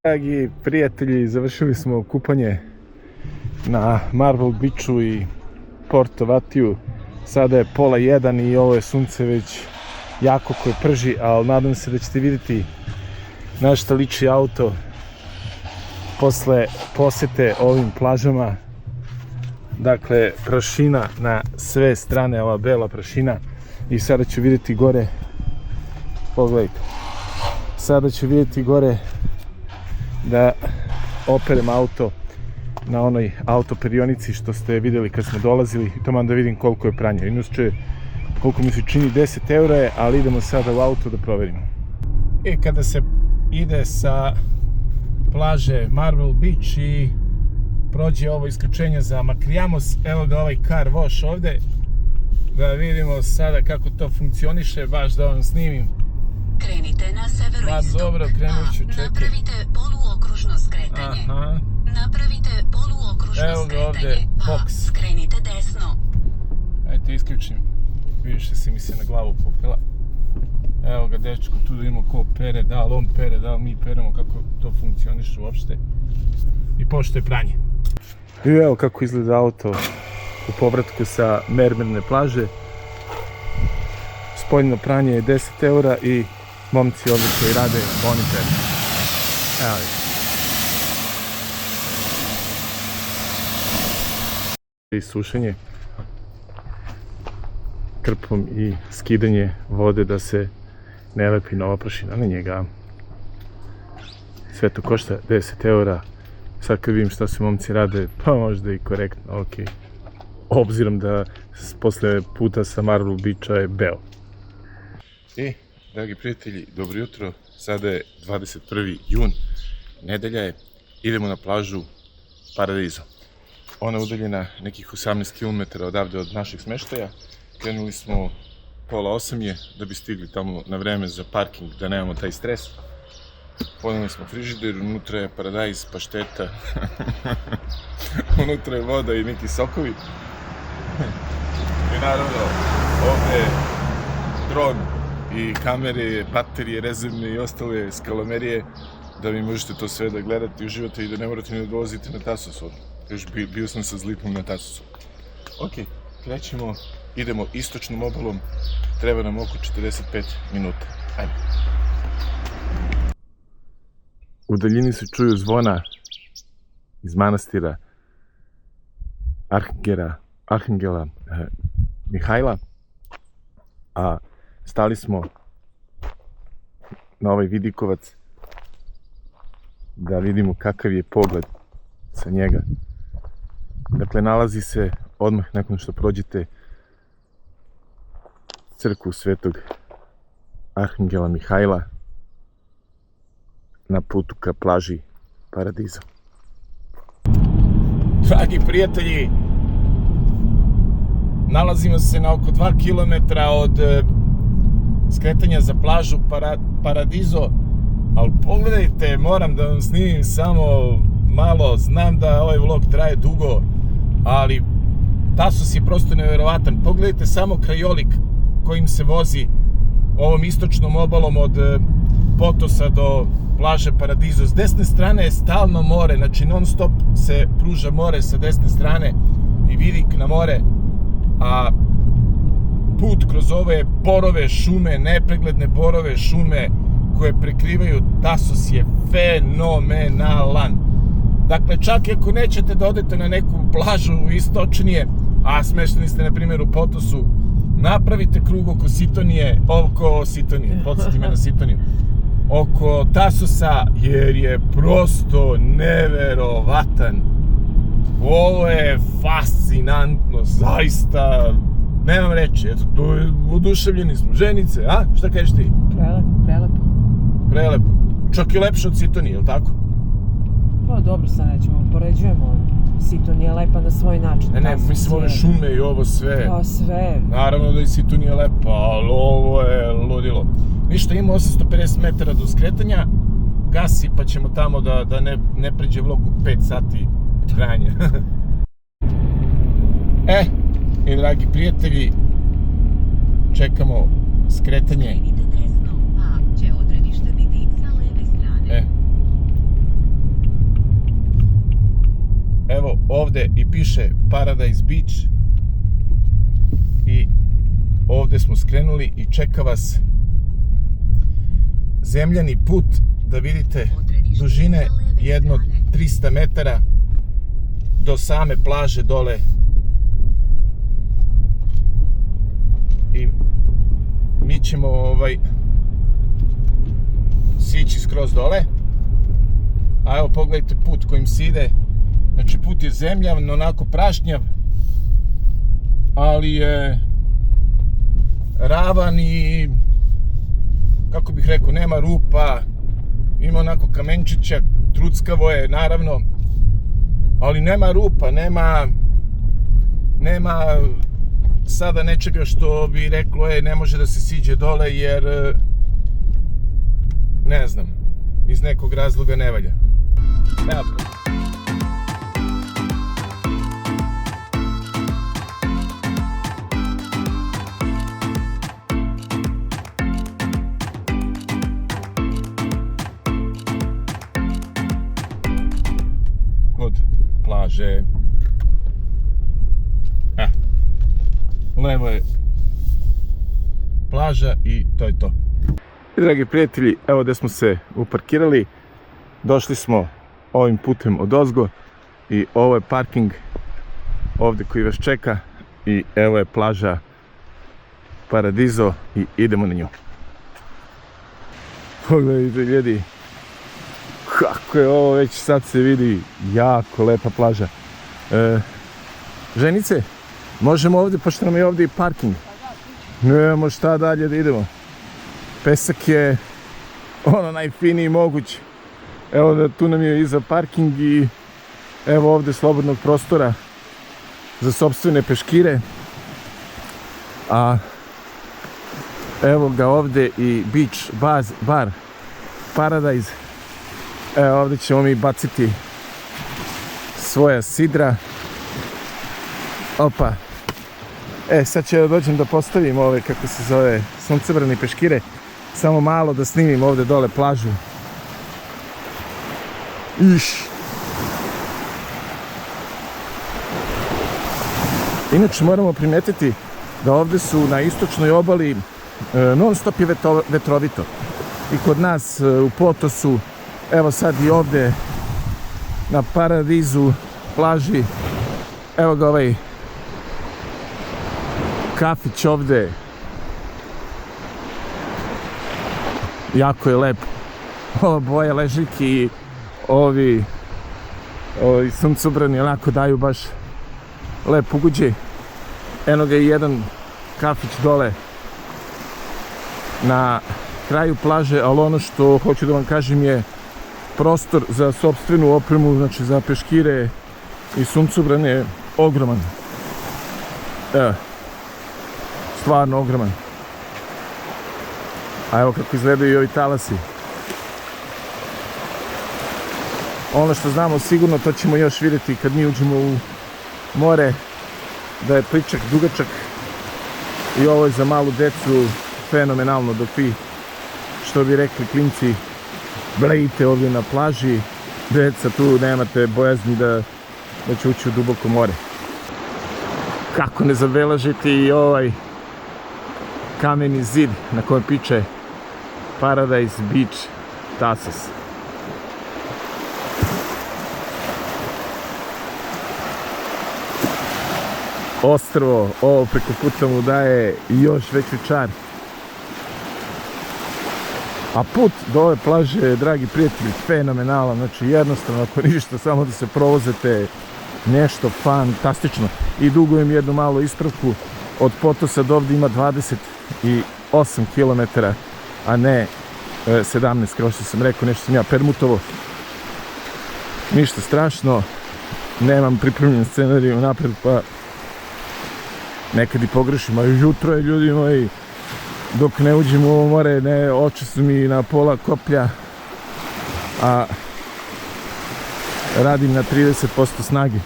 Speaker 3: Dragi prijatelji, završili smo kupanje na Marble Beachu i Porto Vatiju. Sada je 12:30 i ovo je sunce već jako koje prži, ali nadam se da ćete vidjeti na šta liči auto posle posjete ovim plažama. Dakle, prašina na sve strane, ova bela prašina. I sada ću vidjeti gore, pogledajte, sada ću vidjeti gore da operem auto na onoj autoperionici što ste vidjeli kad smo dolazili, i taman da vidim koliko je pranja. Inače, koliko mi se čini 10 € je, ali idemo sada u auto da proverimo. I kada se ide sa plaže Marble Beach i prođe ovo isključenje za Macriamos, evo ga ovaj car wash ovdje, da vidimo sada kako to funkcioniše, baš da vam snimim.
Speaker 2: Krenite na severoistok.
Speaker 3: Dobro, krenut ću, čekaj.
Speaker 2: Napravite poluokružno skretanje. Napravite poluokružno skretanje.
Speaker 3: Evo ga ovdje, box.
Speaker 2: Skrenite desno.
Speaker 3: Ajde, isključim. Vidiš da si mi se na glavu popela. Evo ga dečko, tu da imamo ko pere, da li on pere, da li mi peremo, kako to funkcioniše uopšte. I pošto je pranje. I evo kako izgleda auto u povratku sa mermerne plaže. Spoljno pranje je 10 € i momci ovdje koji rade, oni pere. Evo je. I sušenje krpom i skidanje vode da se ne lepi nova prašina na njega. Sve to košta 10 €. Sad kad vidim šta se momci rade, pa možda i korektno, ok. Obzirom da posle puta sa Marble Beacha je beo.
Speaker 1: I, dragi prijatelji, dobro jutro. Sada je 21. jun, nedelja je. Idemo na plažu Paradiso. Ona je udaljena nekih 18 km odavde od našeg smeštaja. Krenuli smo 7:30 je da bi stigli tamo na vreme za parking, da nemamo taj stres. Poneli smo frižider, unutra je paradajz, pašteta, unutra je voda i neki sokovi. I naravno, ovdje je dron i kamere, baterije, rezervne i ostale skalamerije, da vi možete to sve da gledate i uživate i da ne morate ni da dolazite na Tasos ovdje. Još bio sam sa Zlipom na Tasosu. Ok, krećemo, idemo istočnom obalom, treba nam oko 45 minuta. Ajde.
Speaker 3: U daljini se čuju zvona iz manastira Arhangela Mihajla, a stali smo
Speaker 1: na ovaj vidikovac da vidimo kakav je pogled sa njega. Dakle, nalazi se odmah nakon što prođete crkvu Svetog Arhangela Mihajla na putu ka plaži Paradizo. Dragi prijatelji, nalazimo se na oko 2 km od skretanja za plažu Paradizo, ali pogledajte, moram da vam snimim samo malo, znam da ovaj vlog traje dugo, ali Tasos je prosto nevjerovatan. Pogledajte samo krajolik kojim se vozi ovom istočnom obalom od Potosa do plaže Paradizo. S desne strane je stalno more, znači non stop se pruža more sa desne strane i vidik na more, a put kroz ove borove šume, nepregledne borove šume koje prekrivaju Tasos je fenomenalan. Dakle, čak i ako nećete da odete na neku plažu istočnije, a smešteni ste na primjer u Potosu, napravite krug oko Sitonije, podsjeti me na Sitoniju, oko Tasosa, jer je prosto neverovatan. Ovo je fascinantno, zaista, nemam reći, eto, oduševljeni smo. Ženice, a? Šta kažeš ti?
Speaker 7: Prelepo.
Speaker 1: Prelepo. Čak i lepše od Sitonije, je li tako?
Speaker 7: Pa dobro, sad nećemo, poređujemo. Sitonija je lepa na svoj način.
Speaker 1: Ne, mislim ove šume i ovo sve.
Speaker 7: Pa sve.
Speaker 1: Naravno da i Sitonija lepa, ali ovo je ludilo. Ništa, ima 850 metara do skretanja, gasi pa ćemo tamo da ne pređe vlog u 5 sati trajanja. I dragi prijatelji, čekamo skretanje.
Speaker 2: Idite desno, pa će odredište biti sa leve strane.
Speaker 1: Evo ovde i piše Paradise Beach i ovde smo skrenuli i čeka vas zemljani put da vidite dužine jedno 300 metara do same plaže dole i mi ćemo sići skroz dole, a evo pogledajte put kojim se ide. Znači put je zemljav, onako prašnjav, ali je ravan i, kako bih rekao, nema rupa, ima onako kamenčića, truckavo je naravno, ali nema rupa, nema sada nečega što bi reklo ne može da se siđe dole jer ne znam, iz nekog razloga ne valja. Evo. Kod plaže. Levo je plaža i to je to. I dragi prijatelji, evo gde smo se uparkirali. Došli smo ovim putem odozgo i ovo je parking ovde koji vas čeka i evo je plaža Paradizo i idemo na nju. Pogledajte ljudi, kako je ovo, već sad se vidi jako lepa plaža. Ženice, možemo ovde, pošto nam je ovde i parking. Nemamo šta dalje da idemo. Pesak je najfiniji moguć. Evo da tu nam je iza parking i evo ovde slobodnog prostora za sopstvene peškire. A evo ga ovde i beach bar Paradise. Evo ovde ćemo mi baciti svoja sidra. Opa. Sad ću da dođem da postavim ove, kako se zove, suncobrane peškire. Samo malo da snimim ovde dole plažu. Inače moramo primetiti da ovde su na istočnoj obali non stop je vetrovito. I kod nas u Potosu, evo sad i ovde na Paradizu plaži, evo ga ovaj kafić ovde.
Speaker 3: Jako je lepo. Ova boja ležiljki i ovi suncobrani onako daju baš lep ugođaj. Eno ga i jedan kafić dole na kraju plaže, ali ono što hoću da vam kažem je prostor za sopstvenu opremu, znači za peškire i suncobrane je ogroman. Evo, stvarno ogroman. A evo kako izgledaju i ovi talasi. Ono što znamo sigurno, to ćemo još vidjeti kad mi uđemo u more, da je pličak dugačak i ovo je za malu decu fenomenalno, dok vi, što bi rekli klinci, blejite ovdje na plaži, deca tu nemate bojazni da će ući u duboko more. Kako ne zabeležiti i ovaj kameni zid na kojem piše Paradise Beach Tasos. Ostrvo, ovo preko puta mu daje još veći čar. A put do ove plaže, dragi prijatelji, fenomenalan, znači jednostavno ako ništa, samo da se provozete, nešto fantastično. I dugujem jednu malu ispravku, od Potosa do ovdje ima 28 km, a ne 17, kao što sam rekao, nešto sam ja permutovo. Ništa strašno, nemam pripremljen scenarij unapred, pa nekad i pogrešim, a jutro je, ljudi moji, dok ne uđem u ovo more, ne, oči su mi na pola koplja, a radim na 30% snage.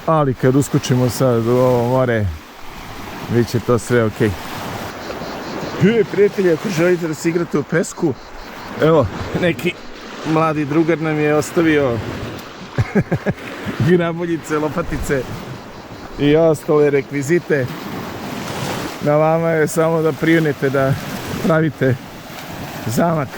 Speaker 3: Ali kad uskočimo sad u ovo more, bit će to sve okej. Prijatelji, ako želite da se igrate u pesku, evo, neki mladi drugar nam je ostavio graboljice, lopatice i ostale rekvizite. Na vama je samo da prionete da pravite zamak.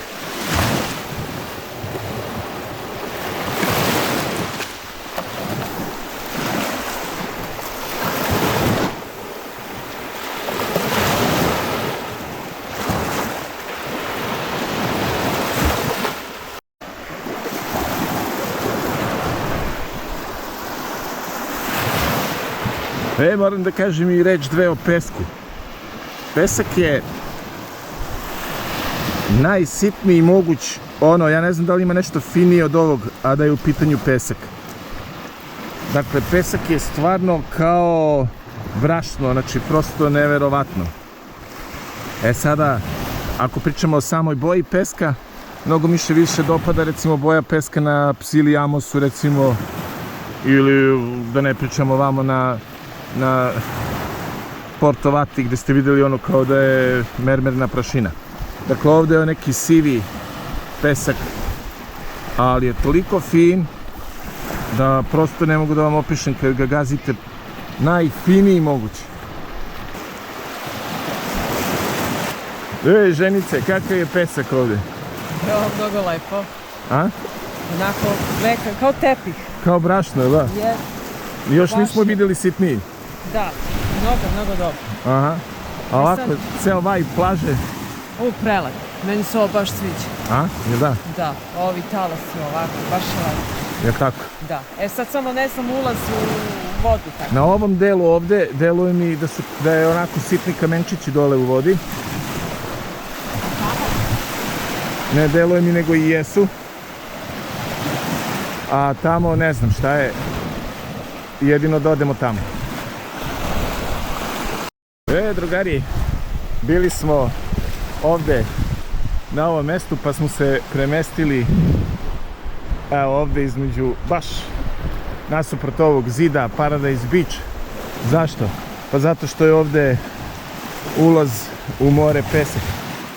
Speaker 3: Moram da kažem i reč dve o pesku. Pesak je najsitniji moguć, ono, ja ne znam da li ima nešto finije od ovog, a da je u pitanju pesak. Dakle, pesak je stvarno kao brašno, znači prosto neverovatno. Sada, ako pričamo o samoj boji peska, mnogo mi se više dopada recimo boja peska na Psili Amosu recimo, ili da ne pričamo vamo na Porto Vati gdje ste vidjeli ono kao da je mermerna prašina. Dakle, ovdje je neki sivi pesak, ali je toliko fin da prosto ne mogu da vam opišem kad ga gazite, najfiniji mogući. Ženice, kakav je pesak ovdje?
Speaker 7: Evo, mnogo lepo.
Speaker 3: A?
Speaker 7: Onako, kao tepih.
Speaker 3: Kao brašno, da?
Speaker 7: Yes.
Speaker 3: Još nismo vidjeli sitniji.
Speaker 7: Da, mnogo dobro.
Speaker 3: Aha. A ovako, ceo vibe plaže.
Speaker 7: Ovo prelep, meni se ovo baš sviđa.
Speaker 3: A, jel da?
Speaker 7: Da, ovi talasi ovako, baš je lepo.
Speaker 3: Jel tako?
Speaker 7: Da, sad samo ne sam ulaz u vodu tako.
Speaker 3: Na ovom delu ovde, deluje mi da je onako sitni kamenčići dole u vodi. Ne deluje mi nego i jesu. A tamo ne znam šta je, jedino da odemo tamo. Drugari, bili smo ovde na ovom mestu pa smo se premestili ovde između, baš nasuprot ovog zida Paradise Beach. Zašto? Pa zato što je ovde ulaz u more pesak.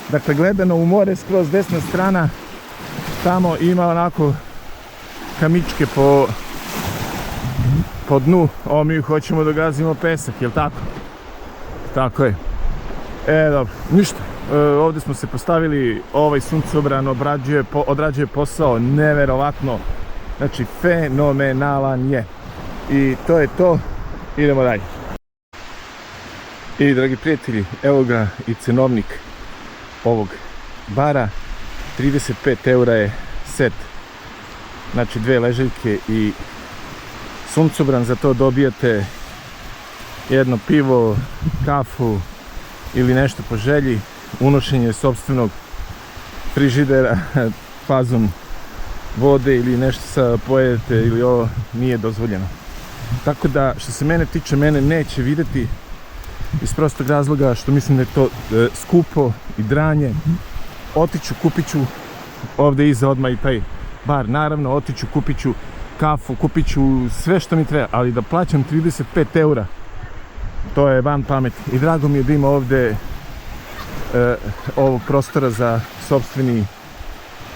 Speaker 3: Dakle, gledano u more skroz desna strana, tamo ima onako kamičke po dnu. Ovo mi hoćemo da gazimo pesak, jel tako? Tako je. Dobro, ništa. Ovdje smo se postavili, ovaj suncobran odrađuje posao neverovatno. Znači, fenomenalan je. I to je to. Idemo dalje. I, dragi prijatelji, evo ga i cenovnik ovog bara, 35 eura je set. Znači 2 ležaljke i suncobran, za to dobijate jedno pivo, kafu ili nešto po želji, unošenje sopstvenog frižidera, fazom vode ili nešto sa pojedete ili ovo nije dozvoljeno. Tako da, što se mene tiče, mene neće vidjeti iz prostog razloga što mislim da je to skupo i dranje. Otiću, kupit ću ovdje iza odmah i taj bar, naravno, otiću, kupit ću kafu, kupit ću sve što mi treba, ali da plaćam 35 eura, to je van pameti. I drago mi je da ima ovdje ovog prostora za sopstveni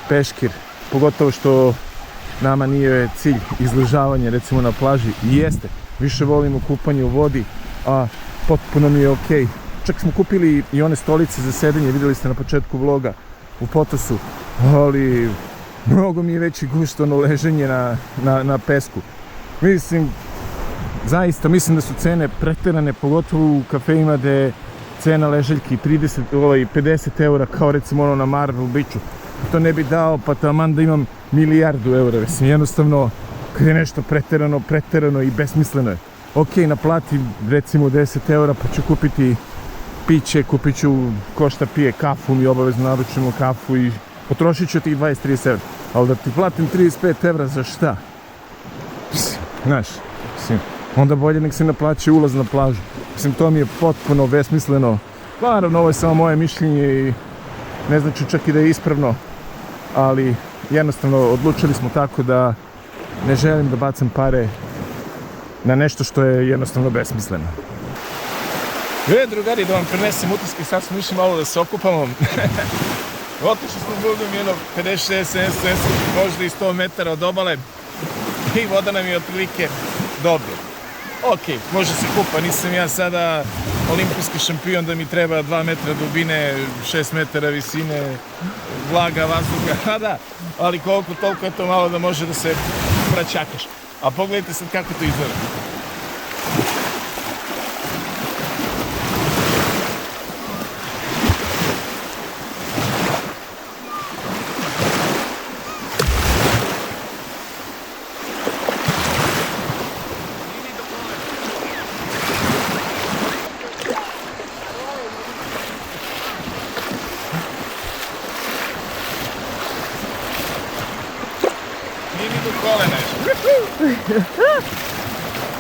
Speaker 3: peškir, pogotovo što nama nije cilj izležavanje recimo na plaži. I jeste, više volimo kupanje u vodi, a potpuno mi je okej. Čak smo kupili i one stolice za sedenje, vidjeli ste na početku vloga, u Potosu, ali mnogo mi je veći gust ono leženje na pesku. Mislim, zaista mislim da su cene pretjerane, pogotovo u kafejima gdje je cena ležaljki 50 eura, kao recimo ono na Marble Beachu. To ne bi dao, pa taman da imam milijardu eura. Mislim, jednostavno, kad je nešto pretjerano i besmisleno je. Ok, naplatim recimo 10 eura, pa ću kupiti piće, kupit ću ko šta pije kafu, mi obavezno naručimo kafu i potrošit ću tih 20-30 eura. Ali da ti platim 35 eura za šta? Znaš, mislim, onda bolje nek se naplaći ulaz na plažu. Mislim, to mi je potpuno besmisleno. Naravno, ovo je samo moje mišljenje i ne znači čak i da je ispravno, ali jednostavno odlučili smo tako da ne želim da bacam pare na nešto što je jednostavno besmisleno. Drugari, da vam prenesem utiske, sad smo išli malo da se okupamo. Otišli smo drugom jedno 56-70, možda i 100 metara od obale i voda nam je otprilike dobro. Ok, može se kupa, nisam ja sada olimpijski šampion da mi treba 2 metra dubine, 6 metara visine, vlaga, vazduha, da, ali koliko toliko je to malo da može da se praćakaš. A pogledajte sad kako to izgleda.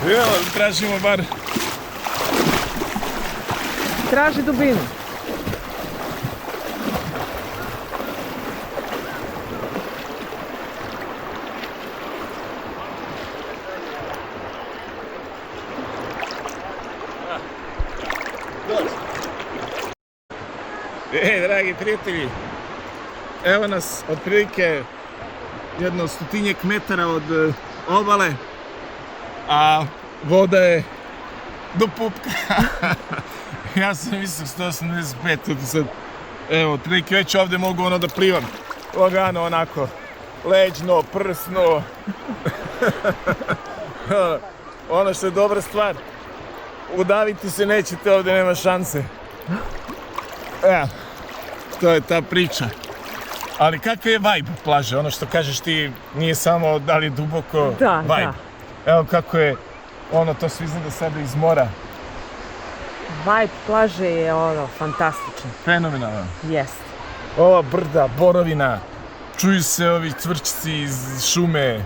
Speaker 3: Evo, tražimo bar.
Speaker 7: Traži dubinu.
Speaker 3: Dragi prijatelji, evo nas otprilike jedno 100-tinjak metara od obale, a voda je do pupka. Ja sam visok 185, sad, evo, otprilike već ovdje mogu ono da plivam. Lagano onako, leđno, prsno. Ono što je dobra stvar, udaviti se nećete, ovdje nema šanse. Evo, to je ta priča. Ali kakav je vibe plaže, ono što kažeš ti, nije samo da li je duboko, vibe. Evo kako je, ono, to se izgleda sada iz mora.
Speaker 7: Vibe plaže je ono, fantastičan.
Speaker 3: Fenomenalan.
Speaker 7: Jest.
Speaker 3: Ova brda, borovina, čuju se ovi cvrčci iz šume.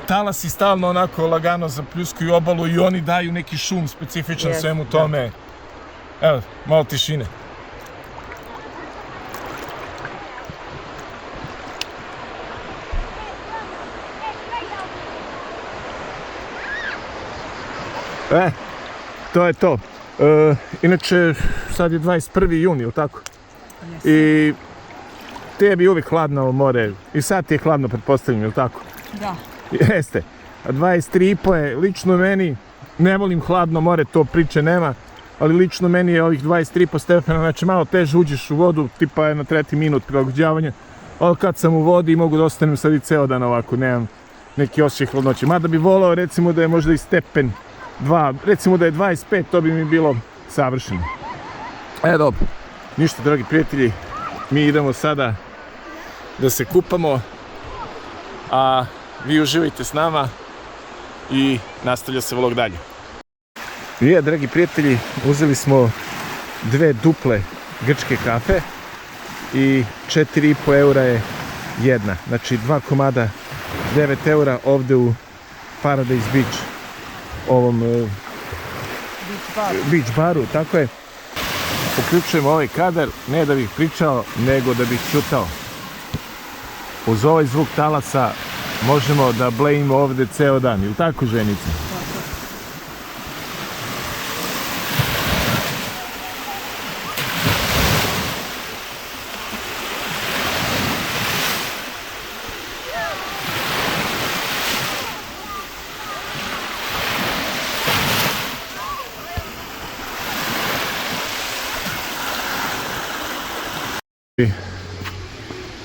Speaker 3: Talasi stalno onako lagano zapljuskuju obalu i oni daju neki šum specifičan svemu tome. Evo, malo tišine. To je to. Inače, sad je 21. juni, ili tako?
Speaker 7: Yes.
Speaker 3: I tebi je uvijek hladno more. I sad ti je hladno, pretpostavljam, ili tako?
Speaker 7: Da.
Speaker 3: Jeste. A 23,5 je, lično meni, ne volim hladno more, to priče nema, ali lično meni je ovih 23,5 stepena, znači malo teže uđeš u vodu, tipa je na 3. minut prilagođavanja, ali kad sam u vodi mogu da ostanem sad i ceo dan ovako, nemam neki osjećaj hladnoće. Mada bi volao recimo da je možda i stepen 2, recimo da je 25, to bi mi bilo savršeno. Dobro, ništa dragi prijatelji, mi idemo sada da se kupamo, a vi uživajte s nama i nastavlja se vlog dalje. I dragi prijatelji, uzeli smo 2 duple grčke kafe i 4,5 eura je jedna. Znači 2 komada 9 eura ovde u Paradise Beach, ovom beach baru, tako je. Uključujemo ovaj kadar, ne da bih pričao, nego da bih čutao. Uz ovaj zvuk talasa možemo da blejimo ovde ceo dan, ili tako, ženice?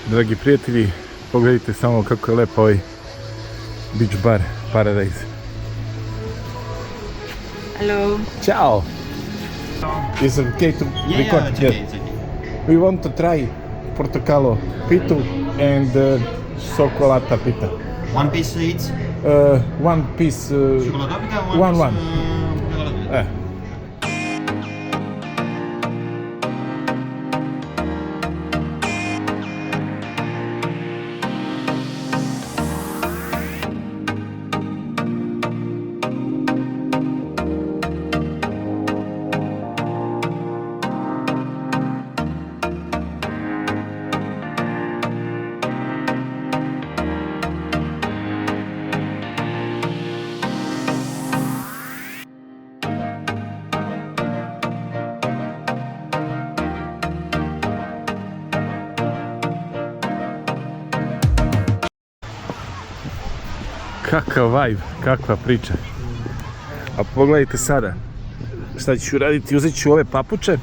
Speaker 3: Dragi prijatelji, pogledajte samo kako je lep ovaj beach bar Paradise.
Speaker 7: Hello.
Speaker 3: Ciao. Is it okay to record?
Speaker 8: It's okay, it's okay.
Speaker 3: We want to try portocalo pitu and chocolata pita.
Speaker 8: One piece each.
Speaker 3: One piece.
Speaker 8: Chocolate pita,
Speaker 3: one,
Speaker 8: piece,
Speaker 3: one.
Speaker 8: chocolate pita.
Speaker 3: Kakav vibe, kakva priča. A pogledajte sada šta ću raditi, uzet ću ove papuče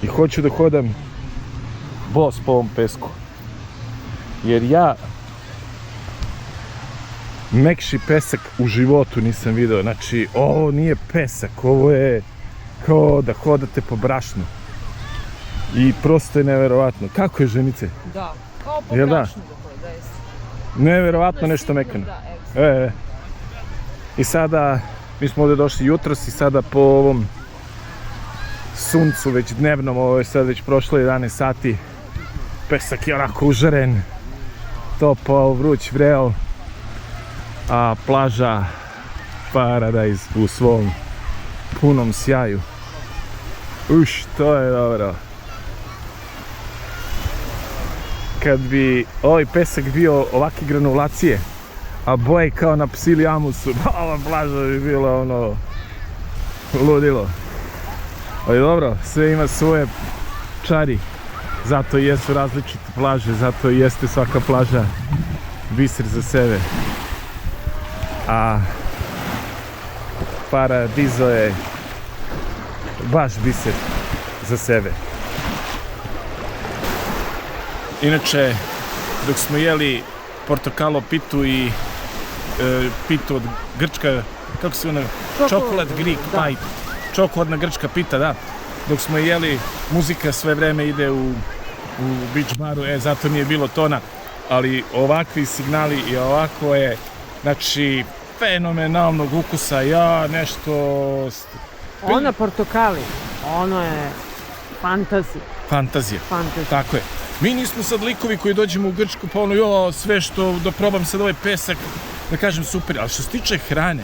Speaker 3: i hoću da hodam bos po ovom pesku. Jer ja mekši pesak u životu nisam video. Znači, ovo nije pesak, ovo je kao da hodate po brašnu. I prosto je neverovatno. Kako je, ženice?
Speaker 7: Da, kao po
Speaker 3: Jel da?
Speaker 7: brašnu da je.
Speaker 3: Neverovatno nešto mekano. I sada, mi smo ovdje došli jutros i sada po ovom suncu već dnevnom, ovo je sad već prošlo 11 sati, pesak je onako užaren, topao, vruć, vreo, a plaža Paradise u svom punom sjaju. To je dobro. Kad bi ovaj pesak bio ovakve granulacije, a boje kao na Psiliamusu, ova plaža bi bila ono ludilo. Ali dobro, sve ima svoje čari, zato i jesu različite plaže, zato i jeste svaka plaža biser za sebe. A Paradiso je baš biser za sebe. Inače, dok smo jeli portokalo pitu i pitu od grčka, kako se ona, chocolate Greek pie, čokoladna grčka pita, da. Dok smo jeli, muzika sve vreme ide u beach baru, zato nije bilo tona, ali ovakvi signali i ovako je, znači, fenomenalnog ukusa, nešto...
Speaker 7: Ona portokali, ono je fantazija.
Speaker 3: Fantazija, tako je. Mi nismo sad likovi koji dođemo u Grčku pa ono, sve što, da probam sad ovaj pesak, da kažem super, ali što se tiče hrane,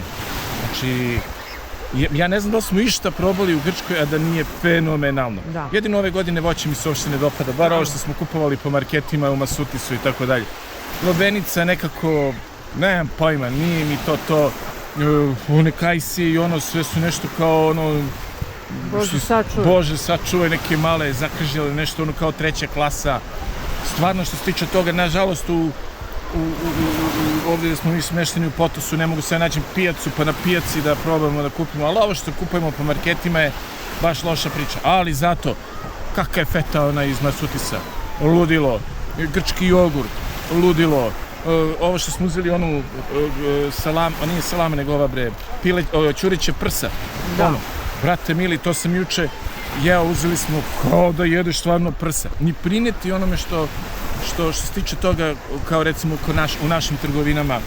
Speaker 3: znači, ja ne znam da smo išta probali u Grčkoj, a da nije fenomenalno.
Speaker 7: Da.
Speaker 3: Jedino ove godine voće mi se uopšte ne dopada, bar ovo što smo kupovali po marketima u Masutisu i tako dalje. Lobenica nekako, nemam pojma, nije mi to, one kajsi i ono, sve su nešto kao ono, Bože sačuvaj, neke male zakržljale, nešto ono kao treća klasa. Stvarno što se tiče toga, nažalost ovdje smo mi smešteni u Potosu, ne mogu sve naći pijacu pa na pijaci da probamo da kupimo, ali ovo što kupujemo po marketima je baš loša priča. Ali zato, kakva je feta ona iz Masutisa, ludilo, grčki jogurt, ludilo, ovo što smo uzeli onu salam, a nije salama nego ova bre, ćuriće prsa, ono, brate mili, to sam juče jeo, uzeli smo kao da jedeš stvarno prsa. Ni prineti onome što se tiče toga, kao recimo u našim trgovinama,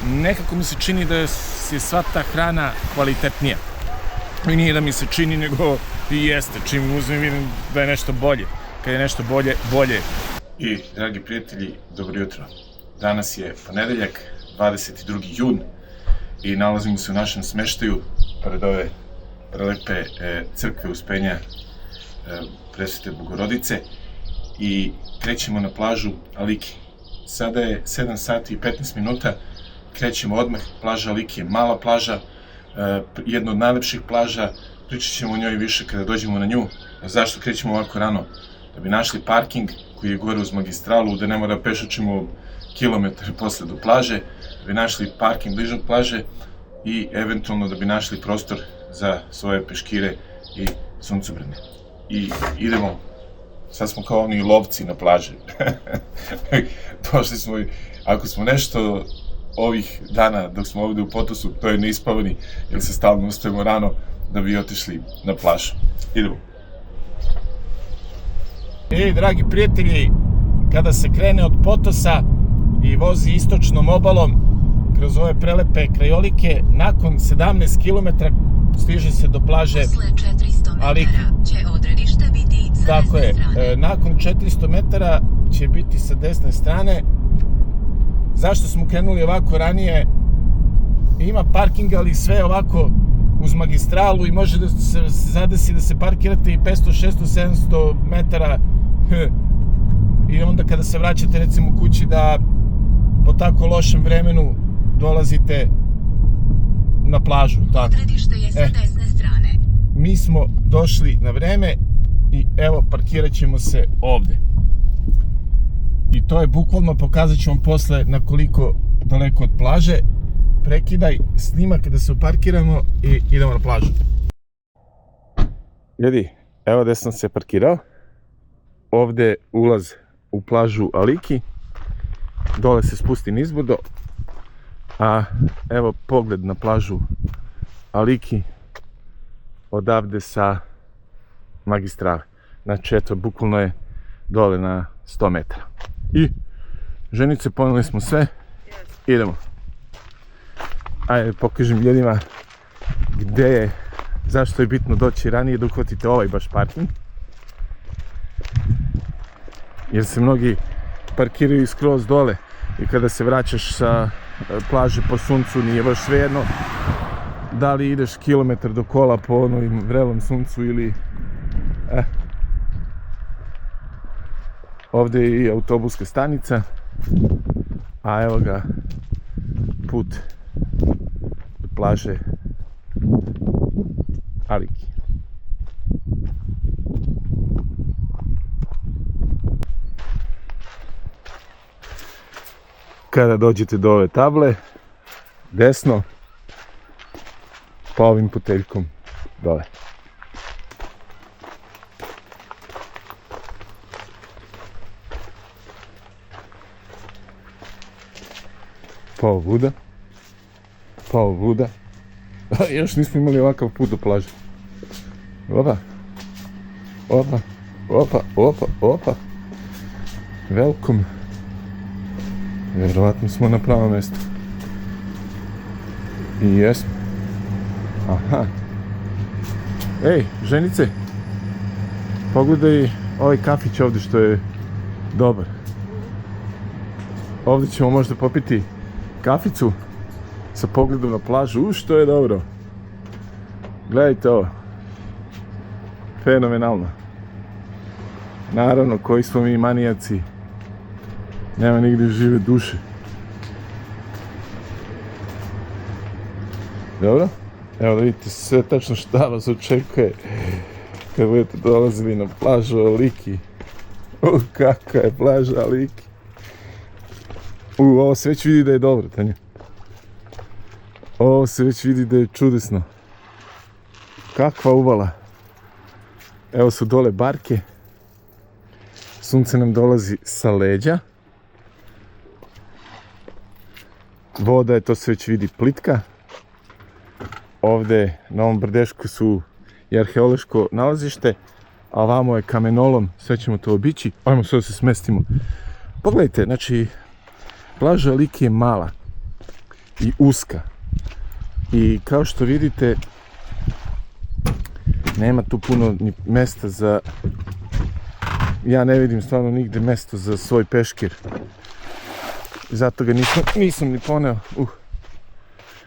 Speaker 3: nekako mi se čini da je sva ta hrana kvalitetnija. I nije da mi se čini, nego i jeste. Čim uzmem, vidim da je nešto bolje. Kad je nešto bolje. I, dragi prijatelji, dobro jutro. Danas je ponedeljak, 22. jun i nalazimo se u našem smeštaju pored ove prelepe crkve Uspenja Presvete Bogorodice i krećemo na plažu Aliki. Sada je 7 sati i 15 minuta, krećemo odmah. Plaža Aliki je mala plaža, jedna od najlepših plaža, pričat ćemo o njoj više kada dođemo na nju. Zašto krećemo ovako rano? Da bi našli parking koji je gore uz magistralu, da ne mora pešačimo kilometar posle do plaže, da bi našli parking bližnog plaže i eventualno da bi našli prostor za svoje peškire i suncobrane. I idemo, sad smo kao oni lovci na plaži. Došli smo, ako smo nešto ovih dana dok smo ovde u Potosu, to je neispavani, jer se stalno ustajemo rano da bi otišli na plažu. Idemo. Dragi prijatelji, kada se krene od Potosa i vozi istočnom obalom kroz ove prelepe krajolike, nakon 17 km stiže se do plaže Aliki. Tako je, nakon 400 metara će biti sa desne strane. Zašto smo krenuli ovako ranije? Ima parkinga, ali sve ovako uz magistralu i može da se zadesi da se parkirate i 500, 600, 700 metara i onda kada se vraćate recimo kući da po tako lošem vremenu dolazite na plažu.
Speaker 2: Odredište je sa desne strane.
Speaker 3: Mi smo došli na vreme i evo parkirat ćemo se ovde. I to je bukvalno, pokazat ću vam posle na koliko daleko od plaže. Prekidaj snimak kada se uparkiramo i idemo na plažu. Ljudi, evo gde sam se parkirao. Ovde je ulaz u plažu Aliki. Dole se spusti nizbrdo. A evo pogled na plažu Aliki odavde sa magistrale. Znači eto, bukvalno je dole na 100 metara. I ženice, poneli smo sve. Idemo. Ajde, pokažem ljudima gde je, zašto je bitno doći ranije da uhvatite ovaj baš parking. Jer se mnogi parkiraju skroz dole i kada se vraćaš sa plaže po suncu nije baš svejedno da li ideš kilometar do kola po onom vrelom suncu ili... Ovde je i autobuska stanica, a evo ga put do plaže Aliki. Kada dođete do ove table, desno, pa ovim puteljkom dole. Pa ovuda, pa ovuda. Još nismo imali ovakav put do plaže. Opa, opa, opa, opa, opa. Welcome. Vjerovatno smo na pravom mjestu. I jesmo. Aha. Ej, ženice, pogledaj ovaj kafić ovdje što je dobar. Ovdje ćemo možda popiti kaficu sa pogledom na plažu. Što je dobro. Gledajte ovo. Fenomenalno. Naravno, koji smo mi manijaci. Nema nigdje žive duše. Dobro? Evo da vidite sve tačno šta vas očekuje kad budete dolazili na plažu Aliki. Kakva je plaža Aliki. Ovo se već vidi da je dobro, Tanja. Ovo se već vidi da je čudesno. Kakva uvala. Evo su dole barke. Sunce nam dolazi sa leđa. Voda je, to se već vidi, plitka. Ovde na ovom brdešku su
Speaker 1: je arheološko nalazište, a ovamo je kamenolom, sve ćemo to obići. Ajmo sve da se smestimo. Pogledajte, znači, plaža Aliki je mala i uska. I kao što vidite, nema tu puno ni mesta za... Ja ne vidim stvarno nigde mesto za svoj peškir. Zato ga nisam ni poneo.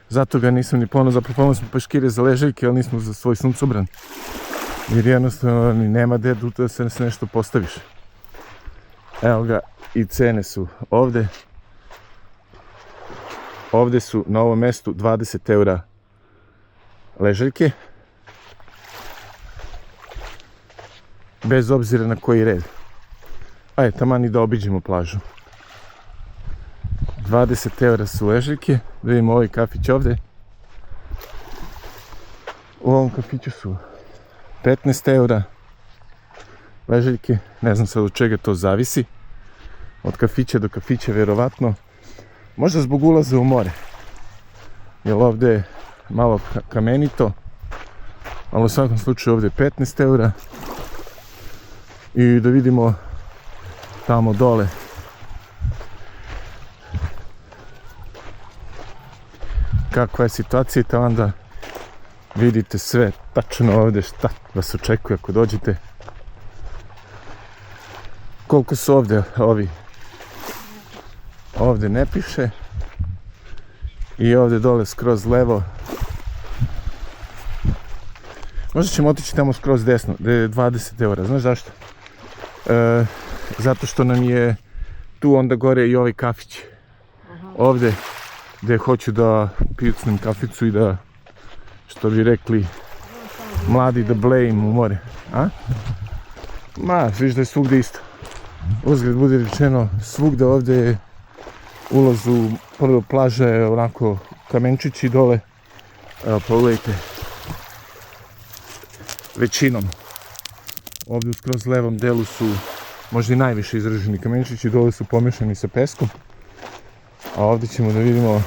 Speaker 1: Zato ga nisam ni poneo. Zapravo poneo smo peškire za ležaljke, ali nismo za svoj suncobran. Jer jednostavno ni nema gde da se nešto postaviš. Evo ga, i cene su ovde. Ovde su na ovom mestu 20 eura ležaljke. Bez obzira na koji red. Ajde, taman i da obiđemo plažu. 20 eura su ležaljke. Da vidimo ovaj kafić ovde. U ovom kafiću su 15 eura ležaljke. Ne znam sad od čega to zavisi. Od kafića do kafića, verovatno. Možda zbog ulaza u more. Jer ovde je malo kamenito. Ali u svakom slučaju ovde je 15 eura. I da vidimo tamo dole kakva je situacija, i onda vidite sve tačno ovde šta vas očekuje ako dođete. Koliko su ovde ovi? Ovde ne piše. I ovde dole skroz levo. Možda ćemo otići tamo skroz desno, gde je 20 eura. Znaš zašto? Zato što nam je tu onda gore i ovaj kafić. Ovde gde hoću da pijucnem kaficu i da, što bi rekli mladi, da blejim u more. A? Ma, viš da je svugde isto. Uzgled bude rečeno, svugde ovde je ulaz u prvo plaža je onako kamenčići dole. Evo, pogledajte. Većinom. Ovdje u skroz levom delu su možda i najviše izraženi kamenčići, dole su pomešani sa peskom. A ovdje ćemo da vidimo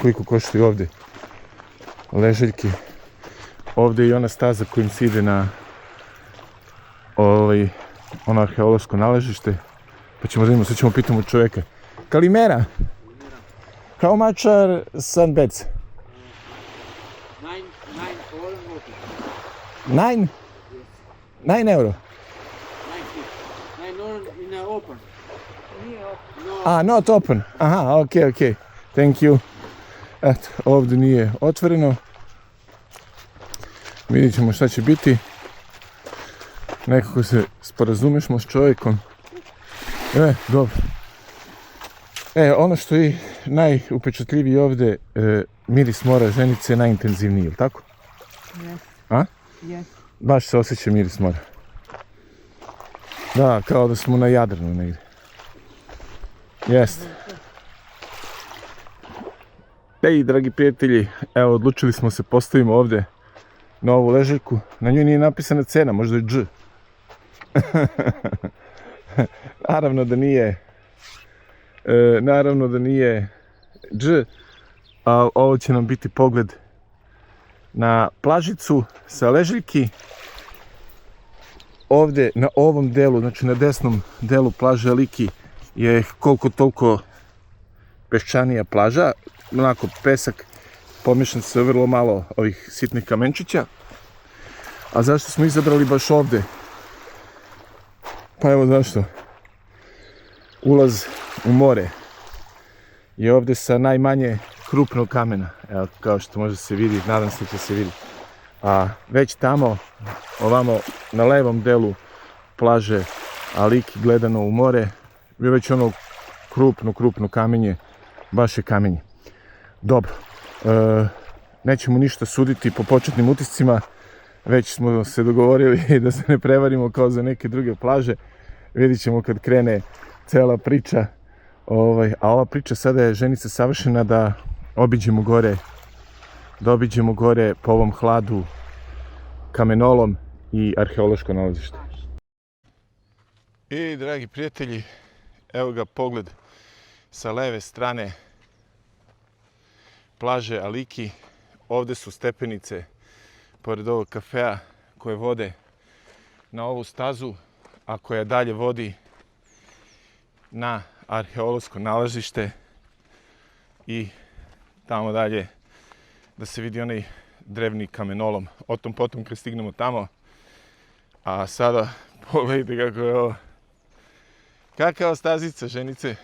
Speaker 1: koliko koštaju ovdje ležaljke. Ovdje je i ona staza kojim se ide na ono arheološko nalazište. Pa ćemo da vidimo, sad ćemo pitamo čovjeka. Kalimera! How much are sunbeds? 9 euro?
Speaker 6: 9 euro in the open.
Speaker 1: Ah, not open. Aha, ok. Thank you. Eto, ovdje nije otvoreno. Vidjet ćemo šta će biti. Nekako se sporazumešmo s čovjekom. Dobro. Ono što je najupečatljivije ovdje, miris mora ženice je najintenzivniji, ili tako?
Speaker 7: Yes.
Speaker 1: A?
Speaker 7: Yes.
Speaker 1: Baš se osjeća miris mora. Da, kao da smo na Jadranu negdje. Jeste. Ej, dragi prijatelji, evo, odlučili smo se postavimo ovdje na ovu ležaljku. Na njoj nije napisana cena, možda je dž. Naravno da nije dž, a ovo će nam biti pogled na plažicu sa ležaljki. Ovdje na ovom delu, znači na desnom delu plaže Aliki je koliko toliko peščanija plaža, onako pesak pomješan sa vrlo malo ovih sitnih kamenčića. A zašto smo izabrali baš ovdje? Pa evo zašto. Ulaz u more je ovdje sa najmanje krupnog kamena. Evo, kao što može se vidi, nadam se da će se vidjeti. A već tamo, ovamo na levom delu plaže Aliki gledano u more, je već ono krupno kamenje, baš je kamenje. Dobro, nećemo ništa suditi po početnim utiscima, već smo se dogovorili da se ne prevarimo kao za neke druge plaže. Vidit ćemo kad krene cela priča. A ova priča sada je ženica savršena da obiđemo gore po ovom hladu kamenolom i arheološko nalazište. I dragi prijatelji, evo ga pogled sa leve strane plaže Aliki. ovde su stepenice pored ovog kafea koje vode na ovu stazu, a koja dalje vodi na arheološko nalazište i tamo dalje da se vidi onaj drevni kamenolom. O tom potom kad stignemo tamo. A sada pogledajte kako je ovo. Kakva je stazica, ženice?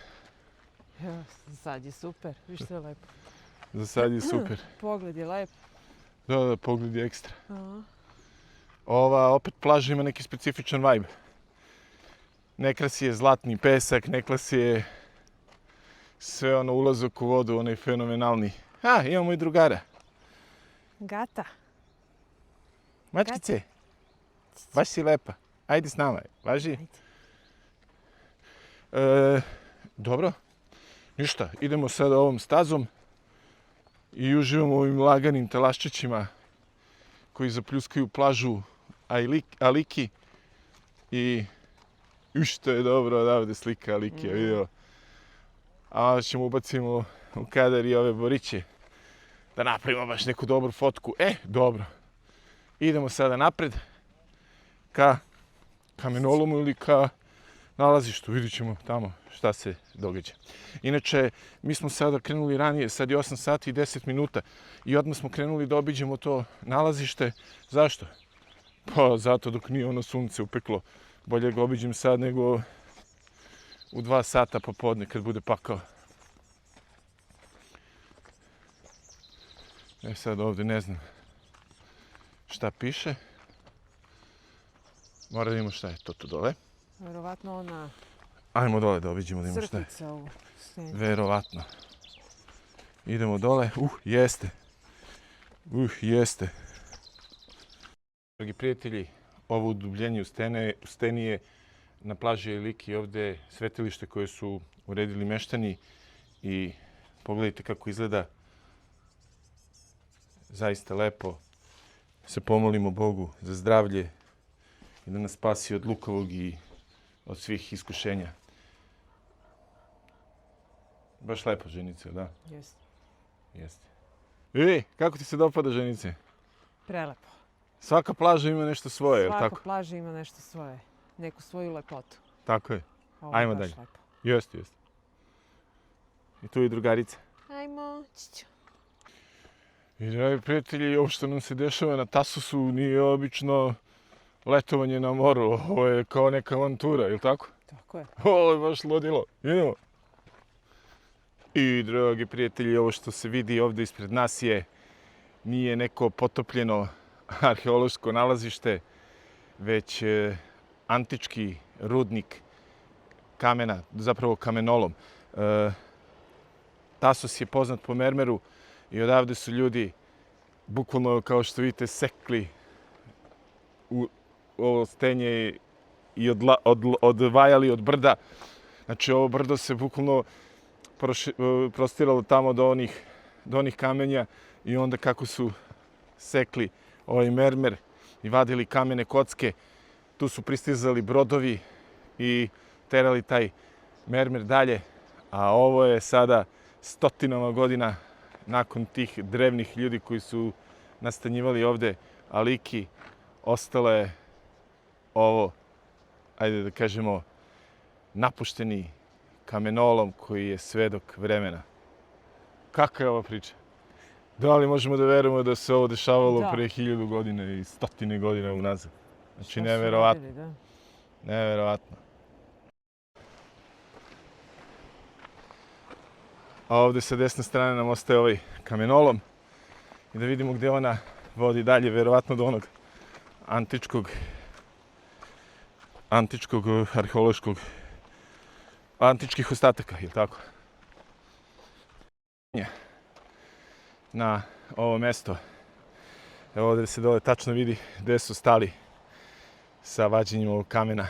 Speaker 7: Evo, sad je super, viš što je lepo.
Speaker 1: Za sad je super.
Speaker 7: Pogled je lep.
Speaker 1: Da, pogled je ekstra.
Speaker 7: Aha.
Speaker 1: Ova opet plaža ima neki specifičan vibe. Ne krasi je zlatni pesak, ne krasi je sve ono ulazak u vodu, onaj fenomenalni. Imamo i drugara.
Speaker 7: Gata.
Speaker 1: Mačkice, baš si lepa. Ajde s nama, važi. Dobro, ništa, idemo sada ovom stazom i uživamo u ovim laganim talaščićima koji zapljuskaju plažu Aliki i što je dobro odavde slika Aliki, vidio. A onda ćemo ubacimo u kadar i ove boriće da napravimo baš neku dobru fotku. Dobro. Idemo sada napred ka kamenolomu ili ka nalazištu. Vidit ćemo tamo šta se događa. Inače, mi smo sada krenuli ranije, sad je 8 sati i 10 minuta i odmah smo krenuli da obiđemo to nalazište. Zašto? Pa zato dok nije ono sunce upeklo. Bolje ga obiđem sad nego u 2 sata popodne kad bude pakao. Sad ovdje ne znam šta piše. Mora da vidimo šta je to tu dole.
Speaker 7: Verovatno ona
Speaker 1: Ajmo dole da obiđemo da vidimo šta je.
Speaker 7: crkvica u steni.
Speaker 1: Verovatno. Idemo dole. Jeste. Jeste. Dragi prijatelji, ovo udubljenje u steni je na plaži Aliki ovdje svetilište koje su uredili meštani i pogledajte kako izgleda. Zaista lepo. Se pomolimo Bogu za zdravlje i da nas spasi od lukavog i od svih iskušenja. Baš lepo, ženice, da?
Speaker 7: Jeste.
Speaker 1: Jeste. Kako ti se dopada, ženice?
Speaker 7: Prelepo.
Speaker 1: Svaka plaža ima nešto svoje, je li tako?
Speaker 7: Svaka plaža ima nešto svoje. Neku svoju lepotu.
Speaker 1: Tako je.
Speaker 7: Ovo je
Speaker 1: Ajmo
Speaker 7: baš
Speaker 1: dalje.
Speaker 7: lepo.
Speaker 1: Jeste. I tu je drugarica.
Speaker 7: Ajmo, čiću.
Speaker 1: I dragi prijatelji, ovo što nam se dešava na Tasosu nije obično letovanje na moru. Ovo je kao neka avantura, je li tako?
Speaker 7: Tako je.
Speaker 1: Ovo je baš ludilo. Idemo. I dragi prijatelji, ovo što se vidi ovdje ispred nas nije neko potopljeno arheološko nalazište, već antički rudnik kamena, zapravo kamenolom. Tasos je poznat po mermeru i odavde su ljudi bukvalno, kao što vidite, sekli u ovo stenje i odvajali od brda. Znači, ovo brdo se bukvalno prostiralo tamo do onih kamenja i onda kako su sekli ovaj mermer i vadili kamene kocke, tu su pristizali brodovi i terali taj mermer dalje, a ovo je sada stotinama godina nakon tih drevnih ljudi koji su nastanjivali ovde Aliki, ostalo je ovo, ajde da kažemo, napušteni kamenolom koji je svedok vremena. Kakva je ova priča? Da li možemo da verujemo da se ovo dešavalo pre 1000 godina i stotine godina unazad? Znači, neverovatno. Neverovatno. A ovdje sa desne strane nam ostaje ovaj kamenolom i da vidimo gdje ona vodi dalje, verovatno do onog antičkog arheološkog, antičkih ostataka, je li tako? Na ovo mesto, evo ovdje se dole tačno vidi gdje su stali sa vađenjem ovog kamena.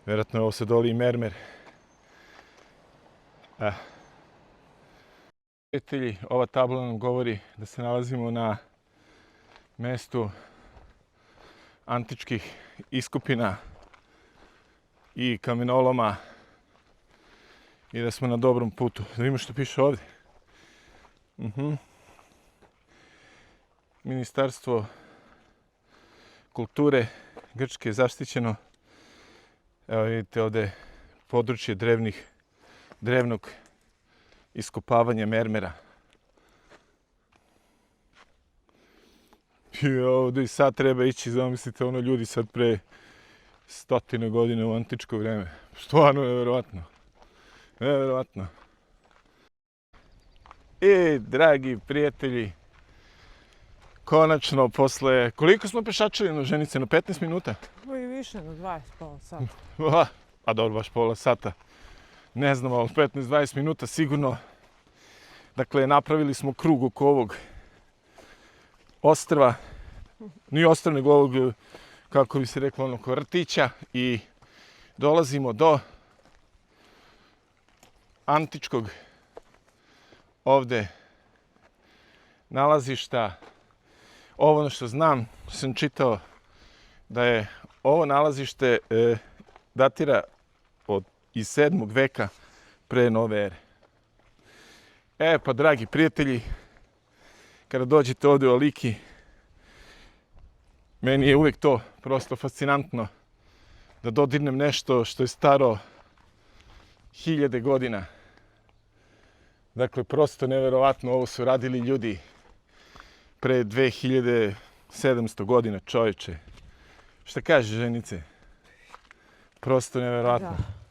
Speaker 1: Vjerojatno je ovo se doli i mermer. Prijatelji, ova tabla nam govori da se nalazimo na mestu antičkih iskopina i kamenoloma i da smo na dobrom putu. Da vidimo što piše ovdje.
Speaker 3: Ministarstvo kulture Grčke je zaštićeno. Evo vidite ovdje područje drevnog iskopavanja mermera. I ovdje i sad treba ići, zamislite, ono ljudi sad pre 100 godina u antičko vreme. Stvarno nevjerovatno. Nevjerovatno. I dragi prijatelji, konačno posle, koliko smo pešačili na Ženice? Na 15 minuta?
Speaker 7: I više, na 20, pola sata.
Speaker 3: A dobro, baš pola sata. Ne znam, ali 15-20 minuta sigurno. Dakle, napravili smo krug oko ovog ostrva. Nije ostrva, nego ovog, kako bi se reklo, ono, vrtića. I dolazimo do antičkog ovde nalazišta. Ovo što znam, sam čitao da je ovo nalazište datira iz 7. veka pre nove ere. Pa, dragi prijatelji, kada dođete ovdje u Aliki, meni je uvijek to prosto fascinantno da dodirnem nešto što je staro 1000 godina. Dakle, prosto neverovatno, ovo su radili ljudi pre 2700 godina, čovječe. Šta kaže, Ženice? Prosto neverovatno.
Speaker 7: Da.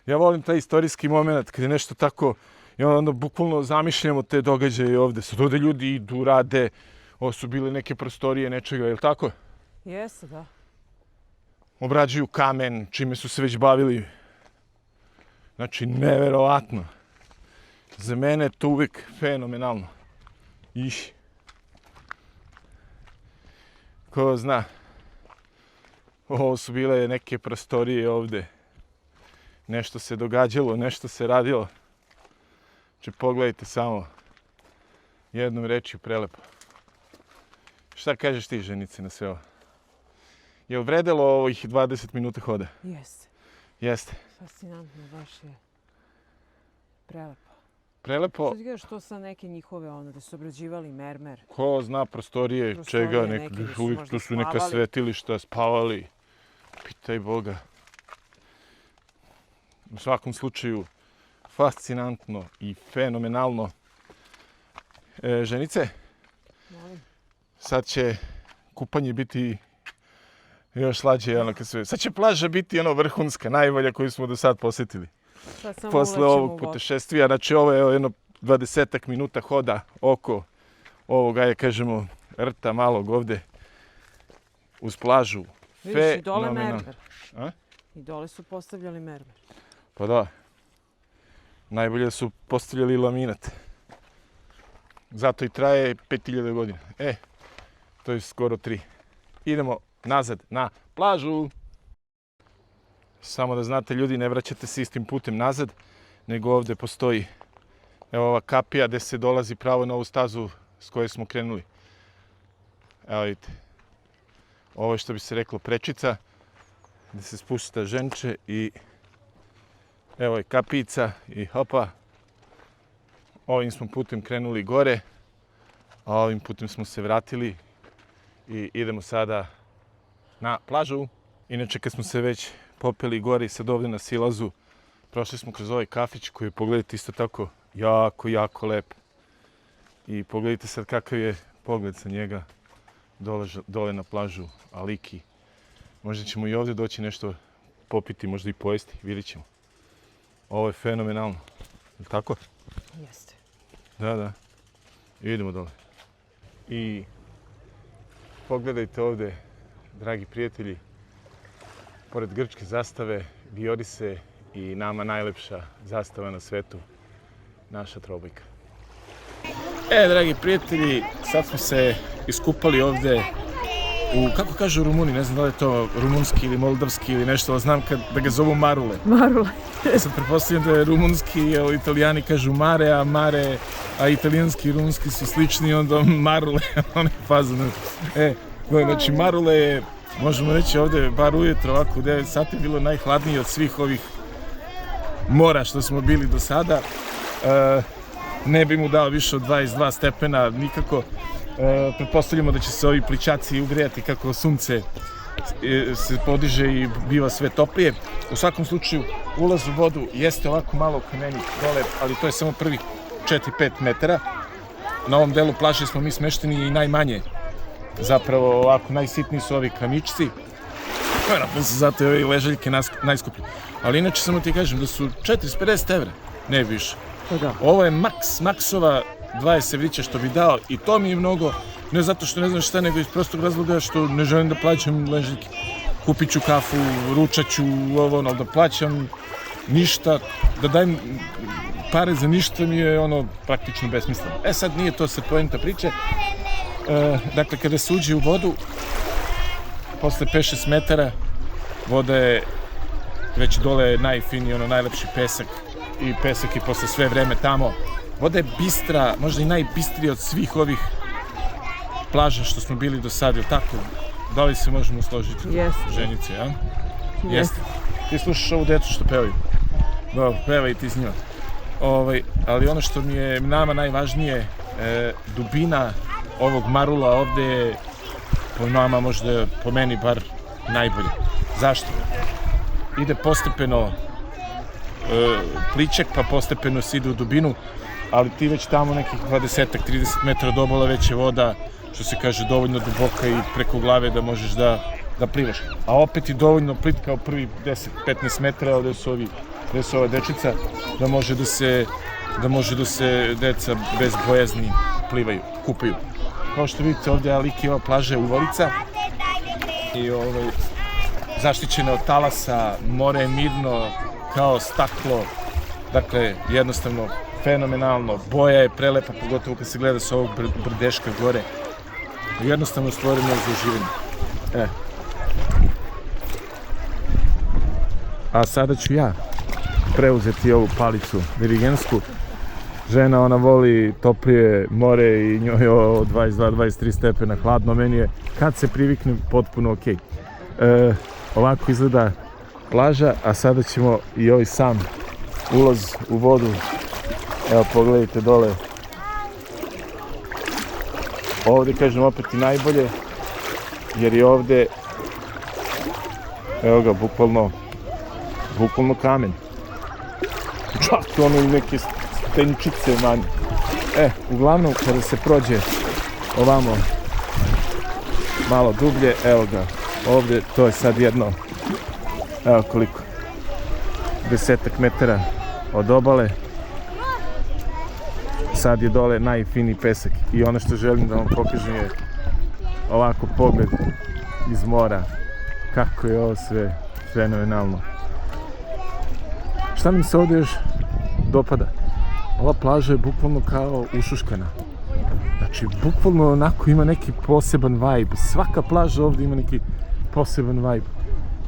Speaker 3: Ja volim taj istorijski moment kad je nešto tako i onda bukvalno zamišljamo te događaje ovdje. Sad ovdje ljudi idu, rade, ovo su bile neke prostorije nečega, je li tako?
Speaker 7: Jeste, da.
Speaker 3: Obrađuju kamen, čime su se već bavili. Znači, neverovatno. Za mene je to uvijek fenomenalno. Ko zna, ovo su bile neke prostorije ovdje. Nešto se događalo, nešto se radilo. Znači, pogledajte samo, jednom rečju prelepo. Šta kažeš ti, Ženice, na sve ovo? Je li vredelo ovih 20 minuta hoda?
Speaker 7: Jeste.
Speaker 3: Jeste.
Speaker 7: Fascinantno, baš je prelepo.
Speaker 3: Prelepo.
Speaker 7: Sad gledaš to sa neke njihove, ono, da su obrađivali mermer.
Speaker 3: Ko zna prostorije, čega, uvijek tu su neka svetilišta, spavali. Pitaj Boga. U svakom slučaju, fascinantno i fenomenalno. Ženice, sad će kupanje biti još slađe. Sad će plaža biti vrhunska, najbolja koju smo do sad posjetili. Posle ovog putešestvija, znači ovo je jedno 20 minuta hoda oko ovog, ajde kažemo, rta malog ovde uz plažu.
Speaker 7: Vidiš, i dole mermer. I dole su postavljali mermer.
Speaker 3: Pa da. Najbolje su postavljali laminat. Zato i traje 5000 godina. To je skoro 3. Idemo nazad na plažu. Samo da znate, ljudi, ne vraćate se istim putem nazad, nego ovdje postoji evo ova kapija gdje se dolazi pravo na ovu stazu s koje smo krenuli. Evo vidite. Ovo je, što bi se reklo, prečica gdje se spušta ženče i evo je kapica i hopa. Ovim smo putem krenuli gore, a ovim putem smo se vratili i idemo sada na plažu. Inače, kad smo se već popeli gore i sad ovdje na silazu, prošli smo kroz ovaj kafić koji je, pogledajte, isto tako jako, jako lep. I pogledajte sad kakav je pogled sa njega dole na plažu Aliki. Možda ćemo i ovdje doći nešto popiti, možda i pojesti, vidjet ćemo. Ovo je fenomenalno, je li tako?
Speaker 7: Jeste.
Speaker 3: Da. Idemo dole. I pogledajte ovdje, dragi prijatelji, pored grčke zastave vijori se i nama najlepša zastava na svetu, naša trobojka. Dragi prijatelji, sad smo se iskupali ovdje u, kako kažu Rumuni, ne znam da li je to rumunski ili moldavski ili nešto, ali znam da ga zovu marule.
Speaker 7: Marule.
Speaker 3: Sad pretpostavljam da je rumunski, italijani kažu mare, a italijanski i rumunski su slični, onda marule, oni fazano. Znači marule je, možemo reći ovdje, bar ujutro, ovako u 9 sati, bilo najhladnije od svih ovih mora što smo bili do sada. Ne bi mu dao više od 22 stepena, nikako. Pretpostavljamo da će se ovi plićaci ugrejati kako sunce se podiže i biva sve toplije. U svakom slučaju, ulaz u vodu jeste ovako malo kamenik dole, ali to je samo prvih 4-5 metara. Na ovom delu plaže smo mi smešteni i najmanje, zapravo ovako najsitniji su ovi kamičci. Vjerojatno su zato i ove ležaljke najskuplje. Ali inače samo ti kažem da su 450 evra, ne više. Ovo je maksova 20 evrića što bi dao i to mi je mnogo, ne zato što ne znam šta, nego iz prostog razloga što ne želim da plaćam ležaljke. Kupit ću kafu, ručat ću ovo, ali da plaćam ništa, da dajem pare za ništa mi je ono praktično besmisleno. Sad nije to sad poenta priče. Dakle, kada se uđe u vodu, posle 5-6 metara, voda je već dole najfiniji, najlepši pesak i pesak je posle sve vreme tamo. Voda je bistra, možda i najbistrija od svih ovih plaža što smo bili do sada, ili tako? Da li se možemo složiti?
Speaker 7: Jeste.
Speaker 3: Ženice, a? Jeste. Ti slušaš ovu decu što pevaju? Dobro, pevaj i ti s njima. Ali ono što mi je nama najvažnije, dubina ovog marula ovde je po nama, možda po meni bar najbolje. Zašto? Ide postepeno plićak, pa postepeno se ide u dubinu, ali ti već tamo nekih 20-30 metara do obale već je voda, što se kaže, dovoljno duboka i preko glave da možeš da plivaš. A opet i dovoljno plitka u prvi 10-15 metara, gde su ova dečica, da može da se deca bez bojazni plivaju, kupaju. Kao što vidite ovdje Aliki, ova plaža je uvalica i zaštićena od talasa, more je mirno kao staklo, dakle jednostavno fenomenalno, boja je prelepa, pogotovo kad se gleda s ovog brdeška gore, jednostavno stvoreno za uživanje. A sada ću ja preuzeti ovu palicu dirigensku. Žena, ona voli toplije more i njoj je 22-23 stepena hladno, meni je kad se priviknem potpuno okej. Ovako izgleda plaža, a sada ćemo i ovaj sam ulaz u vodu. Evo, pogledajte dole. Ovdje, kažem, opet i najbolje, jer je ovdje, evo ga, bukvalno kamen. Čak ono i neke steničice manje. Uglavnom, kada se prođe ovamo malo dublje, evo ga, ovdje, to je sad jedno, evo koliko, 10 metara od obale. Sad je dole najfiniji pesak i ono što želim da vam pokažem je ovako pogled iz mora, kako je ovo sve fenomenalno. Šta mi se ovdje još dopada? Ova plaža je bukvalno kao ušuškana. Znači, bukvalno onako ima neki poseban vibe. Svaka plaža ovdje ima neki poseban vibe.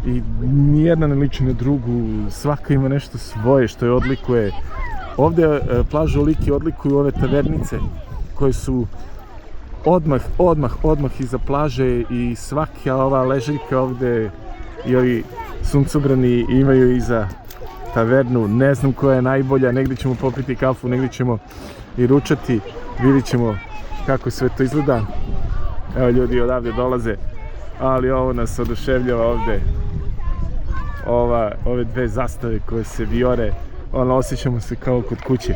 Speaker 3: I nijedna ne liči na drugu, svaka ima nešto svoje što je odlikuje. Ovdje plažu Aliki odlikuju ove tavernice koje su odmah iza plaže i svaka ova ležaljka ovdje i ovi suncobrani imaju iza tavernu. Ne znam koja je najbolja, negdje ćemo popiti kafu, negdje ćemo i ručati, vidit ćemo kako sve to izgleda. Evo, ljudi odavde dolaze, ali ovo nas oduševljava ovdje. Ove dve zastave koje se vijore, osjećamo se kao kod kuće.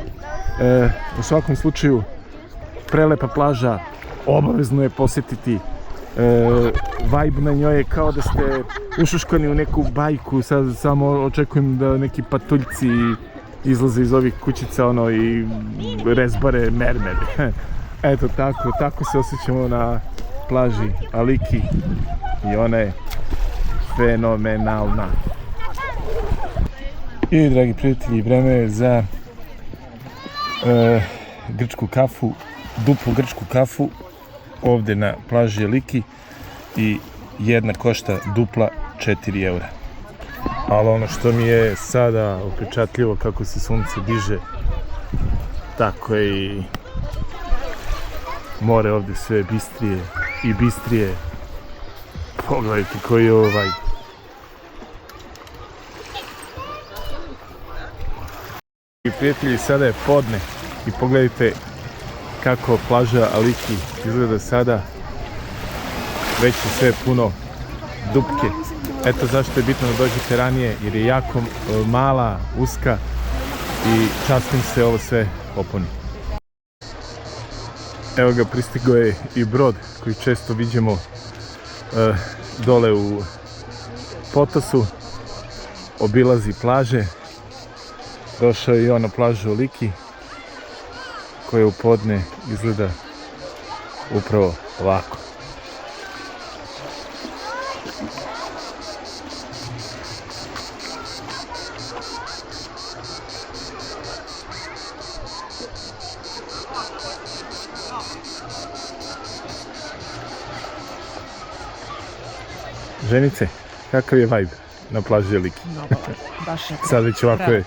Speaker 3: U svakom slučaju, prelepa plaža, obavezno je posjetiti. Vibe na njoj je kao da ste ušuškani u neku bajku, sad samo očekujem da neki patuljci izlaze iz ovih kućica i rezbare mermer. Eto, tako se osjećamo na plaži Aliki i ona je fenomenalna. I, dragi prijatelji, vreme je za grčku kafu, duplu grčku kafu ovdje na plaži Aliki i jedna košta dupla 4 eura. Ali ono što mi je sada upečatljivo kako se sunce diže, tako je i more ovdje sve bistrije i bistrije. Pogledajte koji je ovaj. I prijatelji, sada je podne i pogledajte kako plaža Aliki izgleda sada. Već je sve puno dupke. Eto zašto je bitno da dođete ranije, jer je jako mala, uska i časnim se ovo sve popuni. Evo ga, pristigao je i brod koji često viđemo dole u Potosu. Obilazi plaže. Došao je i on na plažu Aliki, koja u podne izgleda upravo ovako. Ženice, kakav je vibe na plaži Aliki?
Speaker 7: Baš je
Speaker 3: Sad već ovako je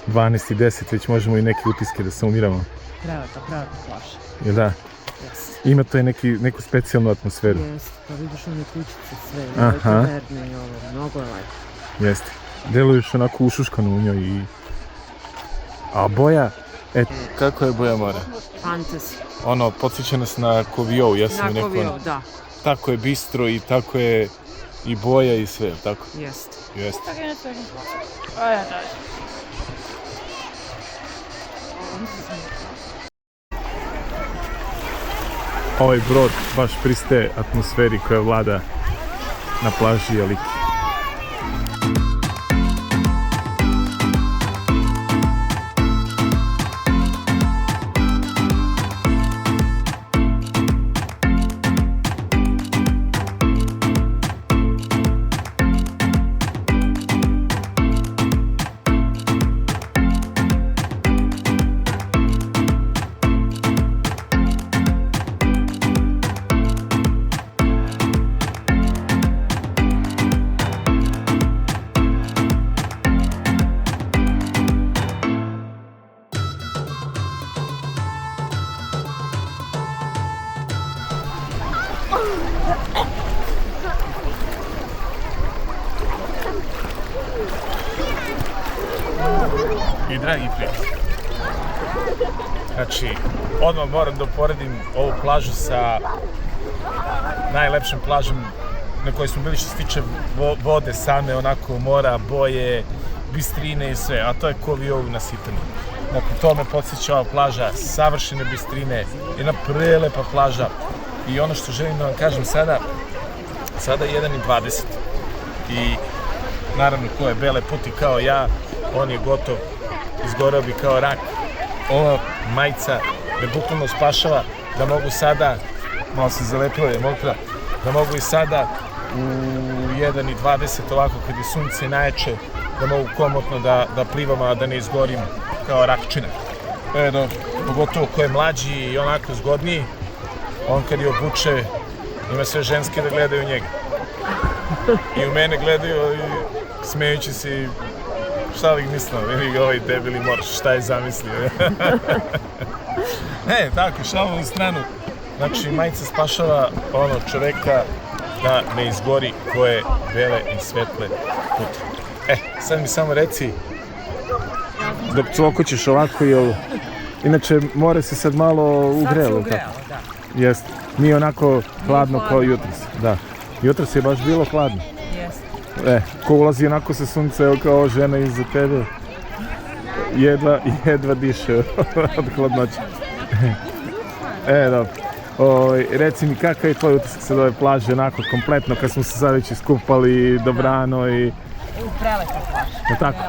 Speaker 3: 12:10, već možemo i neke utiske da se umiramo.
Speaker 7: prelepa plaža.
Speaker 3: Jel da? Ima to je neku specijalnu atmosferu.
Speaker 7: Jeste, pa vidiš one kućice sve,
Speaker 3: Aha.
Speaker 7: taverne i ovo, mnogo je lepo.
Speaker 3: Jeste. Deluješ onako ušuškano u njoj i... A boja... Kako je boja mora?
Speaker 7: Fantasy.
Speaker 3: Ono, podsjeća nas na Kovijou, ja sam
Speaker 7: Na
Speaker 3: rekao.
Speaker 7: Kovijou, da.
Speaker 3: Tako je bistro i tako je i boja i sve, tako?
Speaker 7: Jeste.
Speaker 3: Jeste. Ovaj brod baš pristaje atmosferi koja vlada na plaži Aliki. I dragi prijatelji, znači odmah moram da uporedim ovu plažu sa najlepšom plažom na kojoj smo bili što se tiče vode same, onako mora, boje, bistrine i sve, a to je Kovijou na Sitanu. Dakle, to me podsjeća ova plaža, savršene bistrine, jedna prelepa plaža i ono što želim da vam kažem sada je 1:20 i naravno ko je bele puti kao ja, on je gotov, izgoreo bi kao rak. Ova majica me bukvalno spašava da mogu sada, malo se zalepila je mokra, da mogu i sada u 1:20 ovako kad je sunce najjače, da mogu komotno da plivam, a da ne izgorim kao rakčina. Pogotovo ko je mlađi i onako zgodniji, on kad je obuče ima sve ženske da gledaju njega. I u mene gledaju i smejući se i šta li mislio, vidi ga ovaj debili morš, šta je zamislio. Ne, tako, šalom u stranu. Znači, majica spašava ono čoveka da ne izgori koje bele i svetle pute. Sad mi samo reci, dok cvokoćeš ovako i ovo. Inače, more se sad malo ugrelo.
Speaker 7: Sad se ugrelo, da.
Speaker 3: Jeste. Nije onako hladno kao jutros. Da. Jutros je baš bilo hladno.
Speaker 7: Jeste.
Speaker 3: Ko ulazi onako sa sunce, evo kao žena iza tebe, jedva diše od hladnoće. Dobro. Reci mi, kakav je tvoj utisak sad ove plaže, onako kompletno, kad smo se sad već iskupali dobrano i...
Speaker 7: Prelepa plaža.
Speaker 3: Je tako?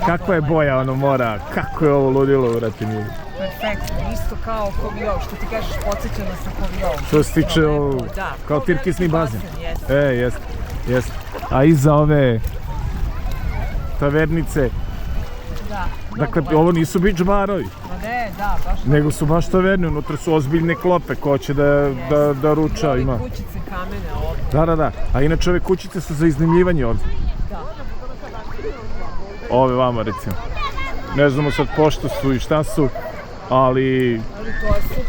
Speaker 3: Kakva je boja ono mora, kako je ovo ludilo, vrati mi.
Speaker 7: Perfektno, isto kao Kovijou, što ti kažeš, podsjeća nas na Kovijou.
Speaker 3: Što se tiče kao tirkisni bazen. Jeste. A iza ove tavernice, dakle, ovo nisu beach barovi.
Speaker 7: Ne, da, baš.
Speaker 3: Nego su baš taverni, unutra su ozbiljne klope, ko će da ruča, ima.
Speaker 7: Ove kućice kamene ovdje.
Speaker 3: Da. A inače ove kućice su za iznajmljivanje ovdje.
Speaker 7: Da.
Speaker 3: Ove vama recimo. Ne znamo sad pošto su i šta su, ali...
Speaker 7: Ali to je super.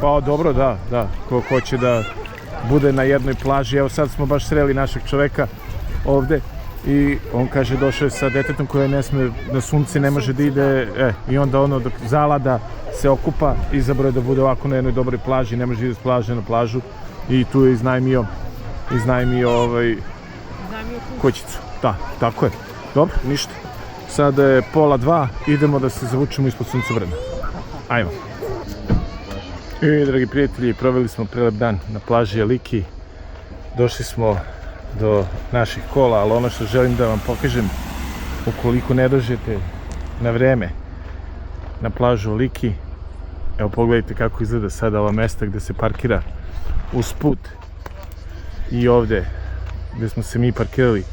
Speaker 3: Pa dobro, da. Ko hoće da bude na jednoj plaži. Evo sad smo baš sreli našeg čoveka ovde i on kaže došao je sa detetom koje ne sme na sunce, ne može da ide i onda ono dok zalada se okupa, izabrao je da bude ovako na jednoj dobroj plaži, ne može ide s plaže na plažu i tu je iznajmio kućicu. Da, tako je. Dobro, ništa. Sada je 1:30, idemo da se zavučemo ispod suncobrana. Ajmo. I, dragi prijatelji, proveli smo prelep dan na plaži Aliki. Došli smo do naših kola, ali ono što želim da vam pokažem, ukoliko ne dođete na vreme na plažu Aliki, evo pogledajte kako izgleda sada ova mesta gde se parkira uz put i ovde gde smo se mi parkirali.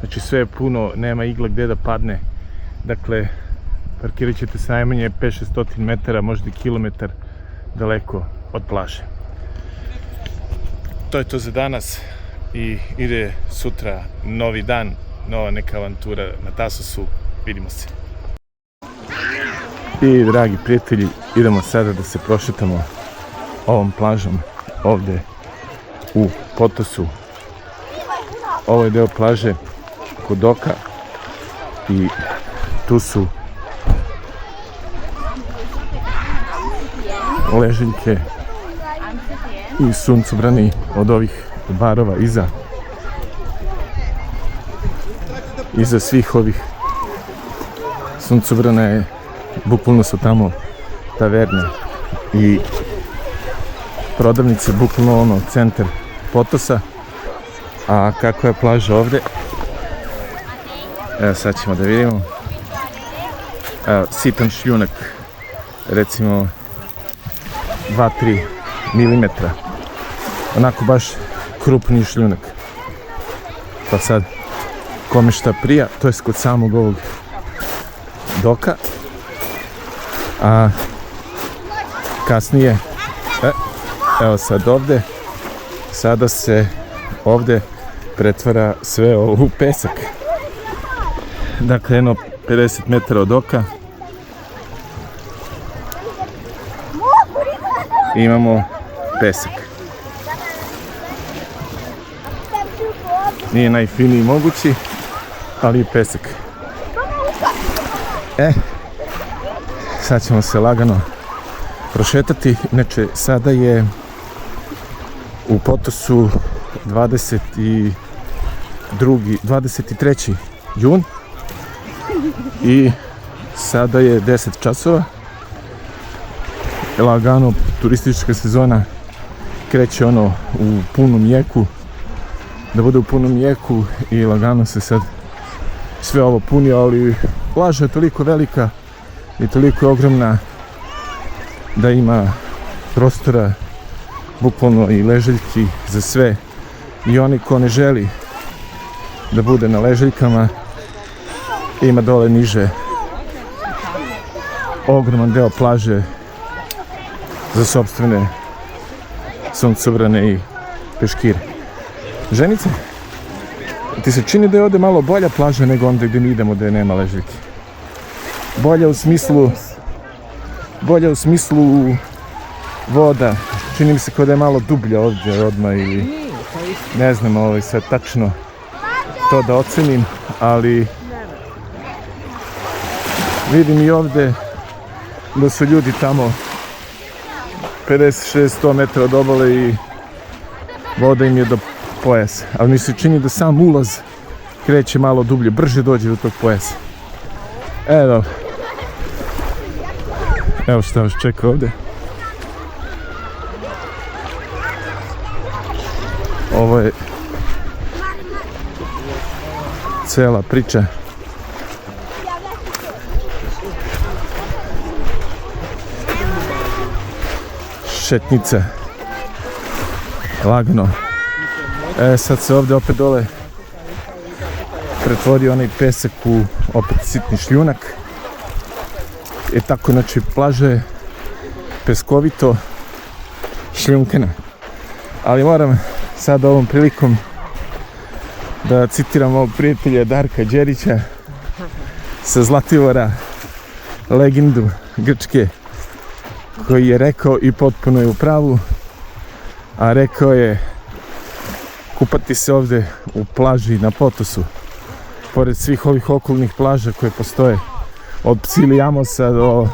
Speaker 3: Znači sve je puno, nema igla gde da padne. Dakle, parkirat ćete se najmanje 500-600 metara, možda i kilometar daleko od plaže. To je to za danas i ide sutra novi dan, nova neka avantura na Tasosu. Vidimo se. I, dragi prijatelji, idemo sada da se prošetamo ovom plažom ovde u Potosu. Ovo je deo plaže kod doka i tu su leželjke i suncobrani od ovih barova iza svih ovih suncobrana je bukvalno su tamo taverne i prodavnice, bukvalno ono centar Potosa. A kako je plaža ovde? Evo sad ćemo da vidimo. Evo, sitan šljunak, recimo 2-3 mm. Onako baš krupni šljunak. Pa sad, kome šta prija, to je kod samog ovog doka. A kasnije, evo sad ovde, sada se ovde pretvara sve ovo u pesak. Dakle, jedno 50 metara od oka imamo pesak. Nije najfiniji mogući, ali je pesak. Sad ćemo se lagano prošetati. Inače, sada je u Potosu 23. jun i sada je 10 časova. Lagano turistička sezona kreće ono u punom jeku, da bude u punom jeku i lagano se sad sve ovo puni, ali plaža je toliko velika i toliko je ogromna da ima prostora bukvalno i leželjki za sve. I oni ko ne želi da bude na leželjkama, ima dole niže ogroman deo plaže za sopstvene suncobrane i peškire. Ženice, ti se čini da je ovde malo bolja plaža nego onda gde mi idemo da nema leželjke? Bolja u smislu voda. Čini mi se kao da je malo dublja ovdje odmah ili ne znam sad tačno to da ocenim, ali vidim i ovde da su ljudi tamo 50-100 metara od obale i voda im je do pojasa, ali mi se čini da sam ulaz kreće malo dublje, brže dođe do tog pojasa. Dobro. Evo šta vas čeka ovde. Ovo je cela priča. Šetnica. Lagano. Sad se ovde opet dole pretvori onaj pesak u opet sitni šljunak. Tako, znači, plaža je peskovito šljunkana. Ali moram sad ovom prilikom da citiram ovog prijatelja Darka Đerića sa Zlativora, legendu Grčke, koji je rekao i potpuno je u pravu, a rekao je kupati se ovde u plaži na Potosu, pored svih ovih okolnih plaža koje postoje, od Psilijamosa do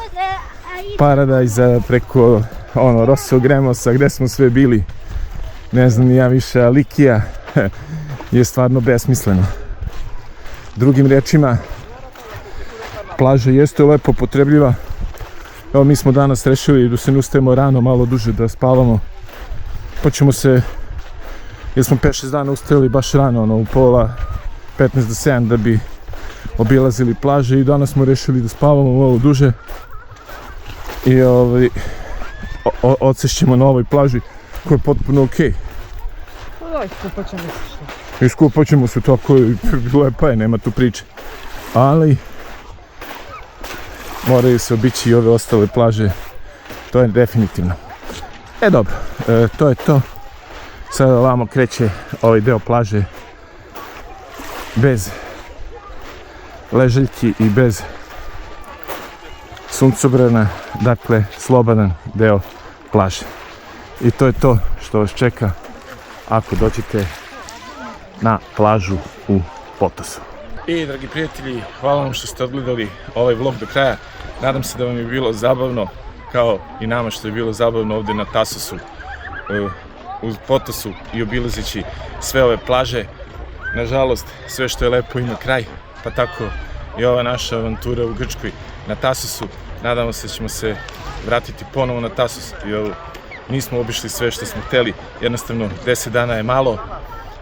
Speaker 3: Paradajza, preko Rosso Gremosa, gde smo sve bili, ne znam ni ja više, a Likija je stvarno besmisleno. Drugim rečima, plaža jeste lepo potrebljiva. Evo, mi smo danas rešili da se ne ustajemo rano, malo duže da spavamo. Pa ćemo se, jer smo 5-6 dana ustajali baš rano, u pola 15 do 7 da bi obilazili plaže, i danas smo rešili da spavamo malo duže. I odsešćemo na ovoj plaži koja je potpuno okej.
Speaker 7: Pa da, iskupat ćemo se što.
Speaker 3: Iskupat ćemo se, tako je, lepa je, nema tu priče. Ali moraju se obići i ove ostale plaže, to je definitivno. Dobro, to je to. Sada ovamo kreće ovaj deo plaže bez ležaljki i bez suncobrana, dakle slobodan deo plaže. I to je to što vas čeka ako dođete na plažu u Potosu. I dragi prijatelji, hvala vam što ste odgledali ovaj vlog do kraja. Nadam se da vam je bilo zabavno, kao i nama što je bilo zabavno ovdje na Tasosu, u Potosu, i obilazeći sve ove plaže. Nažalost, sve što je lepo ima kraj, pa tako i ova naša avantura u Grčkoj na Tasosu. Nadamo se da ćemo se vratiti ponovo na Tasos, jer nismo obišli sve što smo hteli. Jednostavno, 10 dana je malo.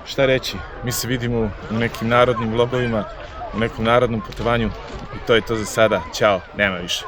Speaker 3: Šta reći, mi se vidimo u nekim narodnim vlogovima, u nekom narodnom putovanju, i to je to za sada. Ćao, nema više.